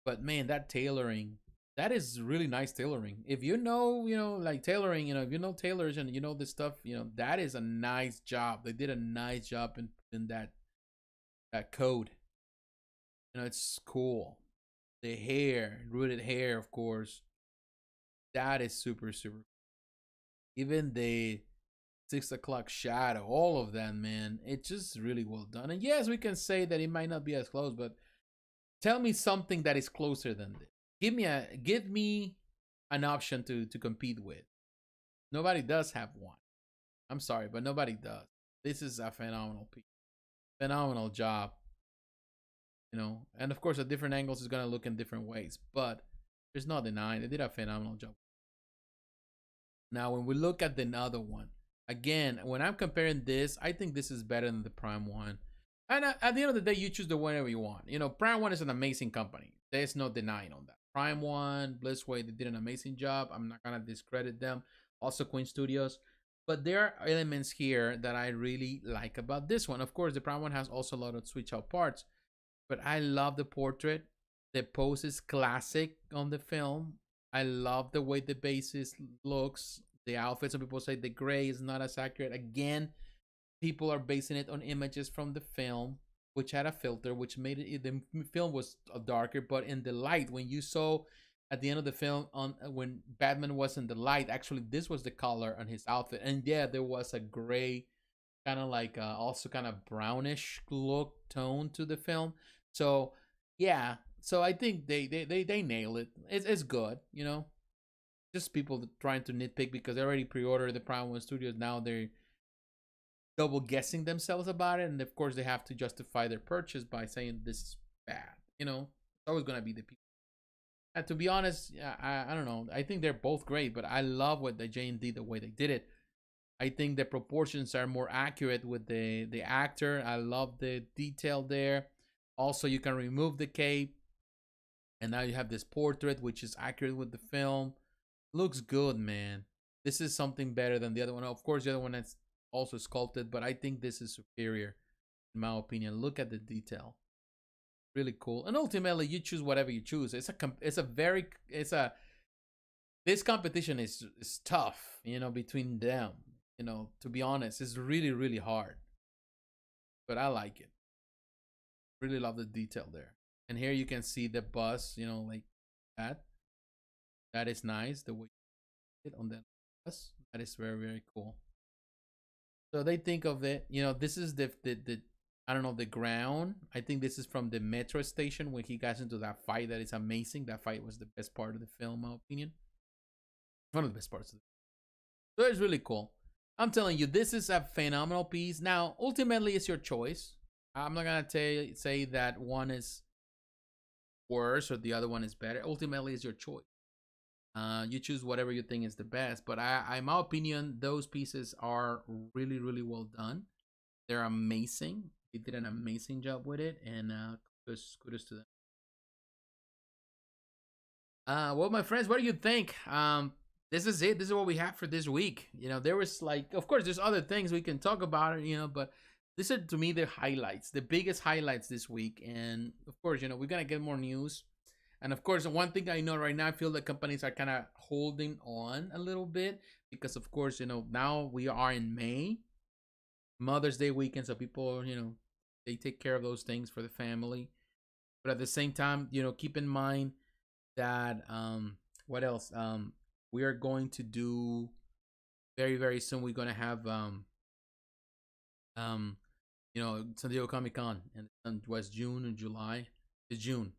But man, that tailoring. That is really nice tailoring. If like tailoring, if you know tailors and you know this stuff, that is a nice job. They did a nice job in that code. It's cool. The hair, rooted hair, of course. That is super, super. Even the 6 o'clock shadow, all of that, man. It's just really well done. And yes, we can say that it might not be as close, but tell me something that is closer than this. Give me an option to compete with. Nobody does have one. I'm sorry, but nobody does. This is a phenomenal piece. Phenomenal job. And of course, at different angles, it's gonna look in different ways. But there's no denying they did a phenomenal job. Now, when we look at the other one, again, when I'm comparing this, I think this is better than the Prime one. And at the end of the day, you choose the whatever you want. You know, Prime one is an amazing company. There's no denying on that. Prime one, Blissway, they did an amazing job. I'm not gonna discredit them. Also, Quinn Studios. But there are elements here that I really like about this one. Of course, the Prime one has also a lot of switch out parts. But I love the portrait. The pose is classic on the film. I love the way the basis looks. The outfit, some people say the gray is not as accurate. Again, people are basing it on images from the film, which had a filter, which made it, the film was darker. But in the light, when you saw at the end of the film, on when Batman was in the light, actually this was the color on his outfit. And yeah, there was a gray, kind of like also kind of brownish look tone to the film. So yeah, so I think they nail it. It's good, you know. Just people trying to nitpick because they already pre-ordered the Prime One Studios. Now they're double guessing themselves about it, and of course they have to justify their purchase by saying this is bad. You know, it's always gonna be the people. And to be honest, I don't know. I think they're both great, but I love what the JND the way they did it. I think the proportions are more accurate with the actor. I love the detail there. Also, you can remove the cape, and now you have this portrait, which is accurate with the film. Looks good, man. This is something better than the other one. Of course, the other one is also sculpted, but I think this is superior, in my opinion. Look at the detail. Really cool. And ultimately, you choose whatever you choose. This competition is tough, you know, between them. You know, to be honest, it's really, really hard. But I like it. Really love the detail there. And here you can see the bus, you know, like that. That is nice. The way it on the bus. That is very, very cool. So they think of it, you know, this is the I don't know, the ground. I think this is from the metro station when he got into that fight. That is amazing. That fight was the best part of the film, in my opinion. One of the best parts of it. So it's really cool. I'm telling you, this is a phenomenal piece. Now, ultimately, it's your choice. I'm not gonna say that one is worse or the other one is better. Ultimately, it's your choice. You choose whatever you think is the best. But in my opinion, those pieces are really, really well done. They're amazing. They did an amazing job with it, and kudos to them. Well, my friends, what do you think? This is it. This is what we have for this week. You know, there was like, of course, there's other things we can talk about, you know, but these are to me the highlights, the biggest highlights this week. And of course, you know, we're gonna get more news. And of course, one thing I know right now, I feel that companies are kind of holding on a little bit because, of course, you know, now we are in May, Mother's Day weekend, so people, you know, they take care of those things for the family. But at the same time, you know, keep in mind that what else? We are going to do very, very soon. We're gonna have you know, San Diego Comic Con, and was June and July. It's June.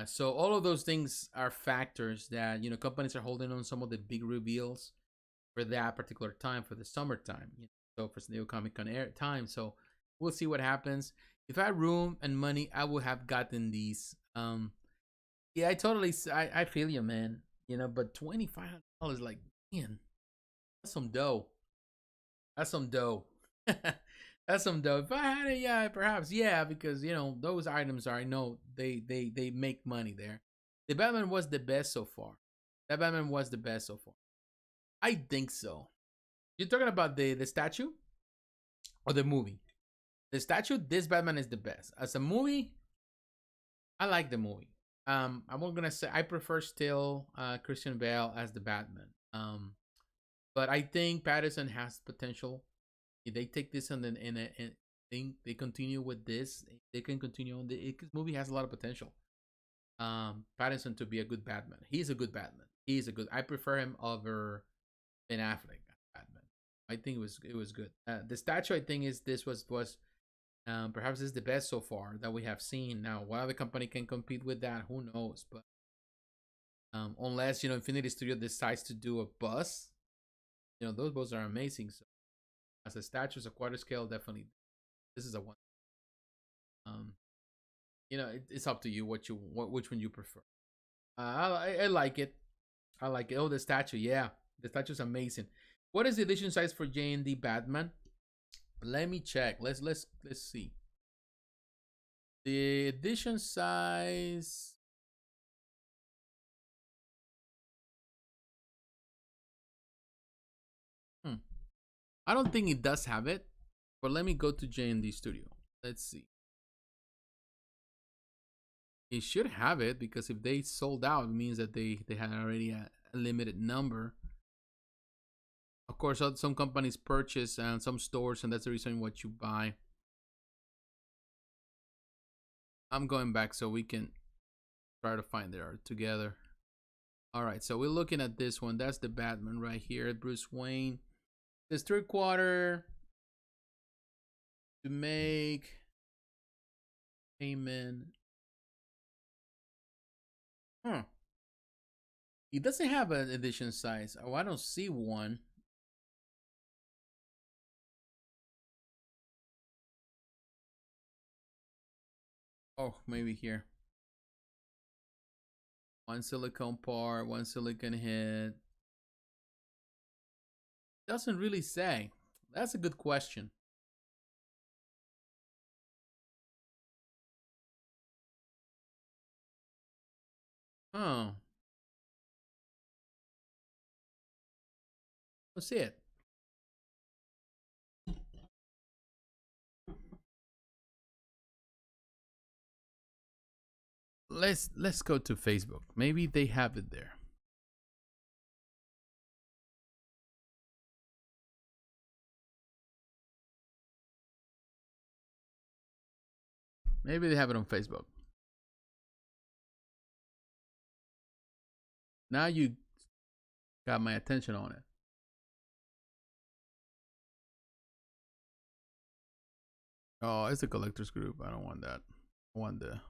So all of those things are factors that, you know, companies are holding on some of the big reveals for that particular time, for the summertime. You know, so for San Diego Comic Con air time. So we'll see what happens. If I had room and money, I would have gotten these. Yeah, I feel you, man. You know, but $2,500, like, man, that's some dough. That's some dough. That's some dough. If I had it, yeah, perhaps, yeah, because you know those items are. I know they make money there. The Batman was the best so far. That Batman was the best so far. I think so. You're talking about the statue or the movie? The statue. This Batman is the best. As a movie, I like the movie. I'm gonna say I prefer still Christian Bale as the Batman. But I think Patterson has potential. If they take this and then they continue with this, they can continue on the movie has a lot of potential. Pattinson to be a good Batman. He's a good Batman. He's a good. I prefer him over Ben Affleck Batman. I think it was good. The statue I think is this was perhaps is the best so far that we have seen. Now, what other company can compete with that? Who knows? But unless you know Infinity Studio decides to do a bus, you know those boats are amazing. So as a statue, as a quarter scale, definitely this is a one. You know, it's up to you which one you prefer. I like it. I like it. Oh, the statue, yeah, The statue's amazing. What is the edition size for JND Batman? Let me check. Let's see. The edition size. I don't think it does have it, but let me go to JND Studio. Let's see. It should have it because if they sold out, it means that they had already a limited number. Of course, some companies purchase and some stores, and that's the reason what you buy. I'm going back so we can try to find it together. All right, so we're looking at this one. That's the Batman right here, Bruce Wayne. This 3/4 to make payment. It doesn't have an edition size. Oh, I don't see one. Oh, maybe here. One silicone part, one silicone head. Doesn't really say. That's a good question. Oh. Let's see it. Let's go to Facebook. Maybe they have it there. Maybe they have it on Facebook. Now you got my attention on it. Oh, it's a collector's group. I don't want that. I want the...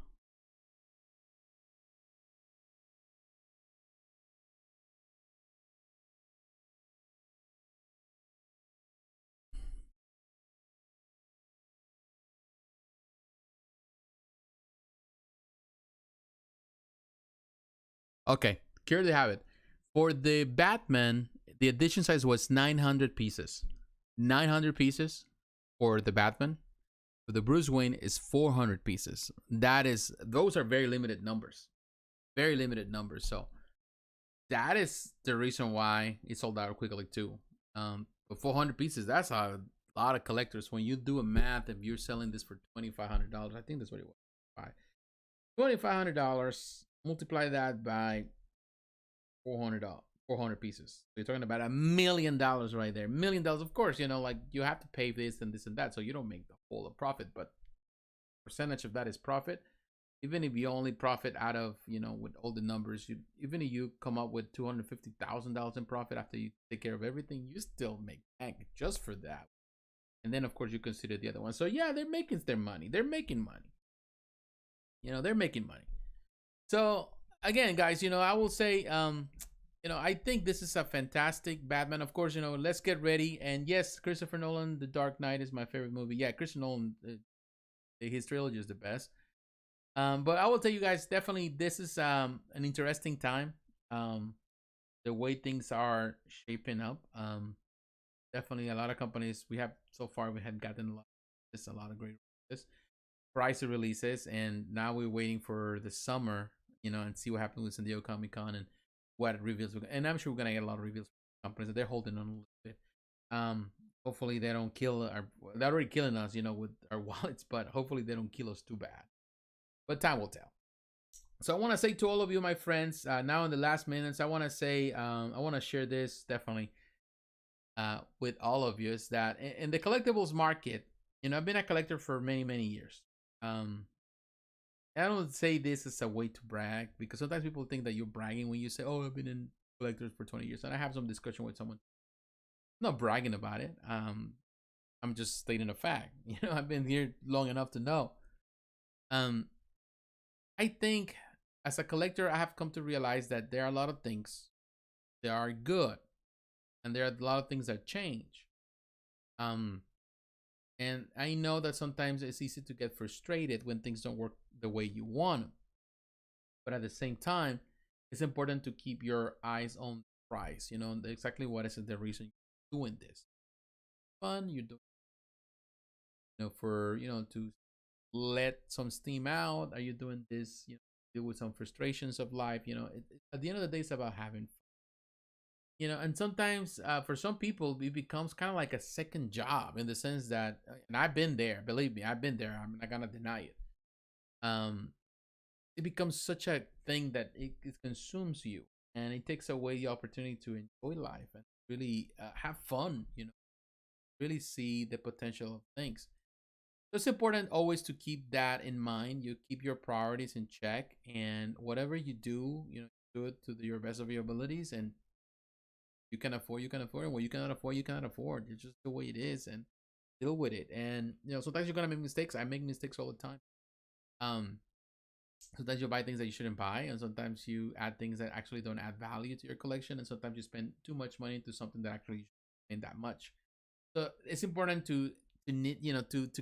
Okay, here they have it. For the Batman, the edition size was 900 pieces. 900 pieces for the Batman. For the Bruce Wayne is 400 pieces. Those are very limited numbers. Very limited numbers. So that is the reason why it sold out quickly too. But 400 pieces, that's a lot of collectors. When you do a math, if you're selling this for $2,500, I think that's what it was. $2,500, multiply that by $400 pieces. So you're talking about $1 million right there. $1 million, of course, you know, like you have to pay this and this and that, so you don't make the whole of profit, but percentage of that is profit. Even if you only profit out of, you know, with all the numbers, even if you come up with $250,000 in profit after you take care of everything, you still make bank just for that. And then of course you consider the other one. So yeah, they're making their money. They're making money. You know, they're making money. So again, guys, you know, I will say, you know, I think this is a fantastic Batman. Of course, you know, let's get ready. And yes, Christopher Nolan, The Dark Knight is my favorite movie. Yeah, Christopher Nolan, his trilogy is the best. But I will tell you guys, definitely this is an interesting time. The way things are shaping up. Definitely a lot of companies we had gotten a lot of great price releases, and now we're waiting for the summer, you know, and see what happens with San Diego Comic-Con and what reveals. And I'm sure we're gonna get a lot of reveals from companies. They're holding on a little bit. Hopefully they don't kill they're already killing us, you know, with our wallets, but hopefully they don't kill us too bad. But time will tell. So I want to say to all of you, my friends, now in the last minutes, I want to say, I want to share this definitely with all of you, is that in the collectibles market, you know, I've been a collector for many, many years. I don't say this as a way to brag, because sometimes people think that you're bragging when you say, oh, I've been in collectors for 20 years. And I have some discussion with someone. I'm not bragging about it. I'm just stating a fact. You know, I've been here long enough to know. I think as a collector, I have come to realize that there are a lot of things that are good, and there are a lot of things that change. And I know that sometimes it's easy to get frustrated when things don't work the way you want them. But at the same time, it's important to keep your eyes on the price. You know exactly what is the reason you're doing this. Fun, you do, for to let some steam out. Are you doing this? Deal with some frustrations of life. At the end of the day, it's about having fun. And sometimes for some people, it becomes kind of like a second job in the sense that, and I've been there. Believe me, I've been there. I'm not gonna deny it. Um, it becomes such a thing that it consumes you, and it takes away the opportunity to enjoy life and really have fun. Really see the potential of things. So it's important always to keep that in mind. You keep your priorities in check, and whatever you do, do it to your best of your abilities. And you can afford, and what you cannot afford, you cannot afford. It's just the way it is, and deal with it. And sometimes you're gonna make mistakes. I make mistakes all the time. Um, Sometimes you buy things that you shouldn't buy, and sometimes you add things that actually don't add value to your collection, and sometimes you spend too much money into something that actually ain't that much. So it's important to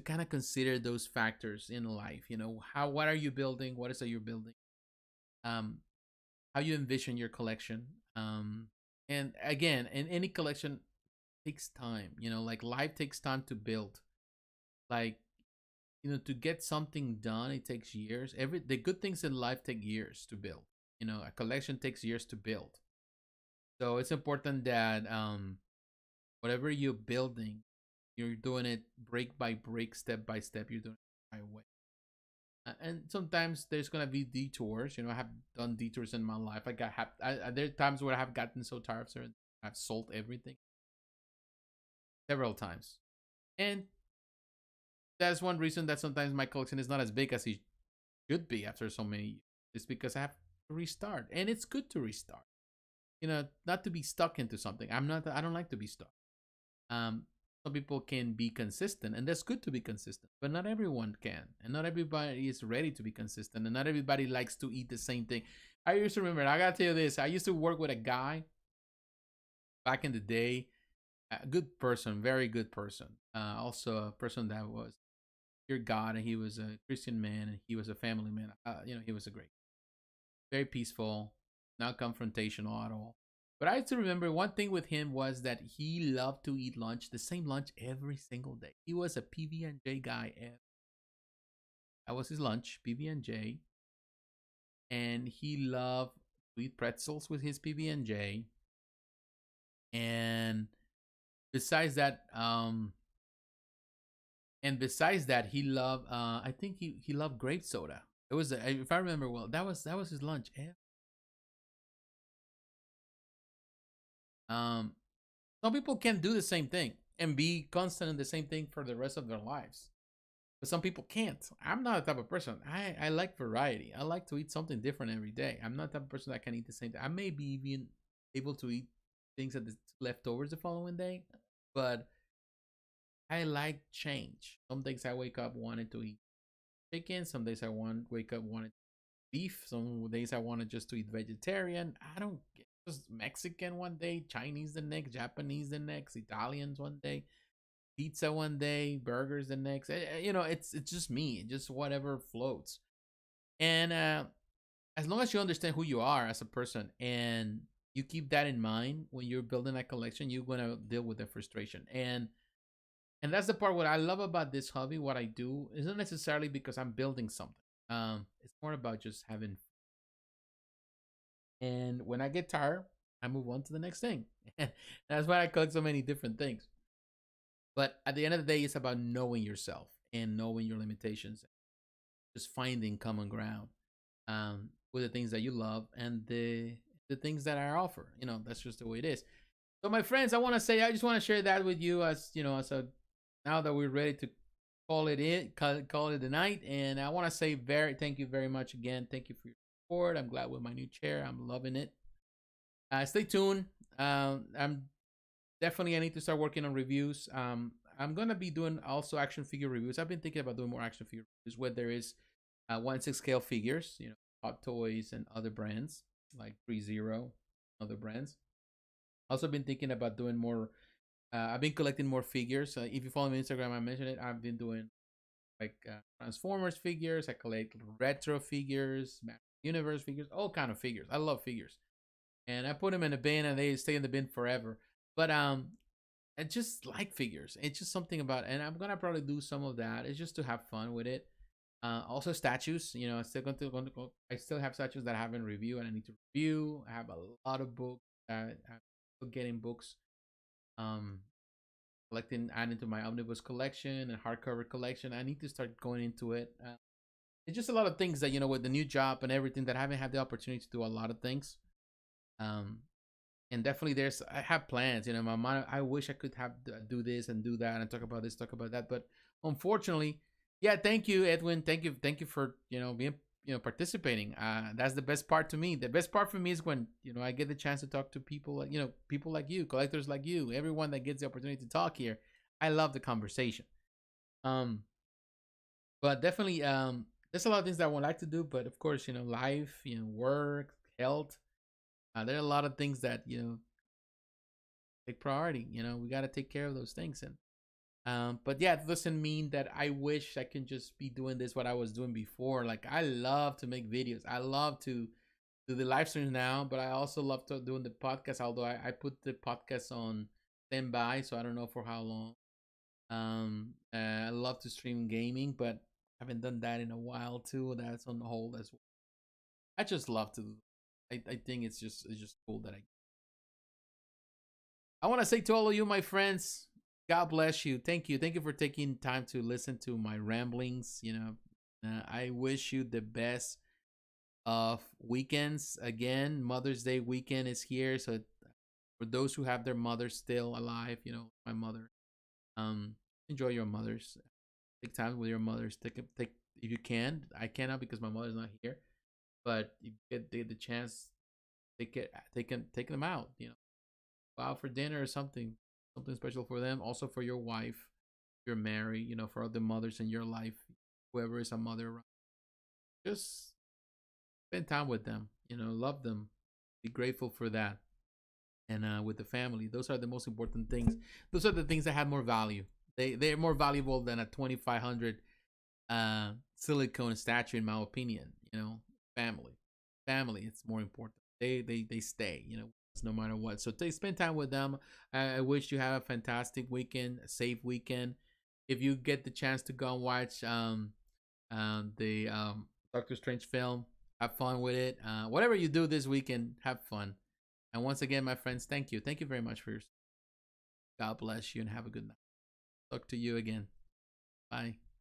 kind of consider those factors in life. What are you building? What is it you're building? Um, how you envision your collection. And again, in any collection takes time. Like life takes time to build. Like to get something done, it takes years. The good things in life take years to build. A collection takes years to build. So it's important that whatever you're building, you're doing it break by break, step by step. You're doing it the right way. And sometimes there's gonna be detours. I have done detours in my life. There are times where I have gotten so tired of certain. I've sold everything several times, and that's one reason that sometimes my collection is not as big as it should be after so many years. It's because I have to restart, and it's good to restart. Not to be stuck into something. I don't like to be stuck. Some people can be consistent, and that's good to be consistent, but not everyone can, and not everybody is ready to be consistent, and not everybody likes to eat the same thing. I used to remember, I gotta tell you this, I used to work with a guy back in the day, a good person, very good person, also a person that was your God, and he was a Christian man, and he was a family man. He was a great, very peaceful, not confrontational at all. But I used to remember one thing with him was that he loved to eat lunch, the same lunch every single day. He was a PB&J guy. That was his lunch, PB&J. And he loved to eat pretzels with his PB&J. And besides that, he loved. I think he loved grape soda. It was, if I remember well, that was his lunch. Um, some people can do the same thing and be constant in the same thing for the rest of their lives. But some people can't. I'm not the type of person. I like variety. I like to eat something different every day. I'm not the type of person that can eat the same thing. I may be even able to eat things that the leftovers the following day, but I like change. Some days I wake up wanting to eat chicken. Some days wake up wanting beef. Some days I wanted just to eat vegetarian. I don't get just Mexican one day, Chinese the next, Japanese the next, Italians one day, pizza one day, burgers the next. It's just me, just whatever floats. And as long as you understand who you are as a person and you keep that in mind when you're building a collection, you're gonna deal with the frustration. And that's the part what I love about this hobby. What I do isn't necessarily because I'm building something. It's more about just having. And when I get tired, I move on to the next thing. That's why I collect so many different things. But at the end of the day, it's about knowing yourself and knowing your limitations, just finding common ground with the things that you love and the things that I offer. That's just the way it is. So, my friends, I just want to share that with you as now that we're ready to call it a night. And I want to say thank you very much again. Thank you for your support. I'm glad with my new chair. I'm loving it. Stay tuned. I'm definitely, I need to start working on reviews. I'm gonna be doing also action figure reviews. I've been thinking about doing more action figure reviews where there is 1/6 scale figures, Hot Toys and other brands like 3-0, other brands. Also been thinking about doing more. I've been collecting more figures. If you follow me on Instagram, I mentioned it. I've been doing like Transformers figures. I collect retro figures, Universe figures, all kind of figures. I love figures. and I put them in a bin, and they stay in the bin forever. But I just like figures. It's just something about, and I'm gonna probably do some of that. It's just to have fun with it. Also statues. You know, going to go. I still have statues that I haven't reviewed, and I need to review. I have a lot of books that I'm still getting books. Um, collecting, adding to my omnibus collection and hardcover collection. I need to start going into it. It's just a lot of things that, you know, with the new job and everything, that I haven't had the opportunity to do a lot of things. Um, and definitely I have plans. You know, my mind. I wish I could have do this and do that and talk about this, talk about that. But unfortunately, yeah. Thank you, Edwin. Thank you for, you know, being, you know, participating. That's the best part to me. The best part for me is when, you know, I get the chance to talk to people like, you know, people like you, collectors like you, everyone that gets the opportunity to talk here. I love the conversation. Um, but definitely, there's a lot of things that I would like to do, but of course, you know, life, you know, work, health. There are a lot of things that, you know, take priority. You know, we got to take care of those things. And but yeah, it doesn't mean that I wish I can just be doing this what I was doing before. Like, I love to make videos. I love to do the live streams now, but I also love to doing the podcast. Although I put the podcast on standby, so I don't know for how long. I love to stream gaming, but I haven't done that in a while too. That's on hold as well. I just love to. I think it's just cool that I want to say to all of you, my friends, God bless you. Thank you for taking time to listen to my ramblings. You know, I wish you the best of weekends. Again, Mother's Day weekend is here, so for those who have their mothers still alive, you know, my mother, um, enjoy your mothers. Take time with your mothers. Take if you can. I cannot because my mother's not here. But if you get the chance, take them out. You know, go out for dinner or something, something special for them. Also for your wife, if you're married. You know, for other mothers in your life, whoever is a mother, just spend time with them. You know, love them. Be grateful for that. And with the family, those are the most important things. Those are the things that have more value. They're more valuable than a 2,500 silicone statue, in my opinion. You know, family, it's more important. They stay, you know, no matter what. So spend time with them. I wish you have a fantastic weekend, a safe weekend. If you get the chance to go and watch the Doctor Strange film, have fun with it. Whatever you do this weekend, have fun. And once again, my friends, thank you very much for your. God bless you and have a good night. Talk to you again. Bye.